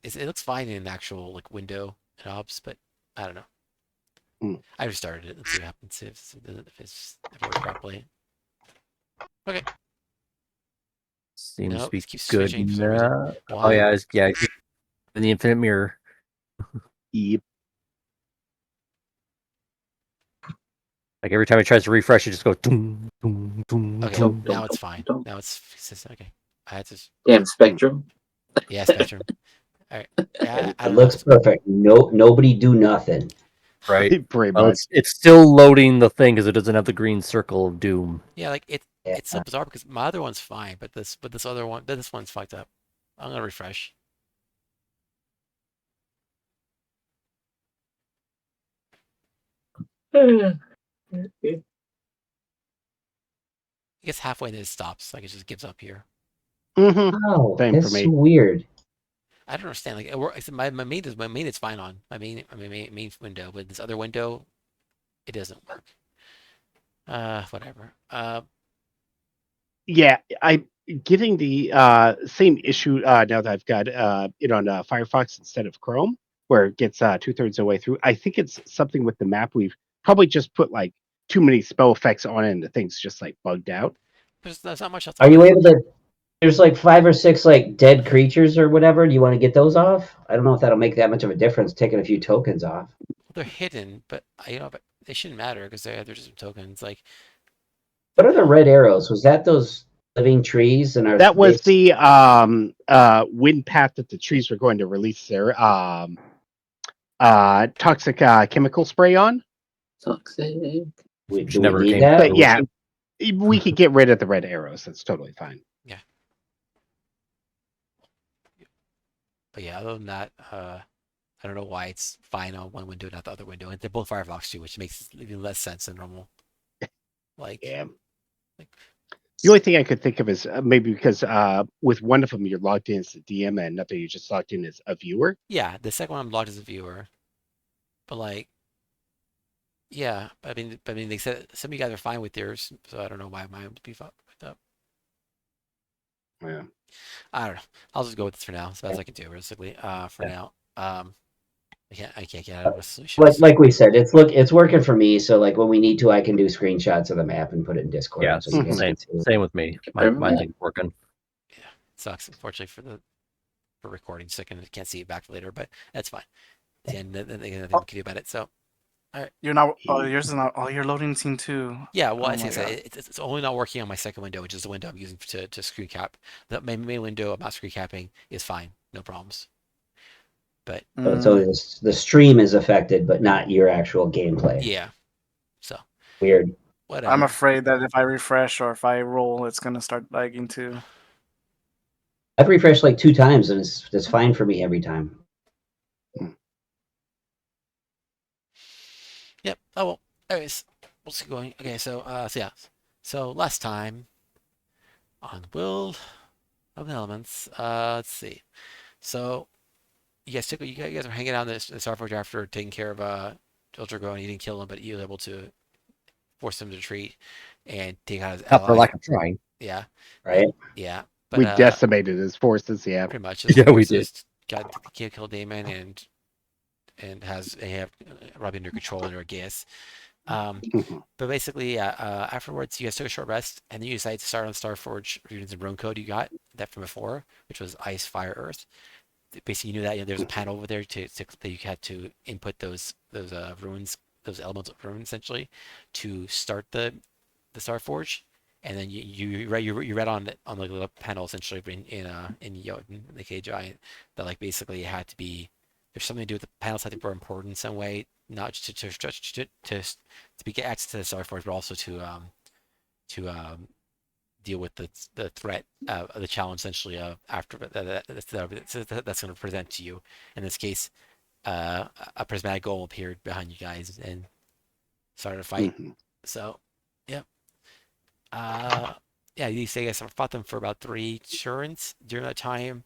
it looks fine in an actual like window and ops, but I don't know. Hmm. I just started it. Let's see what happens if it works properly. Okay. Seems to Nope, be it keeps good switching for some reason. now. Oh Why? yeah, in the infinite mirror. Yep. Like every time it tries to refresh, it just goes doom, doom, doom, Okay, Dum, doom. dum, now it's dum, fine. dum. Now it's consistent. Okay, I had to. Damn Spectrum. Yeah, Spectrum. All right. Yeah, It, I it don't know. looks perfect. Nobody do nothing. Right. Pretty Well, much. it's still loading the thing because it doesn't have the green circle of doom. Yeah, like Yeah. it's so bizarre because my other one's fine, but this other one, this one's fucked up. I'm gonna refresh. I guess halfway then it stops. Like it just gives up here. Hmm. Oh, Same for that's me. weird. I don't understand. Like my main is fine on my main window, but this other window it doesn't work. Whatever. Yeah, I getting the same issue now that I've got it on Firefox instead of Chrome, where it gets 2/3 of the way through. I think it's something with the map. We've probably just put like too many spell effects on it, and the thing's just like bugged out. There's not much else to Are do you with it. able to? There's like 5 or 6 like dead creatures or whatever. Do you want to get those off? I don't know if that'll make that much of a difference. Taking a few tokens off. They're hidden, but but they shouldn't matter because they're just tokens. Like What are the red arrows? Was that those living trees and are That they? was the wind path that the trees were going to release their toxic chemical spray on. Toxic. Do Which we never need came that? But through. yeah, we could get rid of the red arrows. That's totally fine. yeah, but yeah. Other than that, I don't know why it's fine on one window, not the other window, and they're both Firefox too, which makes even less sense than normal. Like, Yeah. like The only thing I could think of is maybe because with one of them you're logged in as a DM and another you're just logged in as a viewer. yeah, the second one I'm logged as a viewer, but like, yeah, I mean, they said some of you guys are fine with yours, so I don't know why mine would be fucked up. Yeah. I don't know. I'll just go with this for now, as best as I can do, realistically. For now, I can't get out of solutions. Like we said, it's working for me. So like when we need to, I can do screenshots of the map and put it in Yeah, Discord so you Mhm. guys same can see it. same with me. My Permanent. thing's working. Yeah, sucks unfortunately for recording, so I can't see it back later, but that's fine. And then there's nothing we Oh, can do about it. So, all right. you're not. Oh, yours is not. Oh, you're loading scene two. Yeah, well, Oh as I my said, god. it's only not working on my second window, which is the window I'm using to screen cap. The main window I'm not screen capping is fine, no problems. But So Mm, the stream is affected, but not your actual gameplay. yeah, so Weird. I'm whatever. afraid that if I refresh or if I roll, it's gonna start lagging too. I've refreshed like 2 times and it's fine for me every time. Yep. Oh well. Anyways, we'll keep going. Okay, so yeah. So last time on Will of the Elements, let's see. So you guys are hanging out in the Starforge after taking care of Ultrago, and you didn't kill him, but you were able to force him to retreat and take out his Not for ally. lack of trying. Yeah, Right? yeah. But We decimated his forces. Yeah. pretty much his Yeah, we did. forces got to kill Damon and have Robbie under control under Gaius. Mhm. But basically, afterwards, you guys took a short rest, and then you decided to start on Starforge using the rune code you got that from before, which was Ice, Fire, Earth. Basically, you knew that there's a panel over there that you had to input those runes, those elements of runes essentially, to start the Starforge, and then you read on the little panel essentially in Jotun, the K giant, that like basically it had to be there's something to do with the panels had to be important in some way, not just to be get access to the Starforge, but also to deal with the threat, the challenge essentially of after that's going to present to you. In this case, a prismatic golem appeared behind you guys and started a fight. Mhm. So, yeah, uh, yeah, you say I fought them for about three turns. During that time,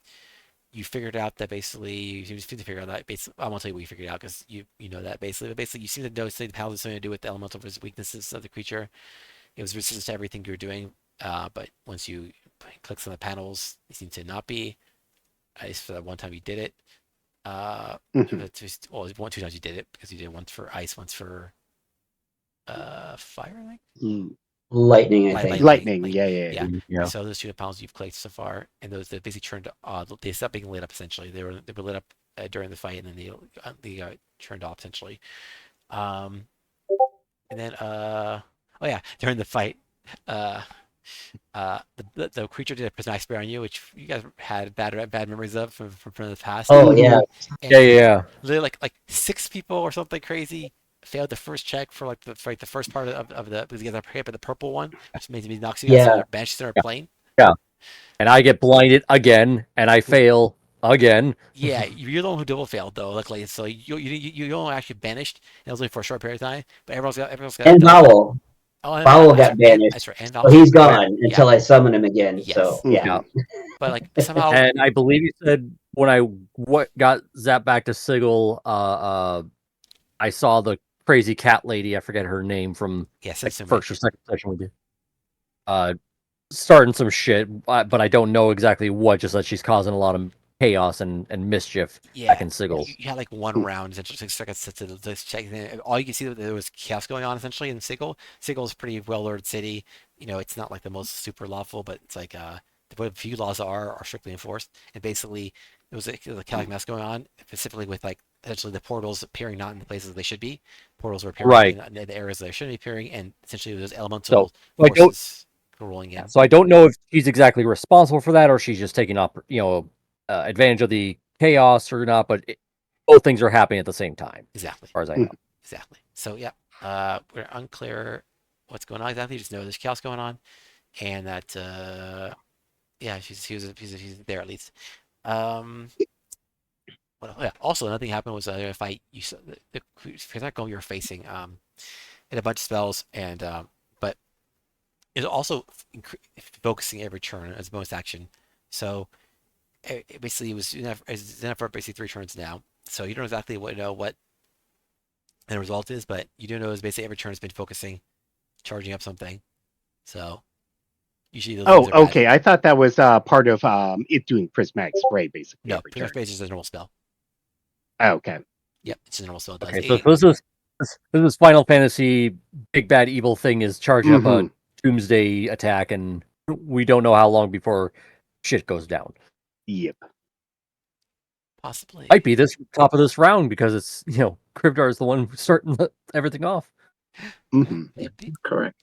you figured out that basically you seem to figure out that basically I won't tell you what you figured out because you know that basically, but basically you seem to know say the panel has something to do with the elemental weaknesses of the creature. It was resistant to everything you were doing, but once you click on the panels, they seem to not be. At least for that one time you did it. Mhm. Well, two times you did it because you did once for ice, once for fire, I think. Mm. Lightning, I think. Lightning. Yeah, yeah, Yeah. Yeah. So those 2 panels you've collected so far, and those that basically turned, they stopped being lit up essentially. They were lit up during the fight, and then they got turned off essentially. And then oh yeah, during the fight, uh, the creature did a prismatic spray on you, which you guys had bad memories of from the past. Oh yeah, And Yeah. literally like 6 people or something crazy failed the first check for like the first part of the, because you guys are hit by the purple one, which means it knocks you out, so Yeah. you're banished to our plane. And I get blinded again, and I fail again. Yeah, you're the one who double failed though, luckily. So you only actually banished, and it was only for a short period of time. But everyone's got and double. Vowel. Oh, and Vowel Vowel, got banished. That's right, and So Vowel. he's gone Yeah. until I summon him again. Yes. So yeah. But like somehow, And I believe you said when I got zapped back to Sigil, I saw the crazy cat lady. I forget her name from yes, like, Sensumi. first or second session with you. Starting some shit, but I don't know exactly what. Just that she's causing a lot of chaos and mischief back in Sigil. You had like one round essentially, 6 seconds to check. And all you can see that there was chaos going on essentially in Sigil. Sigil is a pretty well-ordered city. You know, it's not like the most super lawful, but it's like what few laws are strictly enforced. And basically, there was a chaotic mess going on, specifically with like essentially the portals appearing not in the places they should be. Portals were appearing Right. in the areas they shouldn't be appearing, and essentially those elemental So I don't- forces were rolling in. So I don't know if she's exactly responsible for that, or she's just taking up, advantage of the chaos or not. But both things are happening at the same time, Exactly. as far as I know. Exactly. So yeah, we're unclear what's going on exactly. Just know there's chaos going on, and that yeah, he's there at least. Yeah. Also, another thing happened was a fight. You saw the Kazako you're facing and a bunch of spells, and but it's also focusing every turn as bonus action. So basically, it was enough for basically 3 turns now. So you don't exactly know what the result is, but you do know is basically every turn has been focusing, charging up something. So usually those things are bad. okay. I thought that was part of it doing prismatic spray, basically. No, every pretty much turn. basically just a normal spell. Okay. Yep, it's a normal spell. It does Okay, so this is Final Fantasy. Big bad evil thing is charging up a Doomsday attack, and we don't know how long before shit goes down. Yep. possibly. Might be this top of this round because it's Krivdar is the one who's starting everything off. Hmm. Maybe. Correct.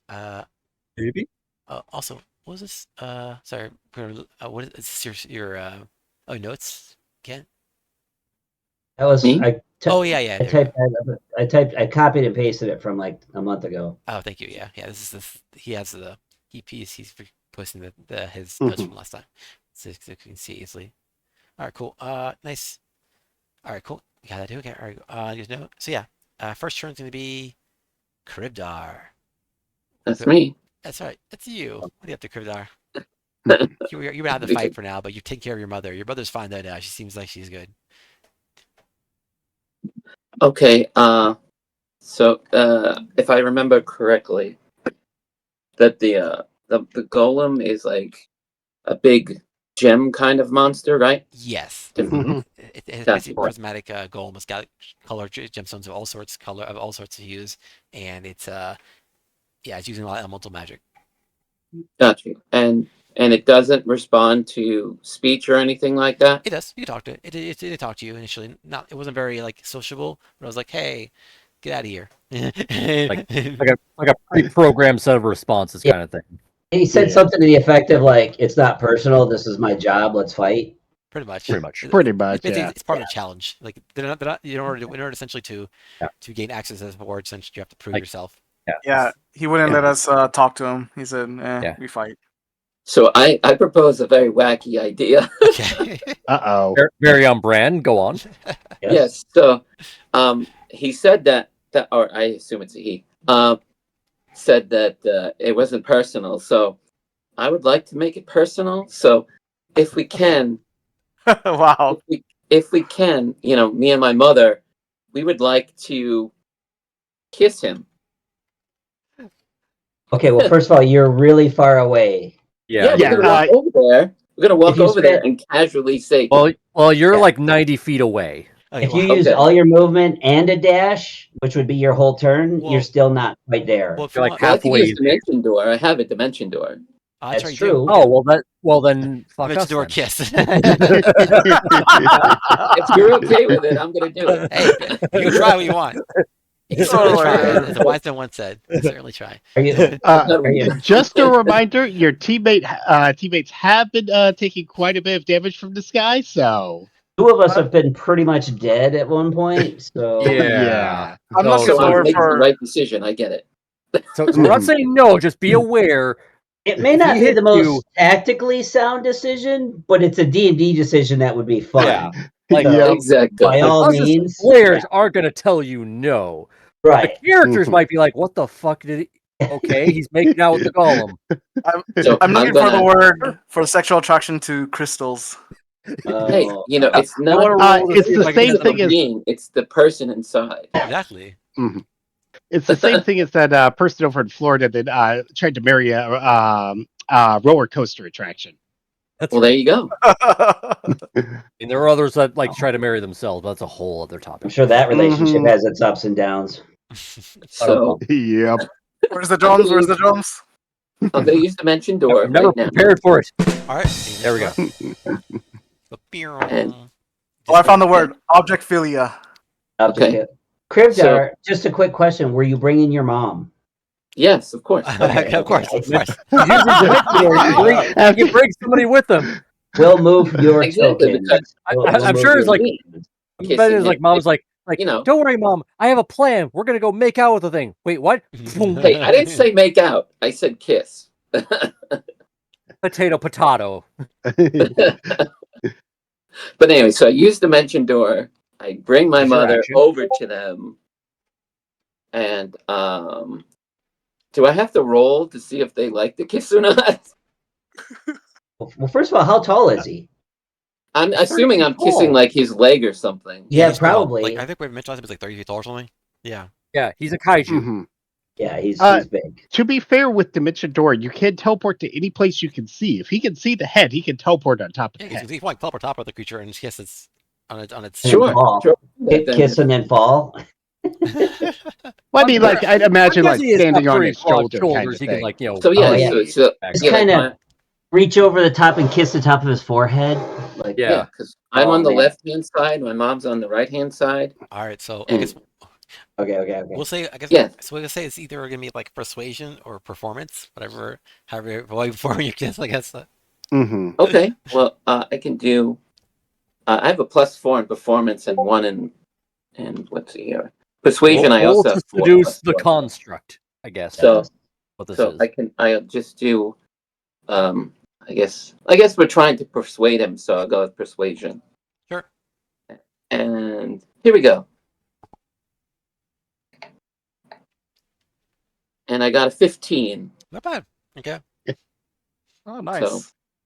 Maybe. Also, what was this? Sorry. What is this? Your notes again? That was Me? Oh yeah. I copied and pasted it from like a month ago. Oh, thank you. Yeah. This is he has he's posting his notes from last time, so you can see easily. All right, cool. Nice. All right, cool. You got that too. Okay. All right. You know. So yeah. First turn's gonna be Krivdar. That's me. That's right. That's you. What are you up to, Krivdar? You were out of the fight for now, but you take care of your mother. Your mother's fine though now. She seems like she's good. Okay. So if I remember correctly, that the golem is like a big gem kind of monster, right? Yes. Mhm. It has That's basically right. prismatic golem. It's got color gemstones of all sorts, of hues, and it's it's using a lot of elemental magic. Got you. And it doesn't respond to speech or anything like that. It does. You can talk to it. It talked to you initially. It wasn't very like sociable, but I was like, hey, get out of here. Like a pre-programmed set of responses kind of thing. He said something to the effect of like, "It's not personal. This is my job. Let's fight." Pretty much. Pretty much. Pretty much, It's, yeah. it's part of the challenge. Like they're not in order essentially to Yeah. to gain access as a board, since you have to prove Like- yourself. Yeah, he wouldn't let us talk to him. He said, Yeah. we fight. So I propose a very wacky idea. Okay. Uh-oh. Very on brand. Go on. Yes. So he said that or I assume it's a he. Said that it wasn't personal. So I would like to make it personal. So if we can, Wow. if we can, me and my mother, we would like to kiss him. Okay, well, first of all, you're really far away. Yeah. we're gonna walk over there. We're gonna walk If you over there spend- and casually say, Well, you're like 90 feet away. Okay, If you well, use Okay. all your movement and a dash, which would be your whole turn, Well- you're still not quite there. well, if You're you like want, Well, I could halfway use Dimension Door. I have a Dimension Door. that's That's right, you do. true. Oh well then fuck Dimension us Door then. kiss. If you're okay with it, I'm gonna do it. Hey, you can try what you want. You can certainly Oh, try, yeah. as a wise man once said. You can certainly try. Are you? Uh, Are you? just a reminder, your teammates have been taking quite a bit of damage from this guy, so Two of us have been pretty much dead at one point. So Yeah. I'm not So- So I'm sure making the for. right decision. I get it. So we're not saying no, just be aware. it may If not he be hits the most you- tactically sound decision, but it's a D&D decision that would be fun. Yeah. Like Yep. Exactly. By all us as means, players aren't gonna tell you no. right? The characters Mhm. might be like, "What the fuck did he?" Okay, he's making out with the golem. So I'm looking gonna, for the word for sexual attraction to crystals. Hey, Oh, it's I not wanna roll to it's see the if I can same get thing them- as- being. It's the person inside. Exactly. it's the same thing as that person over in Florida that tried to marry a roller coaster attraction. That's Well, right. there you go. And there are others that like try to marry themselves. That's a whole other topic. I'm sure that relationship Mhm. has its ups and downs. So Yep. Where's the drums? Where's the drums? I'm gonna use Dimension Door I'm never right now. prepared for it. All right. There we go. And- Oh, I found the word. Objectphilia. Okay. Krivdar, just a quick question. Were you bringing your mom? Yes, of course. Okay, Of course, okay. of course. He's using Dimension Door. You can bring somebody with them. We'll move your Exactly, tokens. because I'm move sure your it's like- tokens. I Kissing bet it's like him, mom's like, you know. don't worry, mom. I have a plan. We're gonna go make out with the thing. Wait, what? Hey, I didn't say make out. I said kiss. Potato. But anyway, so I use Dimension Door. I bring my Is your mother action? over to them. And do I have to roll to see if they like the kiss or not? Well, first of all, how tall is he? I'm He's assuming 30 I'm feet kissing tall. like his leg or something. Yeah, he's tall. probably. Like I think we mentioned last time he was like 30 feet tall or something. Yeah. Yeah, he's a kaiju. Mhm. Yeah, he's big. To be fair with Dimension Door, you can teleport to any place you can see. If he can see the head, he can teleport on top of Yeah, the you head. can like teleport top of the creature and kiss its on its And Sure, fall. sure. Kick, Then- kiss and then fall. Well, I mean, like I'd imagine Because like he has standing got on pretty his broad shoulder shoulders, kind of he can thing. like So yeah, Oh, yeah. so It's yeah, kinda- my- Reach over the top and kiss the top of his forehead. Like Yeah. yeah, because I'm Oh, on the man. left hand side, my mom's on the right hand side. All right, so I guess Okay. we'll say Yeah. So we'll say it's either gonna be like persuasion or performance, however you perform your kiss. I guess. Hmm Okay, well, I can do. I have a +4 in performance and 1 in what's it here? Persuasion. I Roll also to have 4 seduce the +4. construct, I guess. So- what this So is. I'll just do. I guess we're trying to persuade him, so I'll go with persuasion. Sure. And here we go. And I got a 15. Not bad. Okay. Oh, nice. So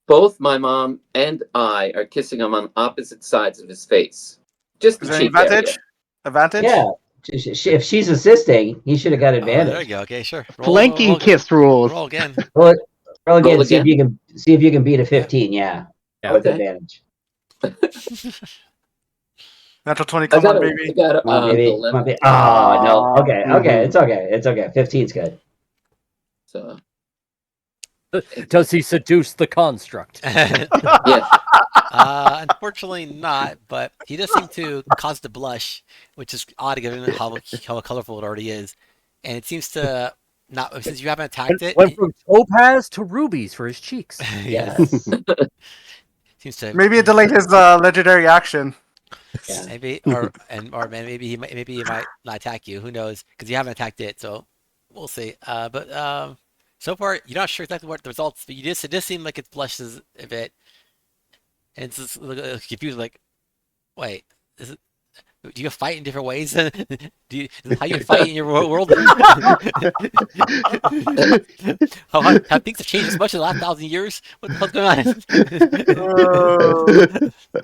both my mom and I are kissing him on opposite sides of his face. Just the Is there any cheek area. advantage? Advantage? Yeah. If she's assisting, he should have got Oh, there you advantage. go. Okay, sure. Flanking kiss rules. Roll again. Roll again. Roll See if you can beat a 15. Yeah, Yeah. with Okay. advantage. Natural 20, I come got on, a, baby. I got a, Come on, baby. Come on, 11. baby. Oh no. Okay. Mhm. It's okay. It's okay. 15's good. So Does he seduce the construct? yeah, Unfortunately not, but he does seem to cause the blush, which is odd given how colorful it already is. And it seems to not, since you haven't attacked it. Went from topaz to rubies for his cheeks. Yes. Seems to Maybe it delayed his legendary action. Yeah. maybe or maybe he might not attack you. Who knows? Because you haven't attacked it, so we'll see. But so far you're not sure exactly what the results, but it does seem like it blushes a bit, and it's just confused. Like, wait, do you fight in different ways? How you fight in your world? How things have changed as much in the last 1,000 years? What the hell's going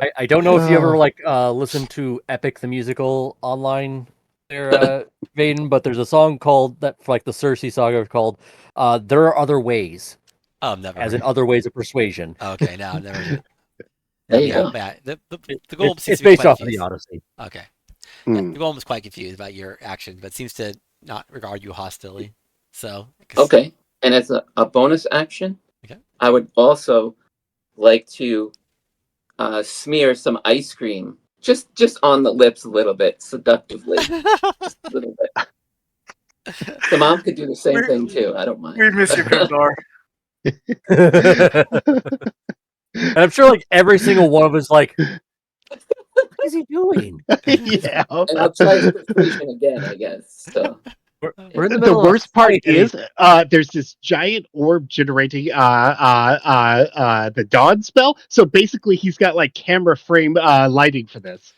on? I don't know if you ever listened to Epic the Musical online there, Vaden, but there's a song called that like the Cersei saga called "There Are Other Ways," Oh, never. as in other ways of persuasion. Okay, no, never. There you yeah, go. yeah. The goal seems It's to be based quite off of the confused. Odyssey. Okay. Yeah, Hmm. the golem is quite confused about your action, but seems to not regard you hostilely. So, I guess- Okay. And as a bonus action, Okay. I would also like to smear some ice cream just on the lips a little bit, seductively, just a little bit. The mom could do the same thing too. I don't mind. We miss you, Krivdar. And I'm sure like every single one of us like, what is he doing? Yeah. And I'll try his persuasion again, I guess. So We're in the The middle of a worst part fight, and he- is there's this giant orb generating the dawn spell. So basically, he's got like camera frame lighting for this.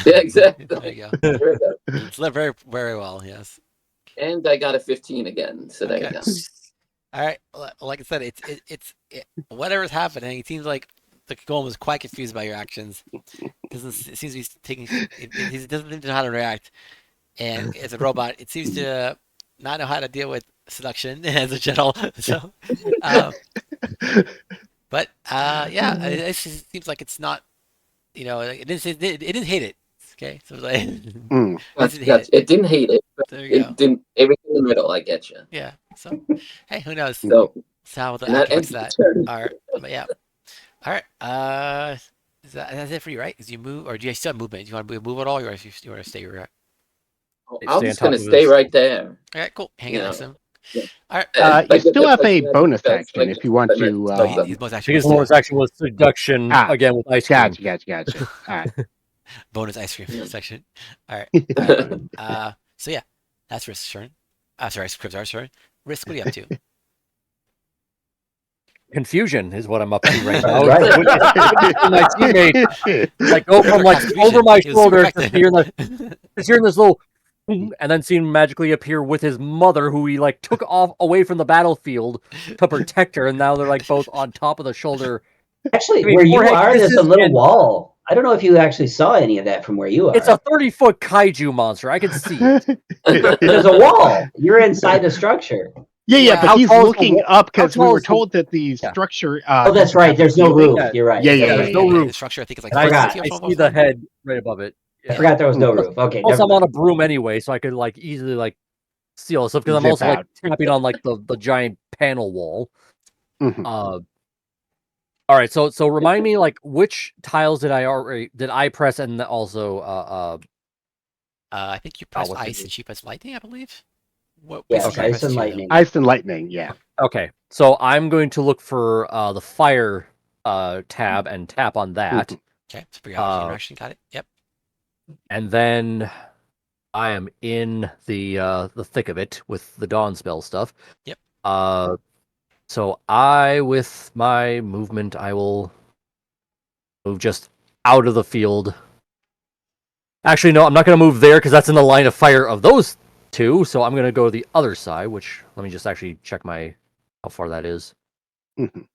yeah, exactly. There you go. There we go. It's lived very, very well. Yes. And I got a 15 again. So there Okay. you go. All right. Like I said, whatever's happening. It seems like the golem is quite confused by your actions. It seems to be taking. He doesn't know how to react. And as a robot, it seems to not know how to deal with seduction as a general. So, but yeah, it just seems like it's not. It didn't hate it. Okay, so it's like Mm. It didn't hate it, but there you go. it didn't. Everything in the middle, I get you. Yeah. So, hey, who knows? So That's how the and that actor looks ends at the that. turn. All right. But yeah. All right. That's it for you, right? Is you move, or do you still have movement? Do you want to move at all, or do you want to stay where you're at? I'm Stay on just top gonna of stay his- right there. All right, cool. Hang You in know, next to him. yeah. All right. You Like, still have a that's- bonus that's action like if you want just- to. So his bonus action His was bonus action was seduction again with ice cream. Gotcha. All right. bonus ice cream Yeah. section. All right. So yeah, that's Risk's turn. Sorry, Krivdar's turn. Risk, what are you up to? Confusion is what I'm up to right now. Right. My teammate, like go from like over my shoulder to hearing this little, and then seeing magically appear with his mother, who he like took off away from the battlefield to protect her, and now they're like both on top of the shoulder. Actually, I mean, where you forehead are, there's a kisses little and- wall. I don't know if you actually saw any of that from where you are. It's a 30-foot kaiju monster. I can see it. There's a wall. You're inside the structure. Yeah, How but he's tall is the looking wall? up because How we tall were is the- told that the Yeah. structure. Oh, that's doesn't right. have There's a no ceiling. roof. Yeah. You're right. Yeah, there's no The roof. structure, I think, is like And I 5 forgot. feet I or see something. the head right above it. I forgot there was no roof. Okay. Plus, never I'm on a mind. broom anyway, so I could like easily like see all this stuff because I'm Zip also like out. tapping on like the giant panel wall. Mhm. All right, so remind me like which tiles did I press and also I think you press what's it ice do? and she press lightning, I believe. What Yeah, basically okay. you ice press and two, though? lightning. Ice and lightning. Yeah. okay, so I'm going to look for the fire tab and tap on that, Okay, so figure out interaction. Got it. Yep. and then I am in the thick of it with the dawn spell stuff. Yep. So with my movement, I will move just out of the field. Actually, no, I'm not going to move there because that's in the line of fire of those two. So I'm going to go to the other side, which let me just actually check how far that is. Mhm.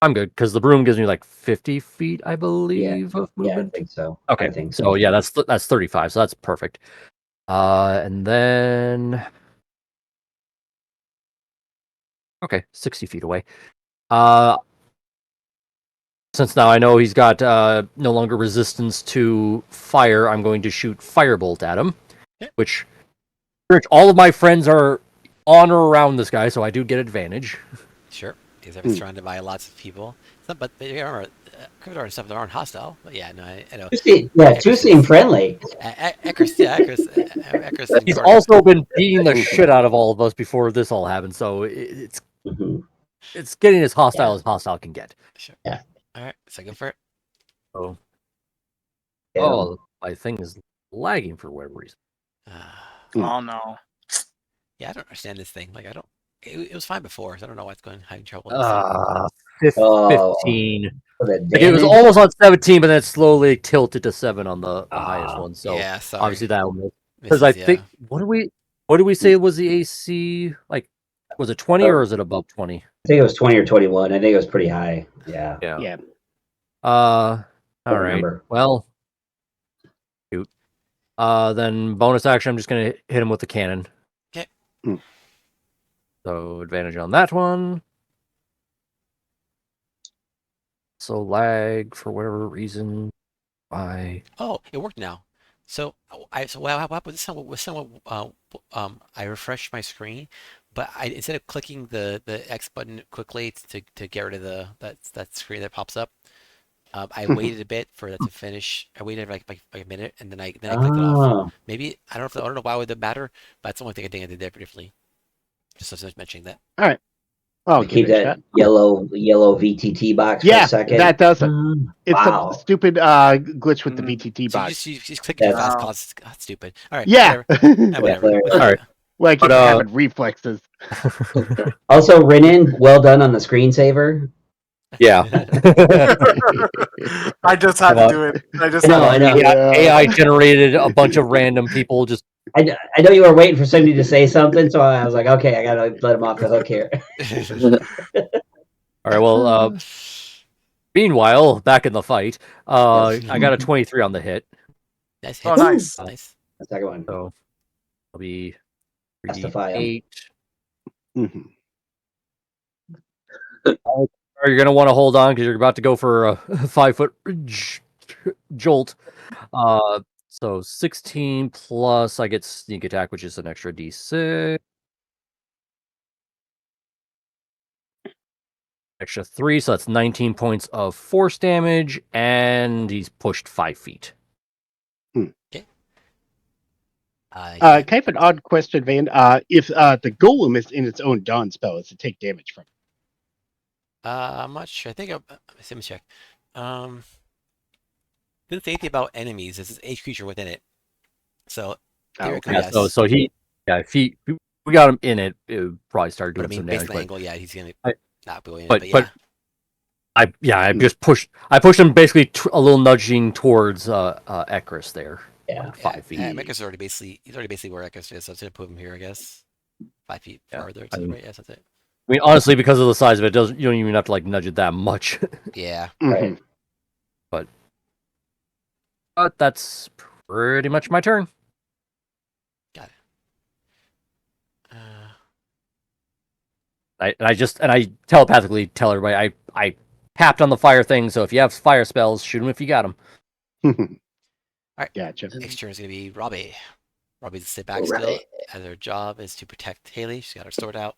I'm good because the broom gives me like 50 feet, I believe, of Yeah, I movement. think so. Okay, I think so yeah, that's 35, so that's perfect. And then 60 feet away. Since now I know he's got no longer resistance to fire, I'm going to shoot firebolt at him. Okay. Which all of my friends are on or around this guy, so I do get advantage. Sure. Because I'm surrounded by lots of people. But remember, Krivdar and stuff that aren't hostile. But yeah, no, I know. Two seem friendly. Ekris and He's Gordon- also been beating the shit out of all of us before this all happened, so it's Mhm. getting as hostile as hostile can get. Sure. Yeah. All right, so go for it. Oh, Yeah. oh, my thing is lagging for whatever reason. Oh no. Yeah, I don't understand this thing. Like, I don't. It was fine before, so I don't know why it's having trouble. 15. For the Like, it was damage. almost on 17, but then it slowly tilted to 7 on the highest one. So yeah, sorry. obviously that'll miss. Because I think what do we say was the AC? Like, was it 20 or is it above 20? I think it was 20 or 21. I think it was pretty high. Yeah. Yeah. All Don't right. remember. Well, shoot. Then bonus action. I'm just gonna hit him with the cannon. Okay. So advantage on that one. So lag for whatever reason. Oh, it worked now. So what happened? I refreshed my screen, but instead of clicking the X button quickly to get rid of that screen that pops up, I waited a bit for that to finish. I waited like a minute, and then I clicked it off. Oh, Maybe I don't know why would that matter, but that's the only thing I think I did differently. Just as I was mentioning that. Oh, keep that yellow VTT box for Yeah, a second. that does it. It's Wow. some stupid glitch with the Mm. VTT So box. you just click too fast, Wow. cause it's stupid. All right. Yeah. Whatever. Yeah. All right. Like But, having reflexes. Also, Renin, well done on the screensaver. Yeah. I just had to do it. I just I had know, to I do know. it. AI generated a bunch of random people just. I know you were waiting for somebody to say something, so I was like, okay, I gotta let him off the hook here. All right. Well, meanwhile, back in the fight, I got a 23 on the hit. Nice Oh, hits. nice. Nice. The second one. So I'll be Justify 'em. 8. Mhm. Or you're gonna want to hold on because you're about to go for a 5-foot jolt. So 16 plus I get sneak attack, which is an extra D6. Extra 3, so that's 19 points of force damage, and he's pushed 5 feet. Kind of an odd question, Van. If the golem is in its own dawn spell, does it take damage from it? I'm not sure. I think let me check. Didn't say anything about enemies. This is each creature within it. So theoretically, Yeah, yes. so if we got him in it, would probably start But I doing some mean, based damage. on the angle, yeah, he's gonna not go in. But But yeah. I just pushed him basically a little nudging towards Ekris there. Yeah. Like 5 feet. Ekris is already basically where Ekris is, so I'm gonna put him here, I guess. 5 feet farther to the right. Yes, that's it. I mean, honestly, because of the size of it, you don't even have to like nudge it that much. Yeah. Right. But that's pretty much my turn. Got it. I telepathically tell everybody I tapped on the fire thing, so if you have fire spells, shoot them if you got them. Alright. Gotcha. Next turn is gonna be Robbie. Robbie's to sit back Oh, still, Robbie. as her job is to protect Haley. She's got her sword out.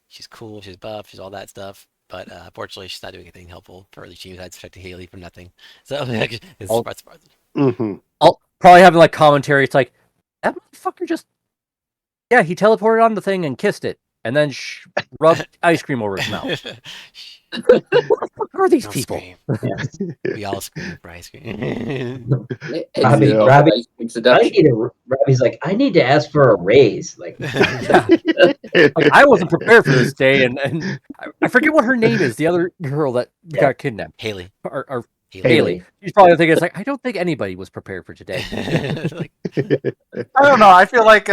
She's cool. She's buff. She's all that stuff. But unfortunately, she's not doing anything helpful for early team besides protecting Haley from nothing. So it's Oh. surprising. I'll probably have like commentary. It's like that motherfucker just he teleported on the thing and kissed it, and then rubbed ice cream over his mouth. What the fuck are these Don't people? scream. We all scream for ice cream. Robbie, Yeah. Robbie's like, I need to ask for a raise. Like, Like, I wasn't prepared for this day, and I forget what her name is. The other girl that got kidnapped, Haley. or Haley. Haley. She's probably thinking it's like I don't think anybody was prepared for today. Like, I don't know. I feel like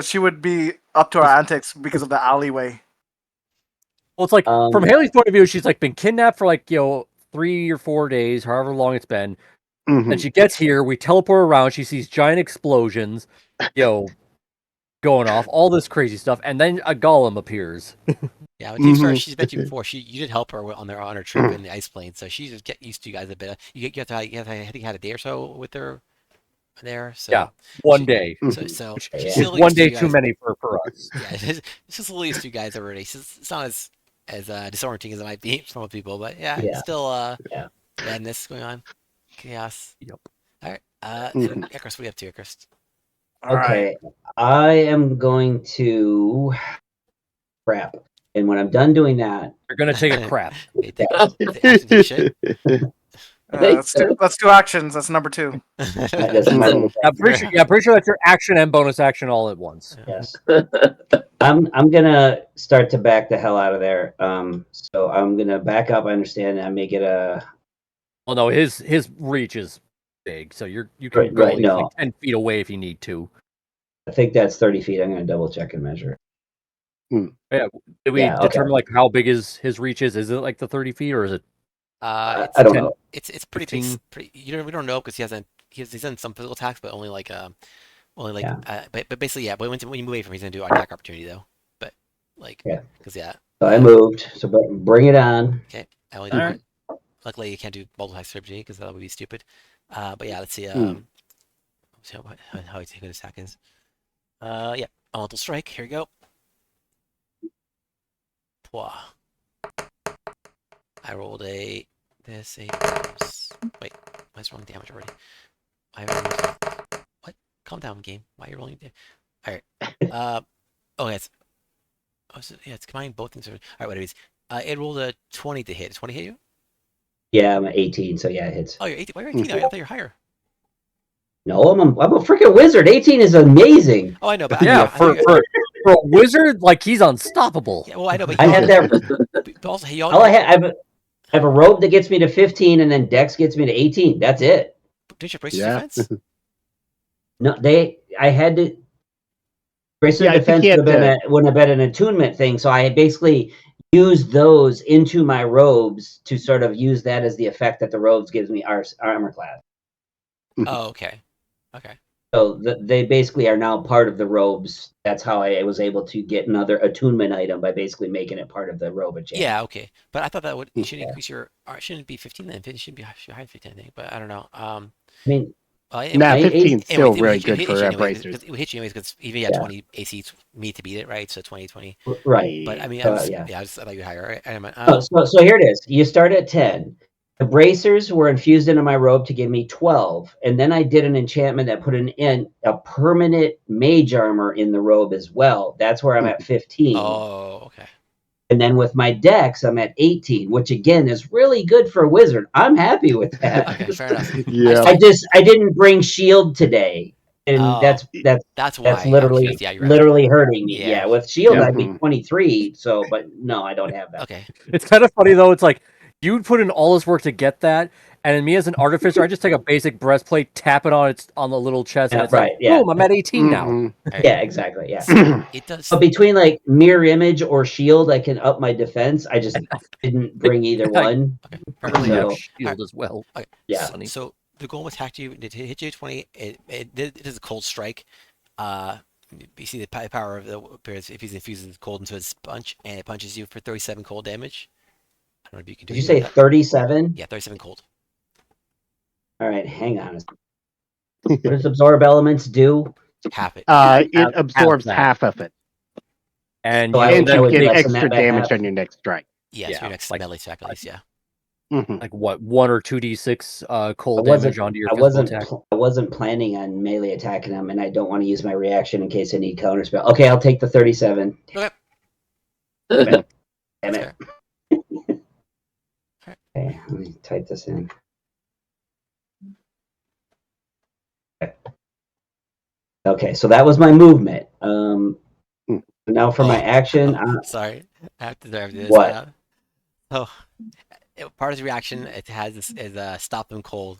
she would be up to her antics because of the alleyway. Well, it's like from Haley's point of view, she's like been kidnapped for like 3 or 4 days, however long it's been. And she gets here, we teleport around, she sees giant explosions, going off, all this crazy stuff, and then a golem appears. yeah, when she started, she's met you before. You did help her on her trip in the ice plane, so she's just getting used to you guys a bit. You have to I think had a day or so with her there. So Yeah, one day. So Which she's is still one used to day you too guys. many for us. Yeah, she's just a little used to you guys already. It's not as disorienting as it might be for most people, but it's still madness going on, chaos. Yep. All right, and Ekris, what are you up to, Ekris? All right. okay, I am going to crap. And when I'm done doing that, You're gonna take a crap. Hey, take action, take shit. That's two actions. That's number 2. that doesn't matter. I'm pretty sure that's your action and bonus action all at once. Yes. I'm gonna start to back the hell out of there. So I'm gonna back up. I understand. I may get a. Well, no, his reach is big, so you can go Right, no. like 10 feet away if you need to. I think that's 30 feet. I'm gonna double check and measure. Did we determine like how big his reach is? Is it like the 30 feet or is it? I don't know. It's pretty big. 15? We don't know because he's done some physical attacks, but only like but basically But when you move away from him, he's gonna do attack opportunity though. But like because So I moved. So bring it on. okay, I only All did right. Luckily, you can't do multiple attack because that would be stupid. But yeah, let's see. See how good his attack is. Yeah, elemental strike. Here we go. Pwah. I rolled a this a wait. Why is rolling damage already? What? Calm down, game. Why are you rolling? All right. Oh, it's. Oh, so, yeah, it's combining both things. All right, what it is. It rolled a 20 to hit. 20 hit you? Yeah, I'm at 18, so yeah, it hits. Oh, you're 18. Why are you 18? I thought you were higher. No, I'm a freaking wizard. 18 is amazing. Oh, I know, but Yeah, I for a wizard, like he's unstoppable. yeah, well, I know, but I have that. But also, hey, All I have a robe that gets me to 15, and then Dex gets me to 18. That's it. didn't you brace your Yeah. defense? No, I had to. Bracelet Yeah, I think defense he had would have been an attunement thing, so I basically used those into my robes to sort of use that as the effect that the robes gives me armor class. Oh, okay. Okay. So they basically are now part of the robes. That's how I was able to get another attunement item by basically making it part of the robe enchantment. Yeah, okay. But I thought that would should Yeah. increase your. Shouldn't it be 15 then? It should be higher than 15, I think. But I don't know. I mean, Well, Nah, It- 15 is it still would really hit good you for anyways, bracers. It would hit you anyways because even if you had Yeah. 20 AC, it's me to beat it, right? So 20. right. But I mean, yeah. I thought you higher. Right? So here it is. You start at 10. The bracers were infused into my robe to give me 12. And then I did an enchantment that put a permanent mage armor in the robe as well. That's where I'm at 15. Oh, okay. And then with my dex, I'm at 18, which again is really good for a wizard. I'm happy with that. Okay, fair enough. Yeah. I didn't bring shield today. And Oh, that's That's why. literally Because, yeah, you're right. literally hurting me. Yeah. Yeah, with shield Yeah. I'd be 23. So, but no, I don't have that. Okay. It's kind of funny though. It's like you'd put in all this work to get that, and me as an artificer, I just take a basic breastplate, tap it on the little chest, and Yeah, it's right, like, yeah. boom, I'm at 18 now. Mhm. Yeah, exactly. Yeah. It does. But between like mirror image or shield, I can up my defense. I just didn't bring either one. Okay. Apparently, So- have shield as well. Okay. Yeah. Funny. So the golem attacked you. It hit you 20. It is a cold strike. You see the power of the if he's infusing cold into his sponge and it punches you for 37 cold damage. I don't know if you can do. Did you anything say with that. 37? Yeah, 37 cold. All right, hang on. What does absorb elements do? Half it. It absorbs that. half of it. And So I you And would- you would get lessen that extra by damage half. on your next strike. Yeah, yeah, your next like- melee attack at least. Yeah. Mhm. like what 1 or 2d6 cold I wasn't- damage onto your I physical wasn't. attack. I wasn't planning on melee attacking him, and I don't want to use my reaction in case I need counterspell. Okay, I'll take the 37. Okay. Damn That's it. fair. Okay, let me type this in. Okay, so that was my movement. Now for my action. Sorry, I have to do this. What? Part of the reaction it has is stop them cold.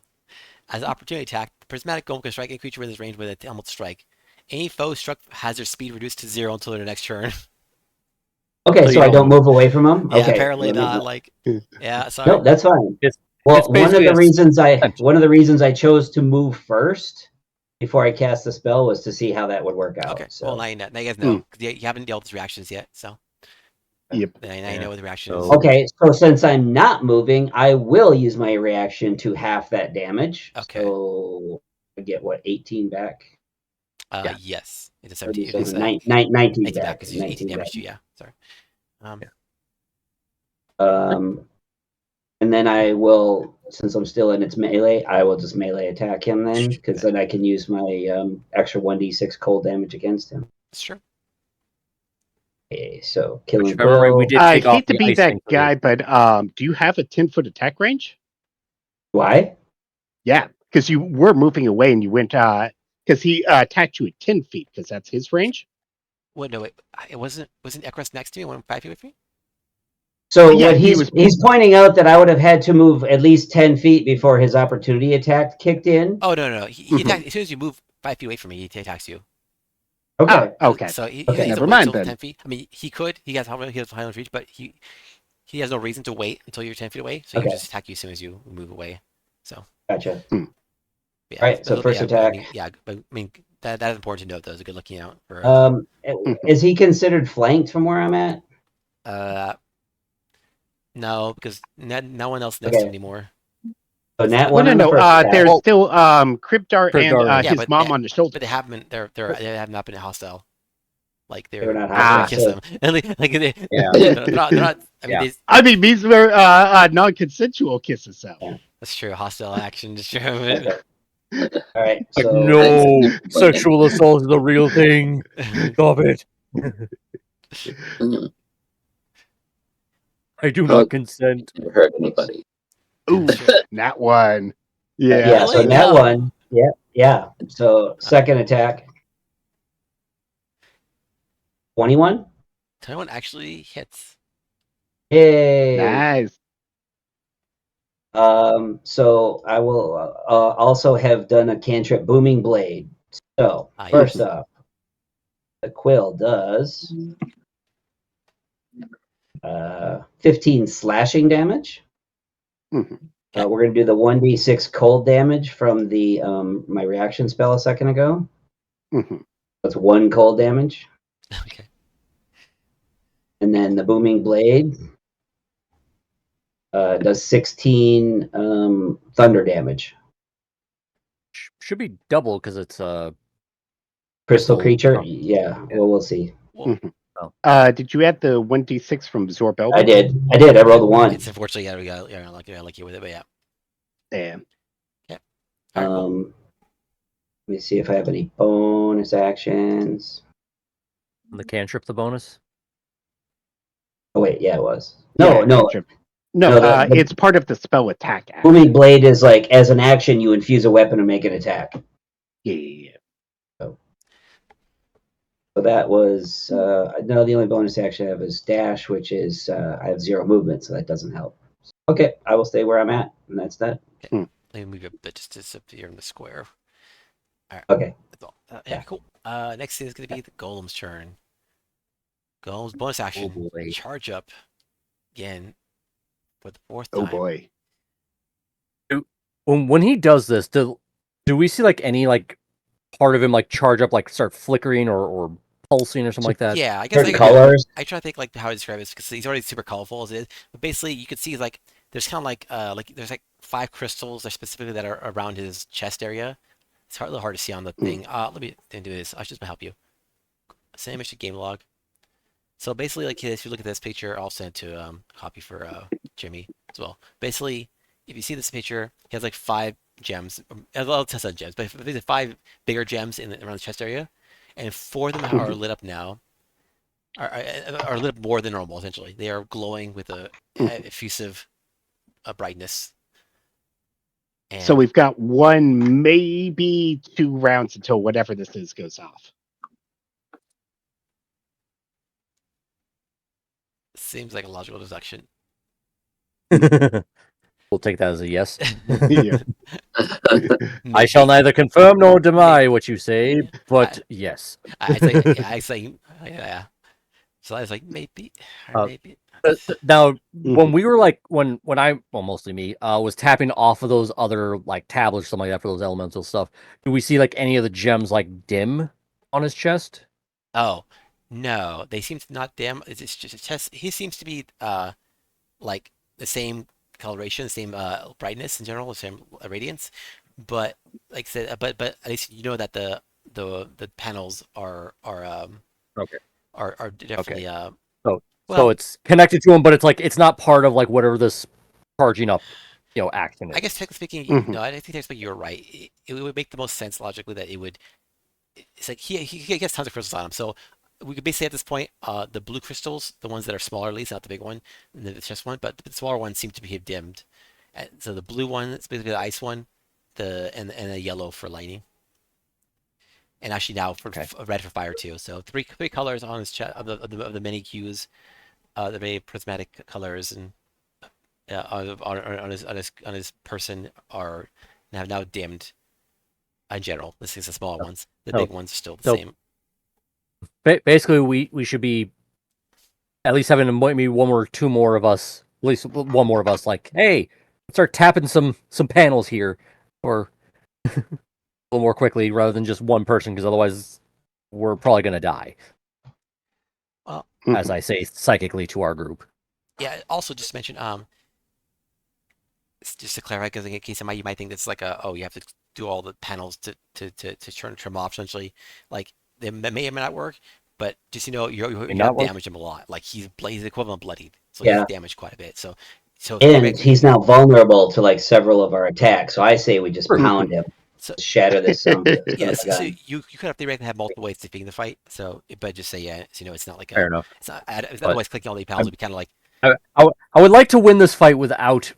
As an opportunity attack, the prismatic golem can strike a creature within his range with a helmet strike. Any foe struck has their speed reduced to 0 until their next turn. Okay, So so you I don't move away from him. Yeah, Okay, apparently let me- not. Like, yeah, sorry. No, that's fine. It's Well, one of basically the a reasons I chose to move first before I cast the spell was to see how that would work out. Okay. So. Well, now you know. Now you guys know. 'Cause you haven't dealt with his reactions yet, so. Yep. Now you Yeah. know what the reaction is. So- Okay, so since I'm not moving, I will use my reaction to half that damage. Okay. So I get what, 18 back? Yeah. Yes. It's a Or 17. do It's 19 19 back back. because you 18 19 back. damage you. Yeah. Sorry. And then I will, since I'm still in its melee, I will just melee attack him then, because then I can use my extra 1d6 cold damage against him. Sure. Okay, so killing Remember, blow. we did I take off hate to the be ice that thing for guy, but do you have a 10-foot attack range? Why? Yeah, because you were moving away and you went because he attacked you at 10 feet because that's his range. Wait, no, wait. It wasn't Ekros next to me? Went 5 feet with me? So Yeah, what he he's pointing out that I would have had to move at least 10 feet before his opportunity attack kicked in. Oh no. He attacked, as soon as you move 5 feet away from me, he attacks you. Okay. Okay. So he Okay. needs to Never wait mind till then. 10 feet. I mean, he could. He has Highland reach, but he has no reason to wait until you're 10 feet away. So he Okay. can just attack you as soon as you move away. So Gotcha. yeah. Alright, so but, first yeah, attack. but I mean that is important to note. Though, is a good looking out for. Is he considered flanked from where I'm at? No, because no one else next to Okay. him anymore. So Nat Well, one no, on the no. first attack. There's still Cryptar and Cryptar. Yeah, his but mom on the shoulder. But they haven't. They have not been hostile. Like They were not they're gonna hostile, kiss so- them. Like they, Yeah. they're not. They're not. I mean, Yeah. I mean, these were non-consensual kisses. So that's true. Hostile action. That's true. Okay. All right. Like, So no, sexual assault is the real thing. Stop it. Mm, I do Oh. not consent. Never hurt anybody. ooh, that one. Yeah. yeah, so Really? Nat No. one. Yeah, yeah. So second attack. 21. 21 actually hits. Yay. Nice. So I will also have done a cantrip Booming Blade. So Ah, first yes. up, the quill does 15 slashing damage. Mhm. We're gonna do the 1d6 cold damage from the my reaction spell a second ago. Mhm. That's 1 cold damage, Okay. and then the Booming Blade does 16 thunder damage. Should be double because it's Crystal creature, Oh. yeah. Well, we'll see. Well, Did you add the 1d6 from Zorbel? I did. I rolled a 1. it's unfortunately we got lucky with it, but yeah. Damn. All right, cool. Let me see if I have any bonus actions. the cantrip, the bonus. Oh wait, yeah, it was. No, Yeah, no. cantrip. No, No, the- it's part of the spell attack. Act. Booming Blade is like as an action, you infuse a weapon and make an attack. Yeah. So that was no. The only bonus action I have is dash, which is I have 0 movement, so that doesn't help. Okay, I will stay where I'm at, and that's that. Let me move a bit just to disappear in the square. Okay. That's all. Yeah, cool. Next thing is going to be the Golem's turn. Golem's bonus action. boy. Charge up again for the 4th Oh time. boy. When he does this, do we see like any like part of him like charge up, like start flickering or pulsing or something like that? Yeah, I guess Certain colors. I try to think like how I describe it because he's already super colorful as it is. But basically, you could see like there's kind of like there's like 5 crystals that specifically that are around his chest area. It's a little hard to see on the thing. Let me do this. I should just help you. Send image to game log. So basically, like if you look at this picture, I'll send it to copy for Jimmy as well. Basically, if you see this picture, he has like 5 gems. Well, it's not gems, but there's 5 bigger gems around the chest area, and 4 of them are lit up now. Are lit up more than normal. Essentially, they are glowing with a effusive brightness. And So we've got 1, maybe 2 rounds until whatever this is goes off. seems like a logical deduction. We'll take that as a yes. Yeah. I shall neither confirm nor deny what you say, but yes. I say, yeah. So I was like, maybe, or maybe. Now, when we were like, when I, well, mostly me, was tapping off of those other like tablets, something like that for those elemental stuff, do we see like any of the gems like dim on his chest? Oh, no, they seem to not dim. It's just his chest. He seems to be like the same coloration, the same brightness in general, the same radiance. But like I said, but at least you know that the panels are Okay. are definitely So well, it's connected to him, but it's like it's not part of like whatever this charging up, action is. I guess technically speaking, no, I think technically speaking, you're right. It would make the most sense logically that it would. It's like he gets tons of crystals on him, so we could basically at this point, the blue crystals, the ones that are smaller at least, not the big one, and the chest one, but the smaller ones seem to be dimmed. And so the blue one is basically the ice one, and a yellow for lightning, and actually now for red for fire too. So three colors on his chest of the many hues, the many prismatic colors, and on his person have now dimmed. In general, this is the smaller ones. The big ones are still the same. Basically, we should be at least having maybe 1 or 2 more of us, at least 1 more of us, like, hey, let's start tapping some panels here, or a little more quickly rather than just 1 person, because otherwise we're probably gonna die. Well, as I say psychically to our group. Yeah. Also, just to mention, just to clarify, because in case somebody you might think that's like you have to do all the panels to trim off. Essentially, like they may or may not work, but just you not have work? damaged him a lot. Like he's equivalent bloodied, so Yeah. he's damaged quite a bit. So And theoretically, he's now vulnerable to like several of our attacks. So I say we just True. pound him, so shatter this son of a yes, so gun. you could have theoretically have multiple ways to defeat the fight. So, but just say it's not like Fair enough. it's not. But Otherwise, clicking all the panels would be kind of like. I would like to win this fight without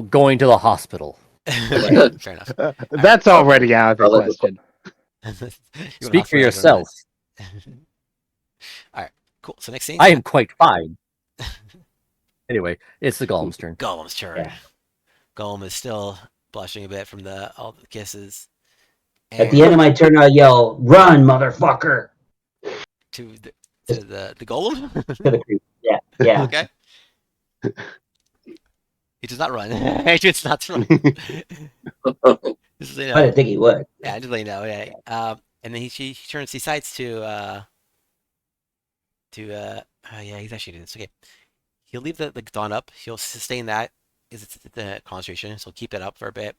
going to the hospital. Fair enough. That's already out of the I'll let it- question. Speak for yourself. All right, cool. So next scene. I am quite fine. Anyway, it's the Golem's turn. Golem's turn. Yeah. Golem is still blushing a bit from all the kisses. At the end of my turn, I'll yell, "Run, motherfucker!" to the golem. To the creep. Yeah, yeah. Okay. He does not run. He does not run. Just so you I know. didn't think he would. Yeah, just let you know. Yeah. And then he decides to yeah, he's actually doing this. Okay. He'll leave the dawn up. He'll sustain that. Is the concentration? So he'll keep that up for a bit.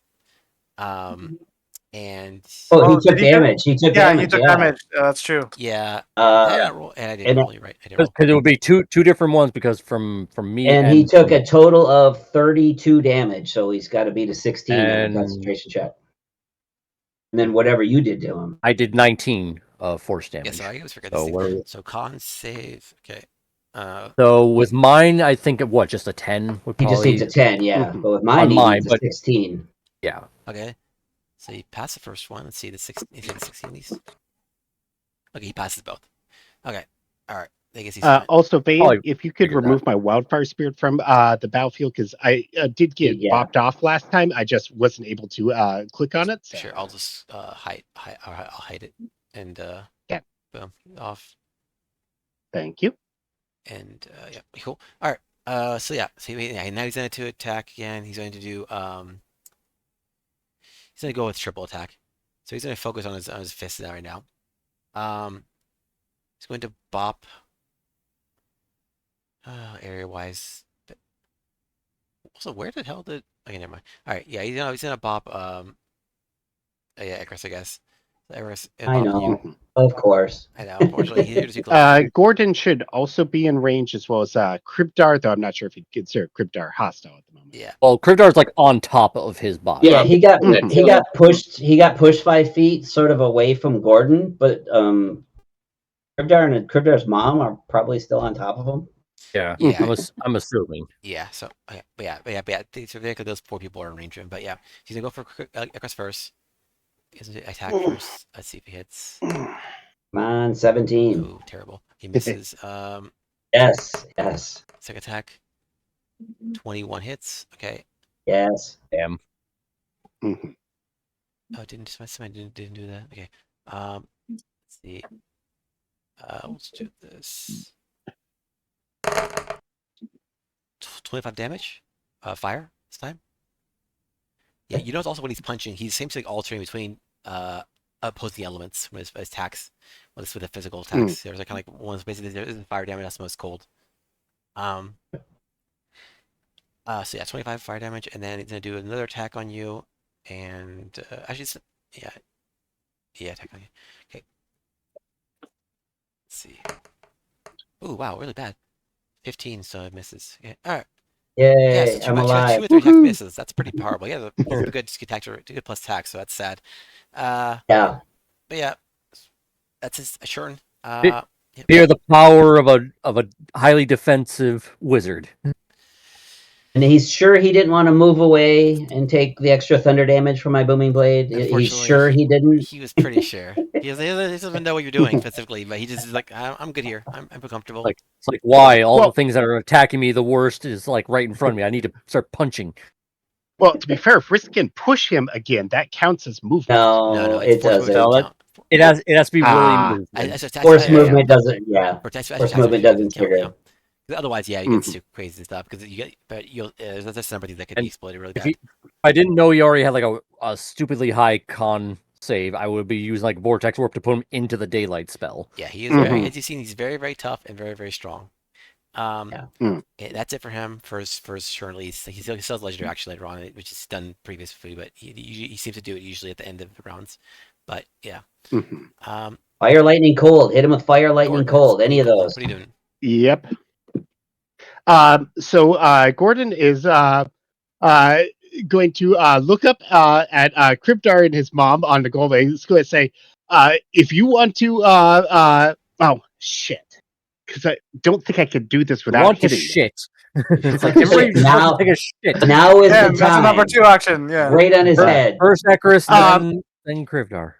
And Oh, Oh, he took did he damage. He took Yeah, damage. he took yeah. damage. That's true. yeah, I did not roll, and I didn't and- roll. You're right. I didn't roll. Because it would be two different ones. Because from me And he took a total of 32 damage, so he's got to beat a 16 on And- the concentration check. And then whatever you did to him. I did 19 force Yeah, damage. sorry, I always forget So this where- thing. So con save. Okay. So with mine, I think what just a 10 would He probably. just needs a 10, yeah. Mhm. But with mine, On he mine, needs a but- 16. Yeah. Okay. So he passed the first one. Let's see the 6. Is it the 16 these? Okay, he passes both. Okay. All right. I guess he's fine. Also, Bane, Probably if you could figured that. remove my wildfire spirit from the battlefield, because I did get Yeah. bopped off last time. I just wasn't able to click on it. So. Sure, I'll just hide. I'll hide it and Yeah. boom, off. Thank you. And yeah, cool. All right. So yeah, now he's going to attack again. He's going to do he's going to go with triple attack. So he's going to focus on his fist now right now. He's going to bop area wise. Also, where the hell did? Okay, never mind. All right, yeah, he's gonna bop yeah, Icarus, I guess. So Icarus, I bop you. know. Of course. I know. Unfortunately, he's too close. Gordon should also be in range as well as Cryptar, though I'm not sure if he'd consider Cryptar hostile at the moment. Yeah. Well, Cryptar's like on top of his body. Yeah, he got Mhm. he got pushed 5 feet sort of away from Gordon, but Kribdar and Kribdar's mom are probably still on top of him. Yeah. Yeah. I'm assuming. Yeah. So okay, but yeah. So those 4 people are in range of him. But yeah, he's gonna go for Icarus first. He's gonna attack first. Let's see if he hits. Come on, 17. Ooh, terrible. He misses. Yes. Second attack. 21 hits. Okay. Yes. Damn. Mhm. Oh, didn't do that. Okay. Let's see. Let's do this. 25 damage. Fire this time. Yeah, you notice also when he's punching, he seems to like alternating between opposing elements from his attacks. Well, this with the physical attacks. There's like kind of like one's basically there isn't fire damage, that's the most cold. So yeah, 25 fire damage, and then he's gonna do another attack on you, and actually, yeah, attack on you. Okay. Let's see. Ooh, wow, really bad. 15, so it misses. Okay. All right. Yeah, Yay, so I'm two alive. or three attack misses. That's pretty powerful. Yeah, the good plus attack, so that's sad. Yeah. But yeah, that's his turn. Fear the power of a highly defensive wizard. And he's sure he didn't want to move away and take the extra thunder damage from my booming blade. He's Unfortunately, sure he didn't. He was pretty sure. He doesn't even know what you're doing specifically, but he just is like, I'm good here. I'm comfortable. Like it's like why all Well- the things that are attacking me the worst is like right in front of me. I need to start punching. Well, to be fair, if Risk can push him again, that counts as movement. No, it's it force doesn't. movement No, count. It has to be really Ah, moved. Force movement doesn't. Yeah. Force movement doesn't trigger. Otherwise, yeah, you get too crazy stuff because you get, but there's somebody that could be And exploited really If, bad. if I didn't know he already had like a stupidly high con save, I would be using like Vortex Warp to put him into the daylight spell. Yeah, he is Mhm. very, as you've seen, he's very, very tough and very, very strong. Yeah. That's it for him for his turn at least. He still has legendary action later on, which is done previously, but he seems to do it usually at the end of the rounds. But yeah. Mhm. Fire, lightning, cold. Hit him with fire, lightning, Gordon, cold. Any of Gordon, those. What are you doing? Yep. So Gordon is going to look up at Kryptar and his mom on the goal. He's going to say, if you want to, oh shit, because I don't think I could do this You without want to hitting them. shit. It's like everybody just Now- wants to take a shit. Now is Yeah, the that's a number time. 2 action. Yeah. Right on his head. First Ekarus, Um, then Krivdar.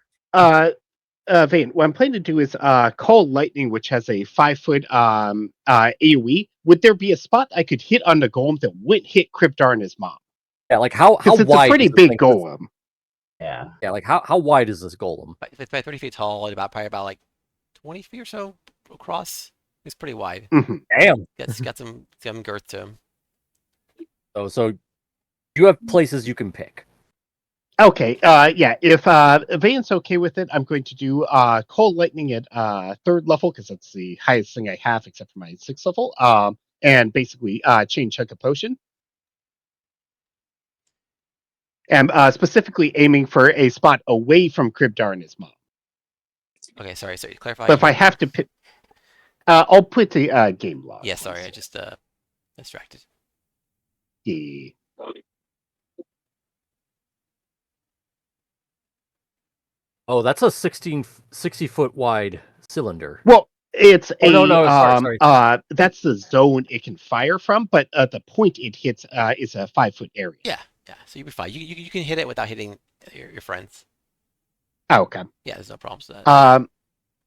Vane, what I'm planning to do is call lightning, which has a 5-foot AoE. Would there be a spot I could hit on the golem that wouldn't hit Kryptar and his mom? Yeah, like how Because it's wide? a pretty is this big thing? golem. Yeah. Yeah, like how wide is this golem? It's about 30 feet tall, and probably about like 20 feet or so across. It's pretty wide. Mhm. Damn. It's got some girth to him. So you have places you can pick. Okay, yeah, if Vane's okay with it, I'm going to do Cold Lightning at 3rd level, because that's the highest thing I have, except for my 6th level, and basically Chain Chunk a Potion. And specifically aiming for a spot away from Kryptar and his mom. Okay, sorry. Clarify. But if I have to pick, I'll put the game log. Yeah, sorry. I just distracted. Yeah. Oh, that's a 60-foot wide cylinder. Well, it's Oh, no, sorry. that's the zone it can fire from, but the point it hits is a 5-foot area. Yeah. So you'll be fine. You can hit it without hitting your friends. Oh, okay. Yeah, there's no problems with that.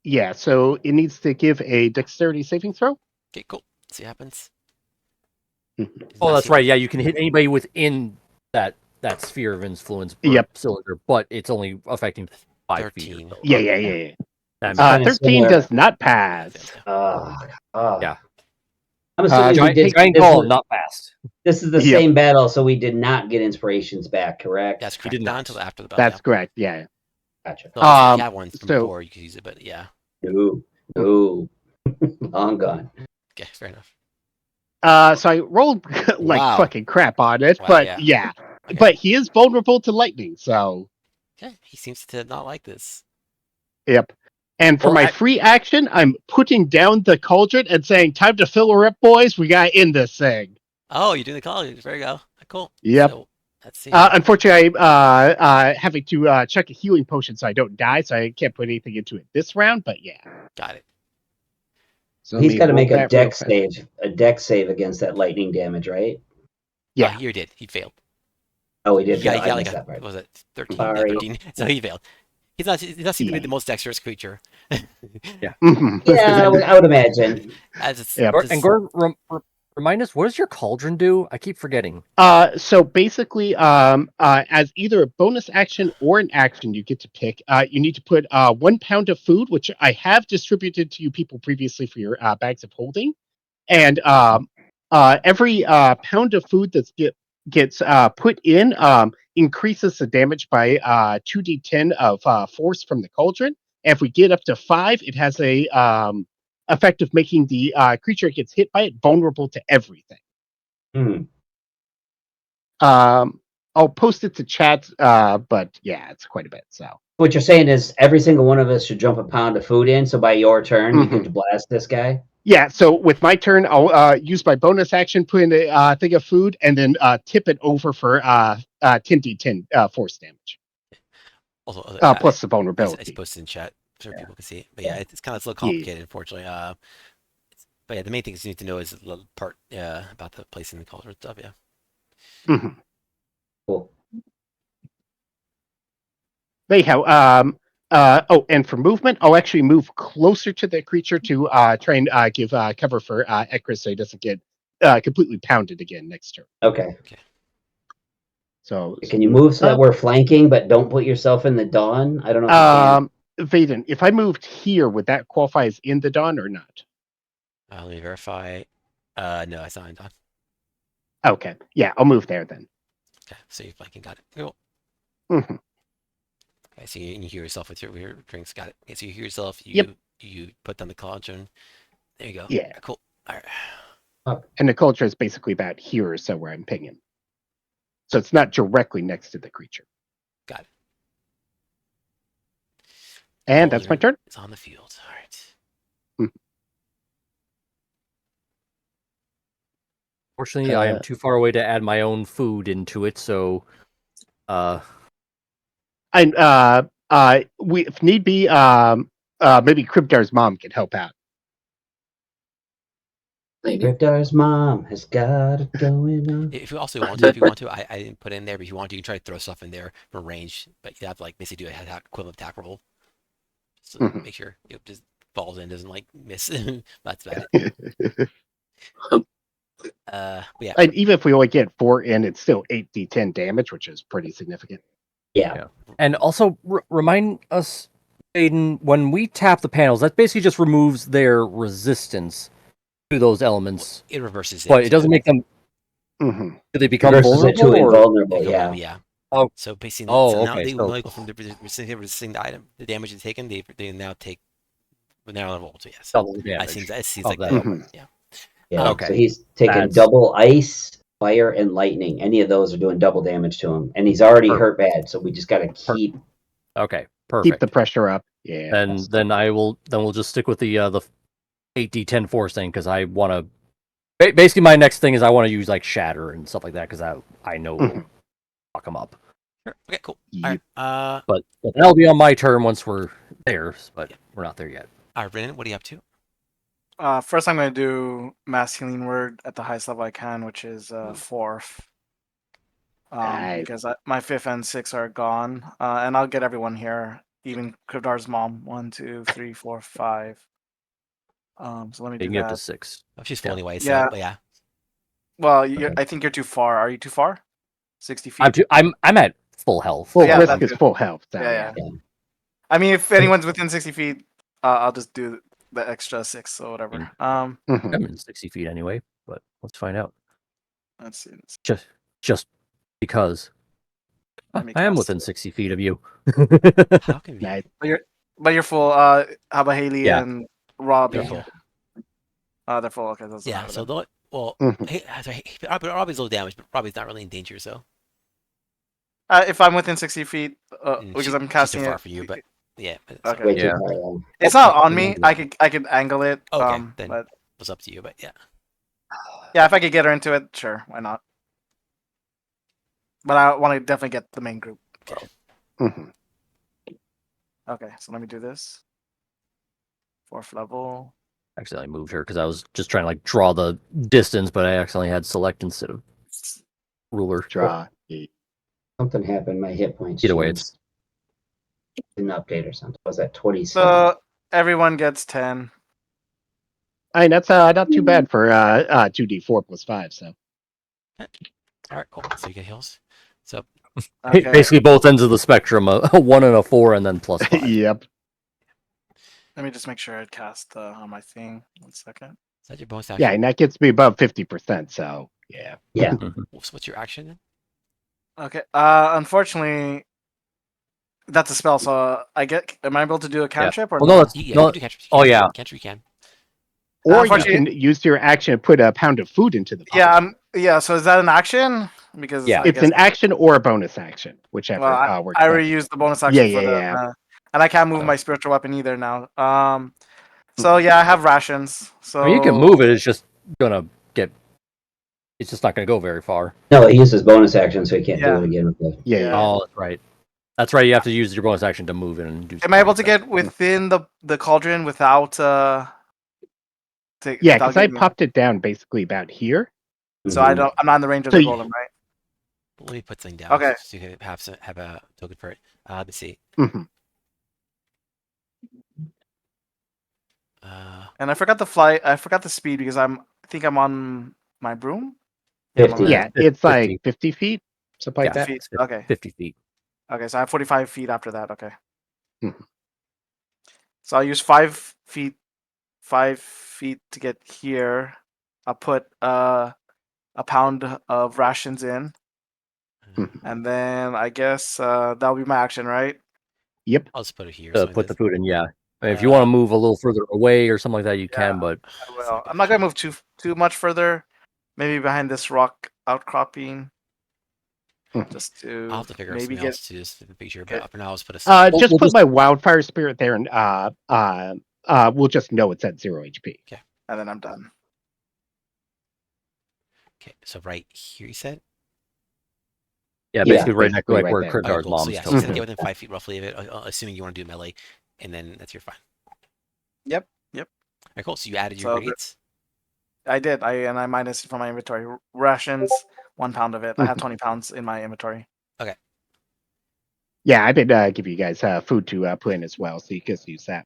Yeah, so it needs to give a dexterity saving throw. Okay, cool. See what happens. Oh, that's right. Yeah, you can hit anybody within that sphere of influence per Yep. cylinder, but it's only affecting 5 feet. 13. Or so. Yeah. That Kinda 13 similar. does not pass. Yeah. I'm assuming we giant did, giant this, golem, is, not fast. this is the Yep. same battle, so we did not get inspirations back, correct? That's He correct. did Not not. until after the battle. That's correct. Yeah. Gotcha. So if you have one from so- before, you can use it, but yeah. No. Long gone. Okay, fair enough. So I rolled like Wow. fucking crap on it, Wow, but yeah. Okay. But he is vulnerable to lightning, so Okay, he seems to not like this. yep. And for Well, my I- free action, I'm putting down the cauldron and saying, "Time to fill her up, boys. We got in this thing." Oh, you're doing the college. There you go. Cool. Yep. So, let's see. Unfortunately, I'm having to check a healing potion so I don't die, so I can't put anything into it this round. But yeah, Got it. so He's let me got to roll make a that real deck fast. save against that lightning damage, right? Yeah. You did. He failed. Oh, he did. He got I like missed a, that part. what was it 13? Sorry. Yeah, 13. So he failed. He's not seem to be Yeah. the most dexterous creature. Mhm. Yeah, I would imagine. As it's, Yep. this- And Gordon, remind us, what does your cauldron do? I keep forgetting. So basically, as either a bonus action or an action you get to pick, you need to put 1 pound of food, which I have distributed to you people previously for your bags of holding, and every pound of food that gets put in increases the damage by 2d10 of force from the cauldron. And if we get up to 5, it has a effect of making the creature that gets hit by it vulnerable to everything. Hmm. I'll post it to chat, but yeah, it's quite a bit. So What you're saying is every single one of us should jump a pound of food in, so by your turn, you can blast this guy? yeah, so with my turn, I'll use my bonus action, put in a thing of food, and then tip it over for 10d10 force damage, also, plus the I vulnerability. posted in chat so Yeah. people can see it. But yeah, it's kind of a little complicated, unfortunately. But yeah, the main things you need to know is the little part about the placing the cauldron stuff. Yeah. Mhm. Cool. Anyhow, and for movement, I'll actually move closer to the creature to try and give cover for Ekris so he doesn't get completely pounded again next turn. Okay. So Can you move so that we're flanking, but don't put yourself in the dawn? I don't know if you can. Vaden, if I moved here, would that qualify as in the dawn or not? Let me verify. No, it's not done. Okay, yeah, I'll move there then. Okay, so you're flanking. Got it. Cool. Mhm. Okay, so you heal yourself with your drinks. Got it. Okay, so you heal yourself. Yep. You put down the cauldron. There you go. Yeah. Cool. All right. And the culture is basically about here or so where I'm pinging. So it's not directly next to the creature. Got it. And that's my Cauldron turn. is on the field. All right. Fortunately, I am too far away to add my own food into it, so And we, if need be, maybe Cryptar's mom can help out. Maybe. Cryptar's mom has got it going on. If you also want to, I didn't put it in there, but if you want to, you can try to throw stuff in there from range, but you have to like basically do a equivalent attack roll. So Mhm. make sure it just falls in, doesn't like miss. That's about it. But yeah, And even if we only get 4 in, it's still 8d10 damage, which is pretty significant. Yeah. and also remind us, Aiden, when we tap the panels, that basically just removes their resistance to those elements, it reverses it. but it doesn't make them. Hmm Do they become Versus it to vulnerable? Or... invulnerable, They yeah. yeah. Oh. So basically, Oh, so now okay, they so- will go from the resisting the item, the damage is taken. They now take now level. So yes, Double it damage seems of like that that. element. Yeah. Yeah. Okay. So he's taking That's- double ice, fire, and lightning. Any of those are doing double damage to him. And he's already hurt bad, so we just gotta keep Okay, Keep perfect. the pressure up. Yeah. Then we'll just stick with the 8d10 force thing because I want to. Basically, my next thing is I want to use like shatter and stuff like that because I know will Mhm. fuck them up. Sure. Okay. Cool. Yep. All right. But that'll be on my turn once we're there. But we're not there yet. Brennan, what are you up to? First, I'm going to do Mass Healing Word at the highest level I can, which is 4th. Nice. Because my 5th and 6th are gone. And I'll get everyone here, even Krivdar's mom. 1, 2, 3, 4, 5. So let me You do can get up to that. 6. Oh, she's full anyway. So, Yeah. but yeah. Well, Okay. I think you're too far. Are you too far? 60 feet? I'm at full health. Full Yeah, risk that's is good. full health. So, Yeah. Yeah. I mean, if anyone's within 60 feet, I'll just do the extra 6 or whatever. Mhm. I'm in 60 feet anyway, but let's find out. Let's see. Just because Let me I am cast within it. 60 feet of you. How convenient. Nice. But you're full. How about Haley Yeah. and Robbie? They're full. They're full. Okay, that's Yeah. So then. Mhm. Robbie's low damage, but Robbie's not really in danger. So If I'm within 60 feet, because I'm she's casting too far it. for you, but yeah. Okay. way too Yeah. far. Yeah. It's not on me. I could angle it. Okay, then. But It was up to you, but yeah. yeah, if I could get her into it, sure, why not? But I want to definitely get the main group. Mhm. Okay, so let me do this. 4th level. Actually, I moved her because I was just trying to like draw the distance, but I accidentally had select instead of ruler. Draw. Something happened. My hit points. Either way, changed. An update or something. I was at 27. So everyone gets 10. I mean, that's not too bad for 2d4 plus 5. So All right, cool. So you get heals. So Okay. Basically, both ends of the spectrum: a 1 and a 4, and then plus 5. yep. Let me just make sure I cast on my thing. 1 second. is that your bonus action? Yeah, and that gets me above 50%. So yeah. Yeah. So what's your action then? Okay. Unfortunately, that's a spell. So am I able to do a cantrip or Well, no, that's Yeah, no. you can do cantrips. Oh yeah. Cantrip you can. Or you Unfortunately- can use your action and put a pound of food into the pot. Yeah. Yeah. So is that an action? Because Yeah. I It's guess, an action or a bonus action, whichever well, works I better. already used the bonus action Yeah, for the, yeah. and I can't move Oh. my spiritual weapon either now. So yeah, I have rations. So I mean, you can move it. It's just gonna get. It's just not gonna go very far. No, he used his bonus action, so he can't Yeah. do it again with the. Yeah, Yeah. yeah. Oh, that's right. That's right. You have to use your bonus action to move it and do. Am I able to get within the cauldron without Yeah, without because I getting- popped it down basically about here. So I'm not in the range of So the you- golem, right? Let me put something down. Okay. So you can have a token for it. Let's see. Mhm. And I forgot the flight. I forgot the speed because I think I'm on my broom. I'm on 50. my- Yeah, 50. it's like 50 feet, something like Yeah. that. feet. It's Okay. 50 feet. Okay, so I have 45 feet after that. Okay. Mhm. So I'll use 5 feet. 5 feet to get here. I'll put a pound of rations in, Mhm. and then I guess that'll be my action, right? Yep. I'll just put it here. so Put the this- food in. Yeah. I mean, if you want to move a little further away or something like that, you Yeah. can. But I will. I'm not gonna move too much further. Maybe behind this rock outcropping, Mhm. just to I'll have to figure out maybe something get. else to just the picture, get- but for now, I'll just put a Just we'll put just- my wildfire spirit there, and we'll just know it's at 0 HP. and then I'm done. Okay, so right here you said. yeah, Yeah, basically right next to basically like right where there. Cryptar's Cool. So mom's yeah, so still you said is. get within 5 feet roughly of it, assuming you want to do melee, and then you're fine. Yep. All right, cool. So you added your So gradients. I did. I minus it from my inventory. Rations, 1 pound of it. I have 20 pounds in my inventory. Yeah, I've been giving you guys food to put in as well, so you can use that.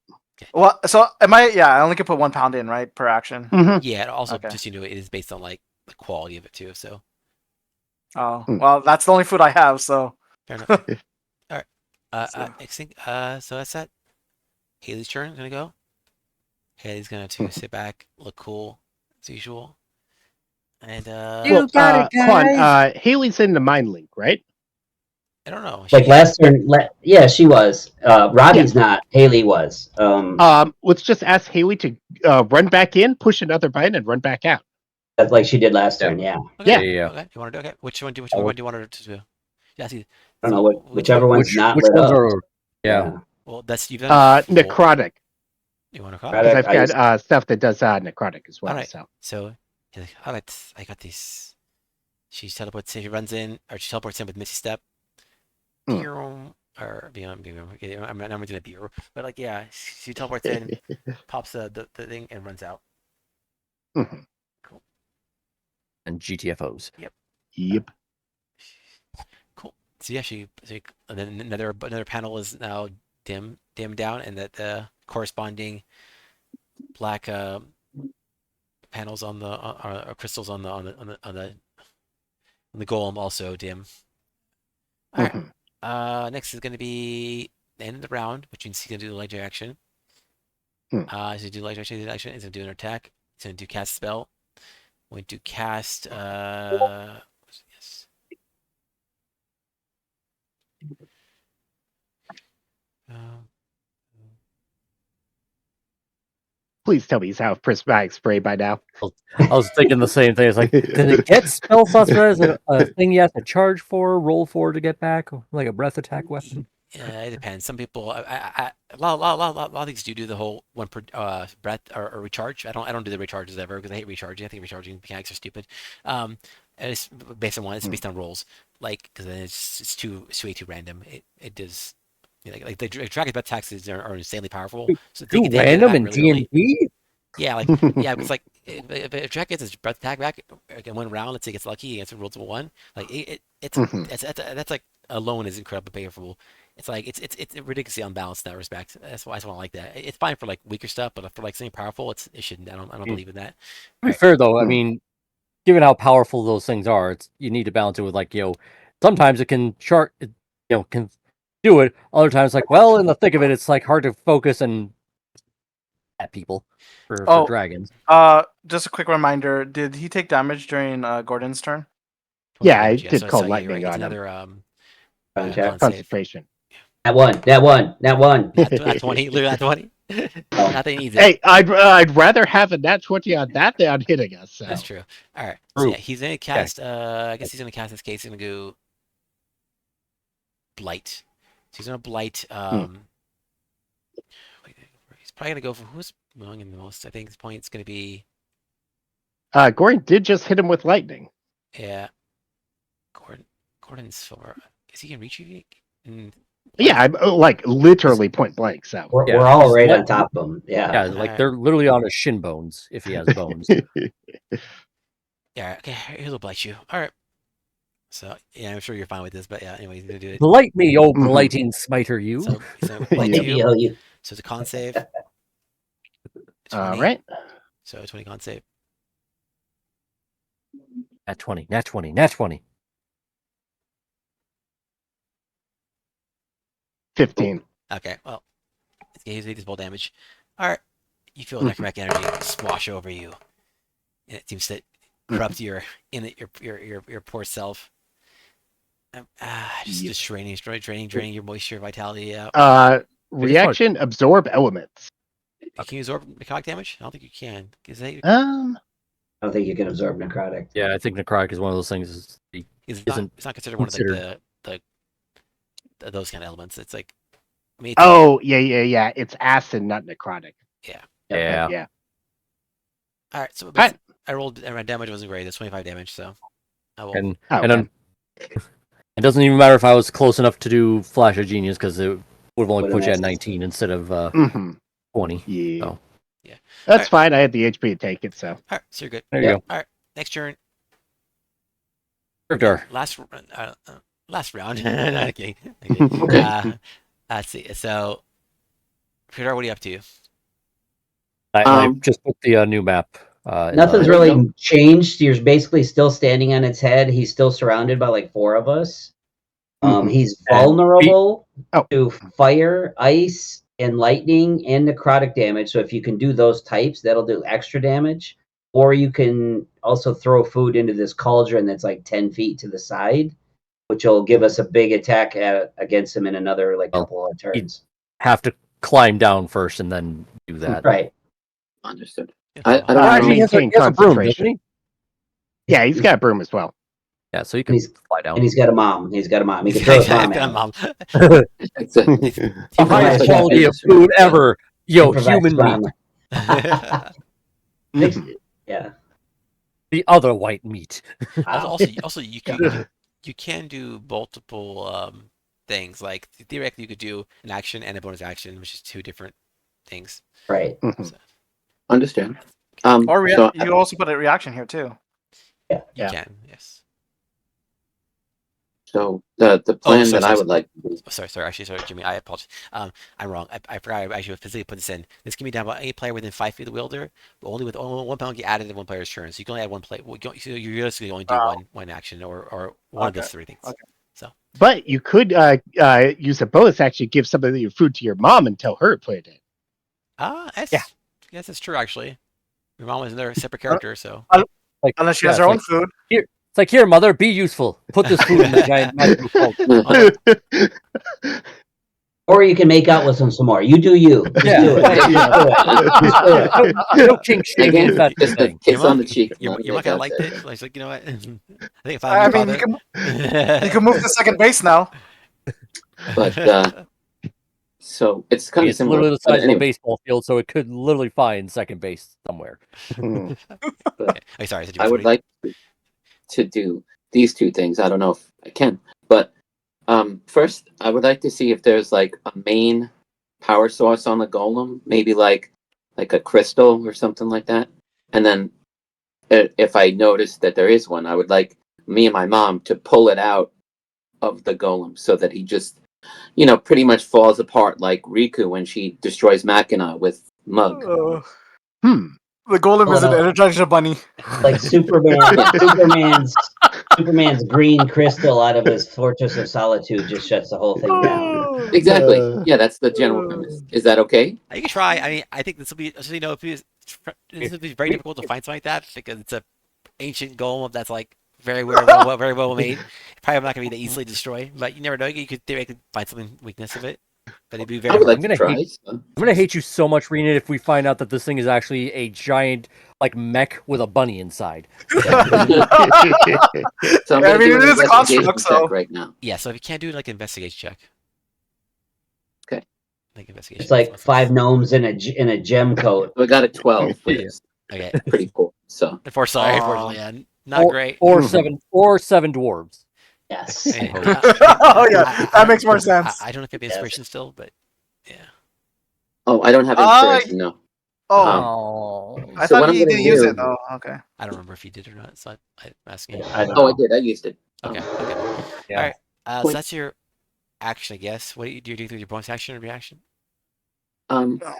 Well, so am I? Yeah, I only can put 1 pound in, right, per action. Mhm. Yeah, and also Okay. just it is based on like the quality of it too. So Oh, Hmm. well, that's the only food I have. So fair enough. All right. So- Next thing. So that's that. Haley's turn. Gonna go. Haley's gonna sit back, look cool as usual, and Well, hold on, Haley's in the mind link, right? I don't know. Like She- last turn, yeah, she was. Robbie's not. Haley was. Let's just ask Haley to run back in, push another button, and run back out. Like she did last turn. Yeah. Okay. Yeah. Okay. You want to do? Okay. Which one do I'll- you want her to do? Yeah. See. I don't know so what whichever one- one's not which lit ones up. are? Yeah. Well, that's you've done. full- Necrotic, You want to call? Right. because I I've got stuff that does necrotic as well. Alright. So So you're like, all right, I got these. She teleports in. She runs in, or she teleports in with Misty Step. Hmm. Beer, or beyond. I'm not doing a beer, but like yeah, she teleports in, pops the thing, and runs out. Mhm. And GTFOs. Yep. Cool. So yeah, and then another panel is now dimmed down, and that the corresponding black panels on the crystals on the golem also dim. All right. Mhm. Next is going to be the end of the round, which means he's going to do the legendary action. Hmm. He's going to do legendary action. He's going to do an attack. He's going to do cast spell. Going to cast. Yes. Please tell me he's out of prismatic spray by now. I was thinking the same thing. It's like, did it get spell slots for that? Is it a thing you have to charge for, roll for to get back, like a breath attack weapon? Yeah, it depends. Some people, a lot of these do the whole one per breath or recharge. I don't do the recharges ever because I hate recharging. I think recharging mechanics are stupid. And it's based on one. It's based on rolls. Like because then it's way too random. It does. Like the dragon's breath attacks are insanely powerful. So Too they get random back in really early. D&D? Yeah, like yeah, it's like if a dragon gets his breath attack back in 1 round, let's say he gets lucky, he gets rolled to 1. Like it's Mhm. that's like alone is incredibly powerful. It's like it's ridiculously unbalanced in that respect. That's why I don't like that. It's fine for like weaker stuff, but for like something powerful, it shouldn't. I don't believe in that. To be Right. fair though, I Hmm. mean, given how powerful those things are, you need to balance it with like, sometimes it can can do it. Other times, like, well, in the thick of it, it's like hard to focus and at people for Oh. dragons. Just a quick reminder: did he take damage during Gordon's turn? Yeah, I Damage, did so- call so, yeah, you're lightning right. It's on him. another Con check. con save. Concentration. That one. Not 20. Look at that 20. Nothing easy. Hey, I'd rather have a nat 20 on that than on hitting us. So. That's true. All right. So True. yeah, he's gonna cast. I guess he's gonna cast in this case. He's gonna go blight. So he's gonna blight. He's probably gonna go for who's wrong in the most. I think his point's gonna be Gordon did just hit him with lightning. yeah. Gordon's for. Is he gonna reach you? Yeah, I'm like literally point blank. So We're all he's right one- on top of them. Yeah. Yeah, like Alright. they're literally on his shin bones if he has bones. Yeah. Okay. He'll blight you. All right. So yeah, I'm sure you're fine with this, but yeah. Anyway, he's gonna do it. Blight me, oh Mhm. blighting smiter, you. So he's gonna blight Yep. you. You- So it's a con save. 20. All right. So a 20 con save. Nat 20, nat 20, nat 20. 15. Okay, well, he's this ball damage. All right, you feel necromantic energy swash over you, and it seems to corrupt your poor self. Just draining your moisture, vitality out. reaction absorb elements. Can you absorb necrotic damage? I don't think you can. Is that Um, I don't think you can absorb necrotic. Yeah, I think necrotic is one of those things. it's not considered one of like the those kind of elements. It's like I mean, oh yeah. It's acid, not necrotic. Yeah. Yeah. all right. So Alright. I rolled and my damage wasn't great. It's 25 damage. So I will. And Oh, and okay. it doesn't even matter if I was close enough to do Flash of Genius because it would have only Would've put you at missed. 19 instead of Mhm. 20. Yeah. So. Yeah. That's Alright. fine. I had the HP to take it, so. All right. So you're good. There you Yeah. go. Next turn. Gryffindor. Last round. Not kidding. Let's see. So, Peter, what are you up to? I just put the new map. Nothing's really changed. You're basically still standing on its head. He's still surrounded by like 4 of us. Mhm. He's And vulnerable Oh. to fire, ice, and lightning, and necrotic damage. So if you can do those types, that'll do extra damage. Or you can also throw food into this cauldron that's like 10 feet to the side, which will give us a big attack against him in another like Well, couple of turns. have to climb down first and then do that. Right. Understood. Yeah, I so- don't Well, know. actually, he has a broom, concentration. doesn't he? Yeah, he's got a broom as well. Yeah, so you can He's- fly down. And he's got a mom. He can throw his mom at him. Mom. It's a- The Improvised highest weapon. quality of food ever. Yo, Improvised human bomb. meat. Mhm. Yeah. The other white meat. Also, you can do multiple things. Like theoretically, you could do an action and a bonus action, which is 2 different things. Right. Mhm. Understand. Or So- you also put a reaction here too. You Yeah. can, yes. So the plan sorry, that I sorry. would like to do. Oh, sorry, Jimmy. I apologize. I'm wrong. I forgot I actually physically put this in. This can be done by any player within 5 feet of the wielder, but only with only 1 penalty added in one player's turn. So you can only add 1 play. So you realistically only do one action or one of those 3 things. Okay. But you could use a bonus action, give some of your food to your mom and tell her to put it in. Yes, that's true actually. Your mom is another separate character, so Like, Unless she yeah, has her it's own like- food. It's like, here, mother, be useful. Put this food in the giant magical cauldron. Or you can make out with him some more. You do you. Just Yeah. do it. Just do it. Just do it. No kink shaming if that's the Just a thing. kiss on the cheek. Your not mom make kind of out liked there. it. Like, you know what? I think if I I'm mean, your you can move to second base now. But so it's kind of It's similar. literally the But size of a anyway, baseball field, so it could literally find second base somewhere. Mm. Okay. Oh, sorry. I would like to do these 2 things. I don't know if I can, but first I would like to see if there's like a main power source on the golem, maybe like a crystal or something like that. And then if I notice that there is one, I would like me and my mom to pull it out of the golem so that he just, pretty much falls apart like Riku when she destroys Machina with Mug. The golem is an Energizer bunny. Like Superman's green crystal out of his Fortress of Solitude just shuts the whole thing down. Exactly. Yeah, that's the general premise. Is that okay? You can try. I mean, I think this will be. Just so you know, this will be very difficult to find something like that because it's a ancient golem that's like very well made. Probably not going to be that easily destroyed, but you never know. You could theoretically find something weakness of it, but it'd be I very. would like I'm to gonna try. hate- so. I'm gonna hate you so much, Rena, if we find out that this thing is actually a giant like mech with a bunny inside. So I'm Yeah, I gonna mean, do it an is a investigation construct, so- check right now. Yeah, so if you can't do like an investigation check. Okay. Like investigation. It's like 5 gnomes in a gem coat. So I got a 12, which Yeah. is Okay. pretty cool. So Unfortunately, yeah, not great. Or seven dwarves. Yes. Hey, Oh yeah, that makes more sense. I don't know if you have inspiration still, but yeah. I don't have inspiration. No. Oh, Oh, I so what thought I'm you gonna didn't use do- it. Oh, okay. I don't remember if you did or not, so I'm asking. you. I don't Oh, I know. did. I used it. Okay. Oh. Okay. yeah. All right. So Point. that's your action, I guess. What do you do with your bonus action or reaction?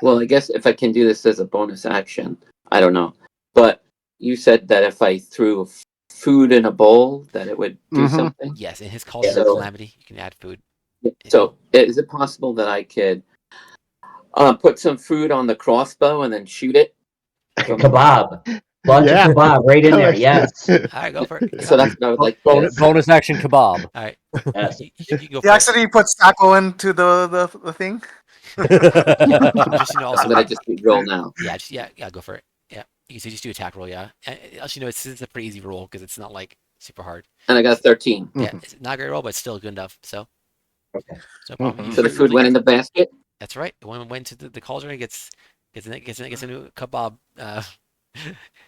Well, I guess if I can do this as a bonus action, I don't know. But you said that if I threw food in a bowl, that it would do Mhm. something. Yes, in his Cauldron So- of Calamity, you can add food. So, is it possible that I could put some food on the crossbow and then shoot it? Kebab. Launch Yeah. a kebab right in there. Yes. All right, go for it. So that's what I would like. Bonus action kebab. All right. Yes. You can go You for it. accidentally put Sacco into the thing. Just I'm gonna just roll now. yeah, go for it. Yeah, you can just do attack roll. Yeah, and actually, it's a pretty easy roll because it's not like super hard. And I got a 13. Yeah, it's not a great roll, but it's still good enough. So, Okay. no problem. Mhm. You So the feel food like- went in the basket. That's right. When went to the cauldron, gets a new kebab.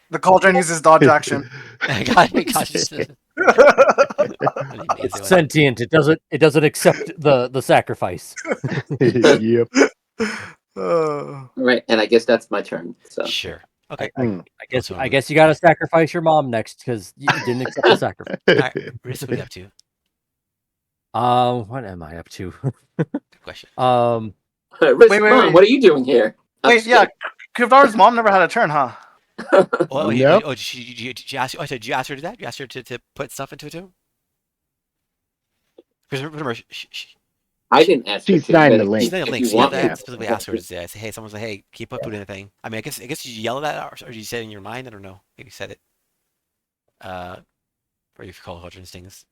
The cauldron uses dodge action. Gosh, it's an amazing It's one. sentient. It doesn't accept the sacrifice. Yep. All right, and I guess that's my turn. So Sure. Okay. I guess you gotta sacrifice your mom next because you didn't accept the sacrifice. All right. Riz, what are you up to? What am I up to? Good question. Riz, Wait, Mom, wait. what are you doing here? I'm Wait, just yeah, Kivdar's mom never had a turn, huh? Oh, wait, Nope. did you ask? Oh, did you ask her to do that? You asked her to put stuff into it too? Because remember, I didn't ask She's her to, not in but the link. she's not a if link. you So you have want to me to- specifically ask her to say, "Hey, someone's like, hey, can you put food in the thing?" I mean, I guess you yell that, or you said it in your mind. I don't know. Maybe you said it. Or you call cauldron stings.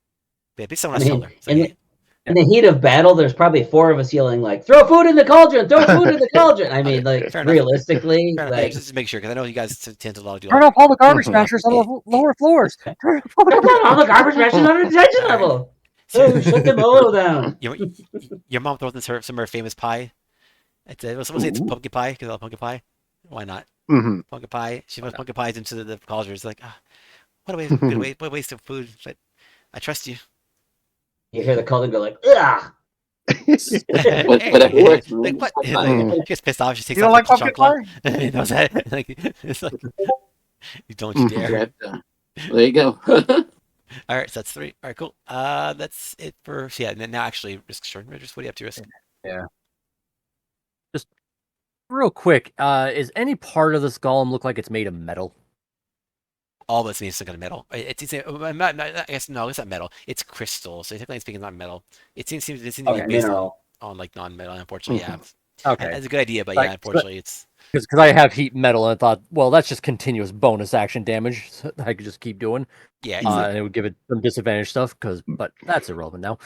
Yeah, be someone I else tell mean, her. It's like, hey, In the heat of battle, there's probably 4 of us yelling like, "Throw food in the cauldron! Throw food in the cauldron!" I mean, like Fair enough. realistically, fair enough. Yeah, like just make sure because I know you guys tend to a lot of do. Turn Like, off all the garbage Mhm. smashers on the lower floors. Turn off all the cut down all the garbage mashers on detention Alright. level. Oh, shut them all down. your mom throws in some of her famous pie. Someone say it's Ooh. pumpkin pie because I love pumpkin pie. Why not? Hmm. Pumpkin pie. She puts pumpkin pies into the cauldron. It's like, what a waste of food. But I trust you. You hear the cauldron go like, "Ugh!" Whatever works. Like what? That's Like, fine. she gets pissed off. She takes You don't off like the pumpkin chocolate. You know that? Like, it's like, you don't you dare. Right, there you go. All right, so that's 3. All right, cool. That's it for so yeah. And then now actually, Risk turn. Just what do you have to Risk? Real quick, is any part of this golem look like it's made of metal? All of it's made of metal. I guess no, it's not metal. It's crystal. So technically speaking, it's not metal. It seems to be based mineral. on like non-metal. Unfortunately, yeah. Okay, That's a good idea, but Like, yeah, unfortunately, it's because I have heat metal, and I thought, well, that's just continuous bonus action damage so I could just keep doing, yeah. and it would give it some disadvantage stuff. But that's irrelevant now.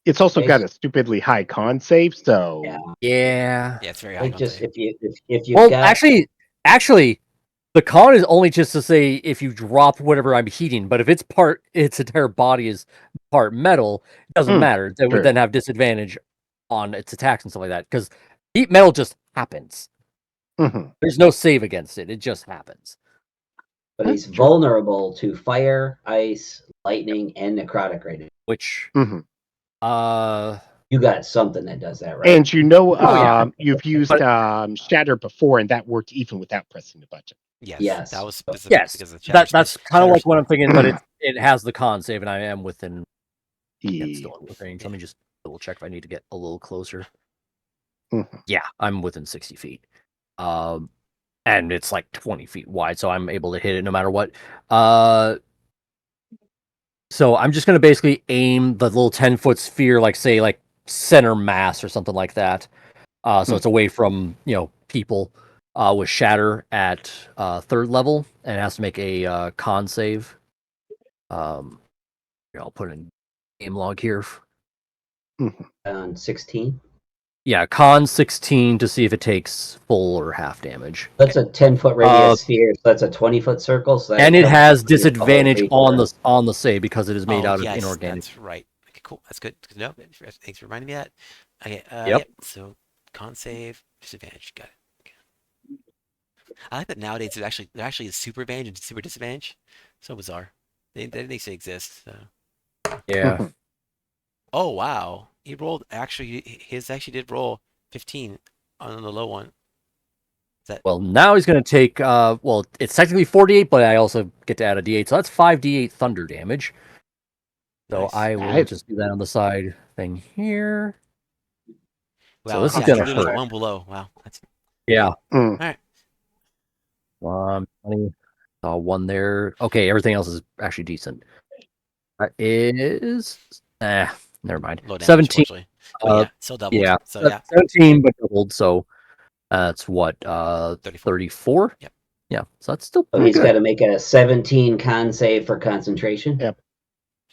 It's also got a stupidly high con save, so Yeah. Yeah. Yeah, it's very high. Like just if you Well, got actually, the con is only just to say if you drop whatever I'm heating, but if its entire body is part metal, it doesn't matter. It sure. would then have disadvantage on its attacks and stuff like that. Because heat metal just happens. Mhm. There's no save against it. It just happens. but he's vulnerable to fire, ice, lightning, and necrotic right now. Which, Mhm. You got something that does that, right? And you know, yeah. you've used Shatter before, and that worked even without pressing the button. Yes. That was specific yes, because of that's kind of like what I'm thinking. But it has the con save, and I am within. It's Yeah. still within range. Let me just double check if I need to get a little closer. Mhm. Yeah, I'm within 60 feet. And it's like 20 feet wide, so I'm able to hit it no matter what. So I'm just gonna basically aim the little 10-foot sphere, like say like center mass or something like that. So it's away from people. With Shatter at 3rd level, and it has to make a con save. Here, I'll put in game log here. On 16. Yeah, con 16 to see if it takes full or half damage. That's a 10-foot radius sphere, so that's a 20-foot circle. So that And it covers has the whole disadvantage region. on the save because it is made out of yes, inorganic. That's right. Okay, cool. That's good. Good to know. Thanks for reminding me of that. Okay. Yep. So con save disadvantage. Got it. I like that nowadays there actually is super advantage and super disadvantage. So bizarre. They say exist. So. Yeah. Oh wow, he rolled his did roll 15 on the low one. Well, now he's going to take it's technically 48, but I also get to add a d8, so that's 5d8 thunder damage. So Nice. I will Nice. just do that on the side thing here. Wow, this is yeah, gonna literally hurt. one below. Wow, that's Yeah. Mm. 20, one there. Okay, everything else is actually decent. That is never mind. low damage. 17. Unfortunately. But yeah, still doubled. Yeah. So That's yeah, 17 but doubled, so that's what 34? Yep. Yeah. So that's still So pretty he's good. got to make a 17 con save for concentration. Yep.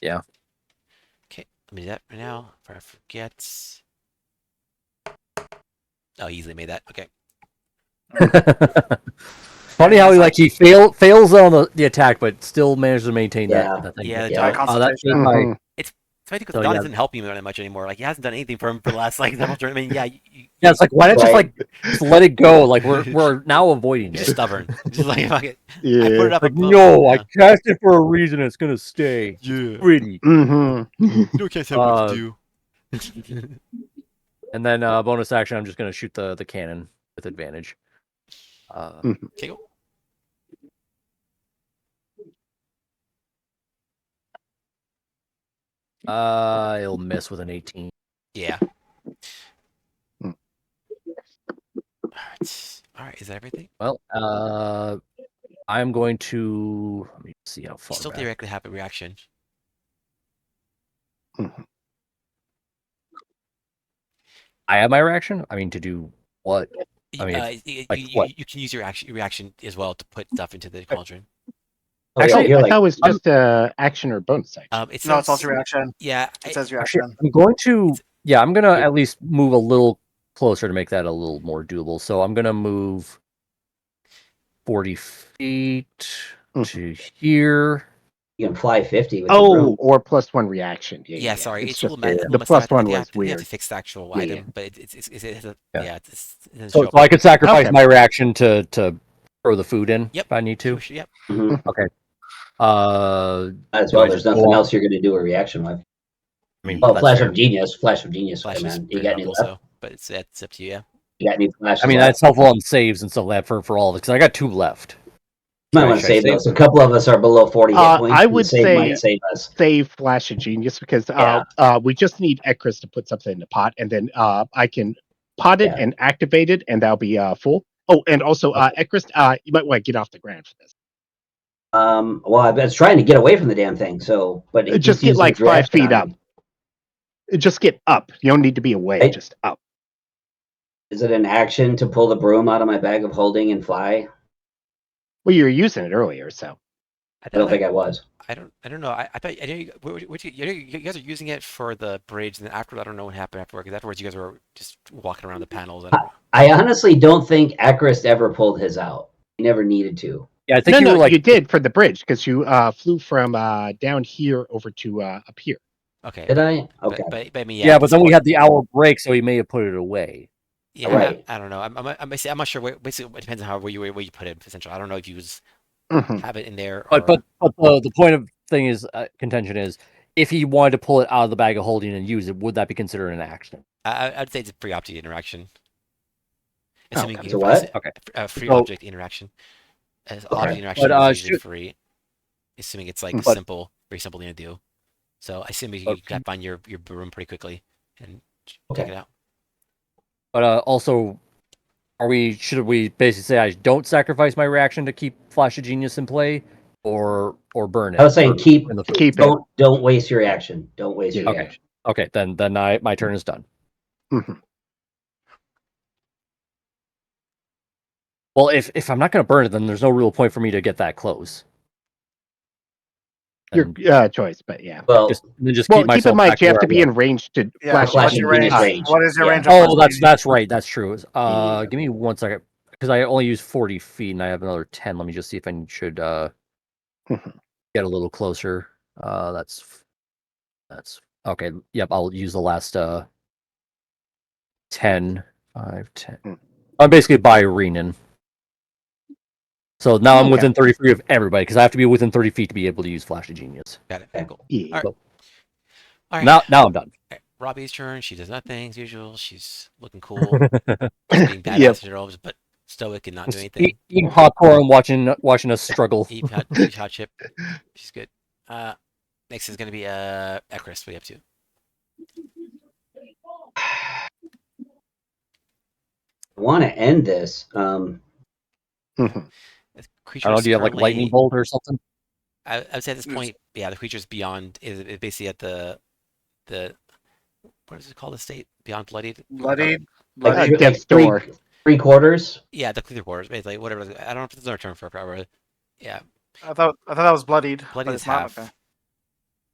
okay. Let me do that right now. Before I forget. Oh, he easily made that. Okay. Funny how he fails on the attack, but still manages to maintain Yeah. that thing. Yeah, the Yeah. dog. That's Concentration. my Mhm. It's funny because So, Don yeah. doesn't help him that much anymore. Like he hasn't done anything for him for the last like several turns. I mean, yeah, yeah. It's like why not just Right. just let it go? Like we're now avoiding you're it. stubborn. Just like fuck it. I put Yeah. it up. Like above- no, I yeah. cast it for a reason. It's gonna stay Yeah. pretty. Mhm. You can't tell me what to do. And then bonus action, I'm just gonna shoot the cannon with advantage. Okay, go. It'll miss with an 18. Yeah. Mm. All right. Is that everything? Well, I'm going to let me see how You far still back. theoretically have a reaction. Mhm. I have my reaction. I mean, to do what? I mean, what? You can use your reaction as well to put stuff into the cauldron. Oh, yeah, Actually, you're I like, thought it was just action or bonus action. It No, it's says- also reaction. Yeah. It says Actually, reaction. I'm going to. Yeah, I'm gonna at least move a little closer to make that a little more doable. So I'm gonna move 40 feet to here. you can fly 50 with the Oh, broom. or +1 reaction. Yeah, Yeah, sorry, it's a just little messy. the +1 They was have to weird. fix the actual Yeah, item, yeah. but it's a, Yeah. yeah. It doesn't So, show so up. I could sacrifice Okay. my reaction to throw the food in Yep. if I need to. Yep. Mhm. Okay. As do well, I there's just go nothing off- else you're going to do a reaction with. I mean, Oh, that's Flash fair. of Genius. Flash Flash is man. You pretty got any helpful, left? so but it's up to you. Yeah. You got any flashes I mean, left? that's helpful on saves and stuff like that for all of it because I got 2 left. You might Should I- want to should I save those. A couple of us are below 40 hit points. I and the would save say- might save us. Save Flash of Genius because we just need Ekris to put something in the pot, and then I can pot it Yeah. and activate it, and that'll be full. Oh, and also Ekris, you might want to get off the ground for this. Well, I was trying to get away from the damn thing, so but it Just keeps get using like its 5 reaction feet on up. me. Just get up. You don't need to be away. Right. Just up. Is it an action to pull the broom out of my bag of holding and fly? Well, you were using it earlier, so I don't think I was. I don't know. I thought I know you guys are using it for the bridge, and then after I don't know what happened afterward. Because afterwards, you guys were just walking around the panels. I don't know. I honestly don't think Ekrist ever pulled his out. He never needed to. Yeah, I think no, you were like you did for the bridge because you flew from down here over to up here. Okay. Did but, I? Okay. But I mean, yeah, but then we we had the hour break, so he may have put it away. Yeah, Right. I don't know. I'm not sure. Basically, it depends on where you put it. Essentially, I don't know if you Mhm. have it in there. Or, But the point of thing is contention is if he wanted to pull it out of the bag of holding and use it, would that be considered an action? I'd say it's a free object interaction. Assuming Okay. you So can what? Okay. Free So- object interaction. As object interaction But, is usually shoot- free. Assuming it's like But- simple, very simple thing to do. So I assume you Okay. can find your broom pretty quickly and Okay. check it out. But also, should we basically say I don't sacrifice my reaction to keep Flash of Genius in play, or burn it? I was saying keep in the Keep it. don't waste your action. Don't waste your Okay. reaction. Okay, then my turn is done. Mhm. Well, if I'm not going to burn it, then there's no real point for me to get that close. Your And choice, but yeah. Well, just Well, keep myself keep in mind back you have where to I be was. in range to Yeah, flash. Flash what's of your Genius range? range. What is your Yeah. range? Of Oh, flash that's right. That's true. Yeah. Give me 1 second because I only use 40 feet and I have another 10. Let me just see if I should Mhm. get a little closer. That's okay. Yep, I'll use the last 10, 5, 10. Mm. I'm basically by Renan. So now I'm Okay. within 30 feet of everybody because I have to be within 30 feet to be able to use Flash of Genius. Got it. Okay. Cool. Yeah. All right. Now I'm done. All right, Robbie's turn. She does nothing as usual. She's looking cool, being badass Yep. herself, but stoic and not doing Just anything. eating popcorn, watching us struggle. Eat hot chip. She's good. Next is gonna be Ekris. What do you have to? I want to end this. Mhm. Creature I don't know. Do you have like lightning bolt or something? I would say at this point, yeah, the creature's beyond is basically at the what is it called? The state beyond bloodied. Bloodied. Like, Bloodied. Death's three- door. 3/4. Yeah, the clear borders, basically whatever. I don't know if there's another term for it. Probably. Yeah, I thought that was bloodied. bloodied but is it's not, half. okay.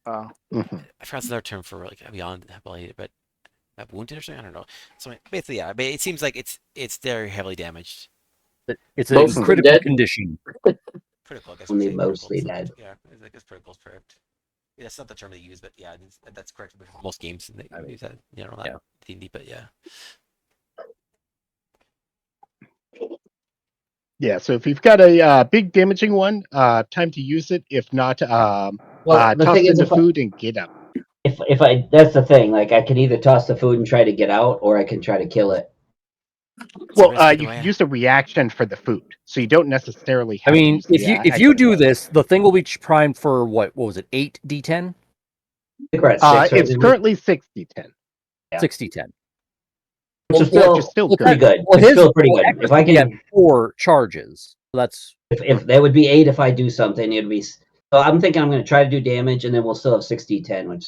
Oh. Mhm. I forgot another term for like beyond bloodied, but wounded or something. I don't know. So basically, yeah. But it seems like it's very heavily damaged. It's in Mostly critical dead. condition. Critical, I guess. Only We'll say mostly critical. dead. Yeah, I guess critical is correct. Yeah, that's not the term they use, but yeah, that's correct. For most games they use that. You know, not Yeah. D&D, but yeah. Yeah, so if you've got a big damaging one, time to use it. If not, The toss thing in is, the food and get up. if I that's the thing. Like I can either toss the food and try to get out, or I can try to kill it. Well, risk either you way. can use the reaction for the food, so you don't necessarily I have to mean, use if the, you actual do blood. this, the thing will be primed for what was it, 8d10? I think we're at 6, right? It's currently 60-10, Yeah. 60-10. Which is which is still pretty good. good. Well, It's his still pretty well, good. X's If I would be at can, 4 charges. So that's if that would be 8 if I do something, it'd be. So I'm thinking I'm going to try to do damage, and then we'll still have 60-10, which.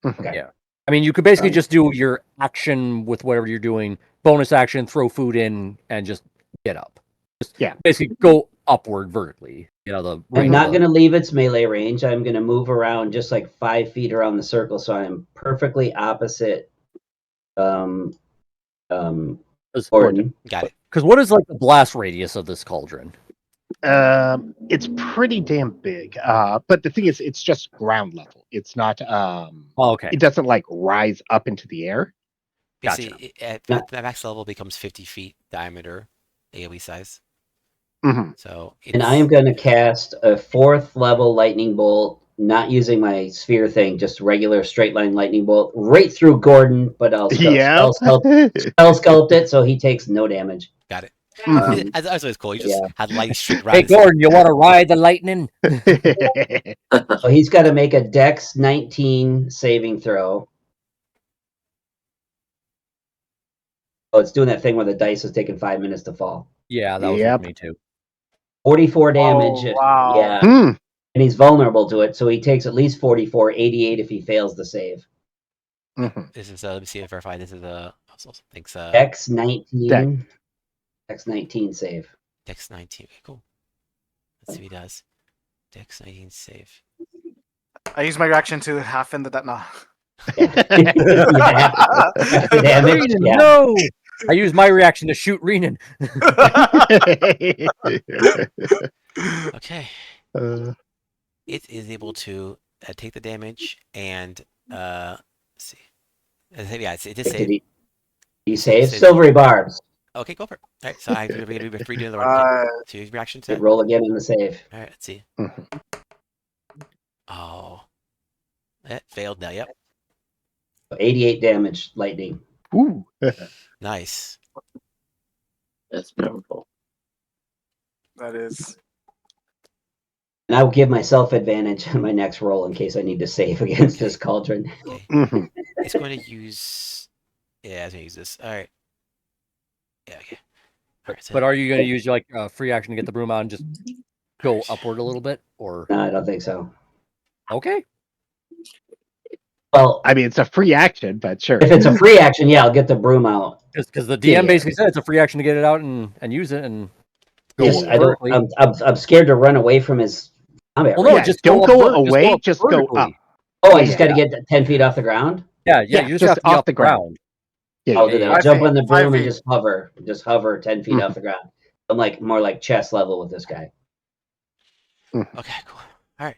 Okay. Yeah. I mean, you could basically Um, just do your action with whatever you're doing, bonus action, throw food in, and just get up. Just basically go upward vertically. You know, I'm not going to leave its melee range. I'm going to move around just like 5 feet around the circle, so I'm perfectly opposite. Gordon. Got it. Because what is like the blast radius of this cauldron? It's pretty damn big. But the thing is, it's just ground level. It's not. Okay. It doesn't like rise up into the air. Basically, at No. the max level becomes 50 feet diameter, AoE size. Mm-hmm. So And I am going to cast a 4th level lightning bolt, not using my sphere thing, just regular straight line lightning bolt right through Gordon, but I'll spell sculpt it so he takes no damage. Got it. Mhm. That's always cool. You just had lightning streak right. Hey, Gordon, you want to ride the lightning? So he's got to make a Dex 19 saving throw. Oh, it's doing that thing where the dice is taking 5 minutes to fall. Yeah, that was Yep. with me too. 44 damage. Oh, wow. Yeah. Hmm. And he's vulnerable to it, so he takes at least 44, 88 if he fails the save. Mhm. This is let me see if I verify. This is thanks Dex 19. Dex 19 save. Dex 19. Okay, cool. Let's see what he does. Dex 19 save. I use my reaction to half into that now. Yeah. Half the damage. Renan, Yeah. no! I use my reaction to shoot Renan. Okay. It is able to take the damage and let's see. Yeah, it did save. Did he save? Silvery barbs. Okay, go for it. All right, so I'm going to be redoing the right. So your reaction to it. Roll again in the save. All right, let's see. Mhm. Oh, it failed now. Yep. 88 damage, lightning. Ooh. Nice. That's memorable. That is. And I will give myself advantage on my next roll in case I need to save against this cauldron. Okay. Mhm. It's going to use. Yeah, it's going to use this. All right. Yeah. Okay. All right. So But are you going to use like free action to get the broom out and just go upward a little bit, or No, I don't think so. okay? Well, I mean, it's a free action, but sure. if it's a free action, yeah, I'll get the broom out. Because the DM Yeah. basically said it's a free action to get it out and use it and go Just, I don't. vertically. I'm scared to run away from his combat. Well, no, range. Yeah, just don't go go up away, just go vertically. up. Oh, I just Yeah. got to get 10 feet off the ground. Yeah, Yeah, you just just have to be off off the the ground. Yeah, I'll do that. yeah. I'll jump 5 on the feet, broom 5 and feet. just hover 10 feet off the ground. I'm like more like chest level with this guy. Okay, cool. All right.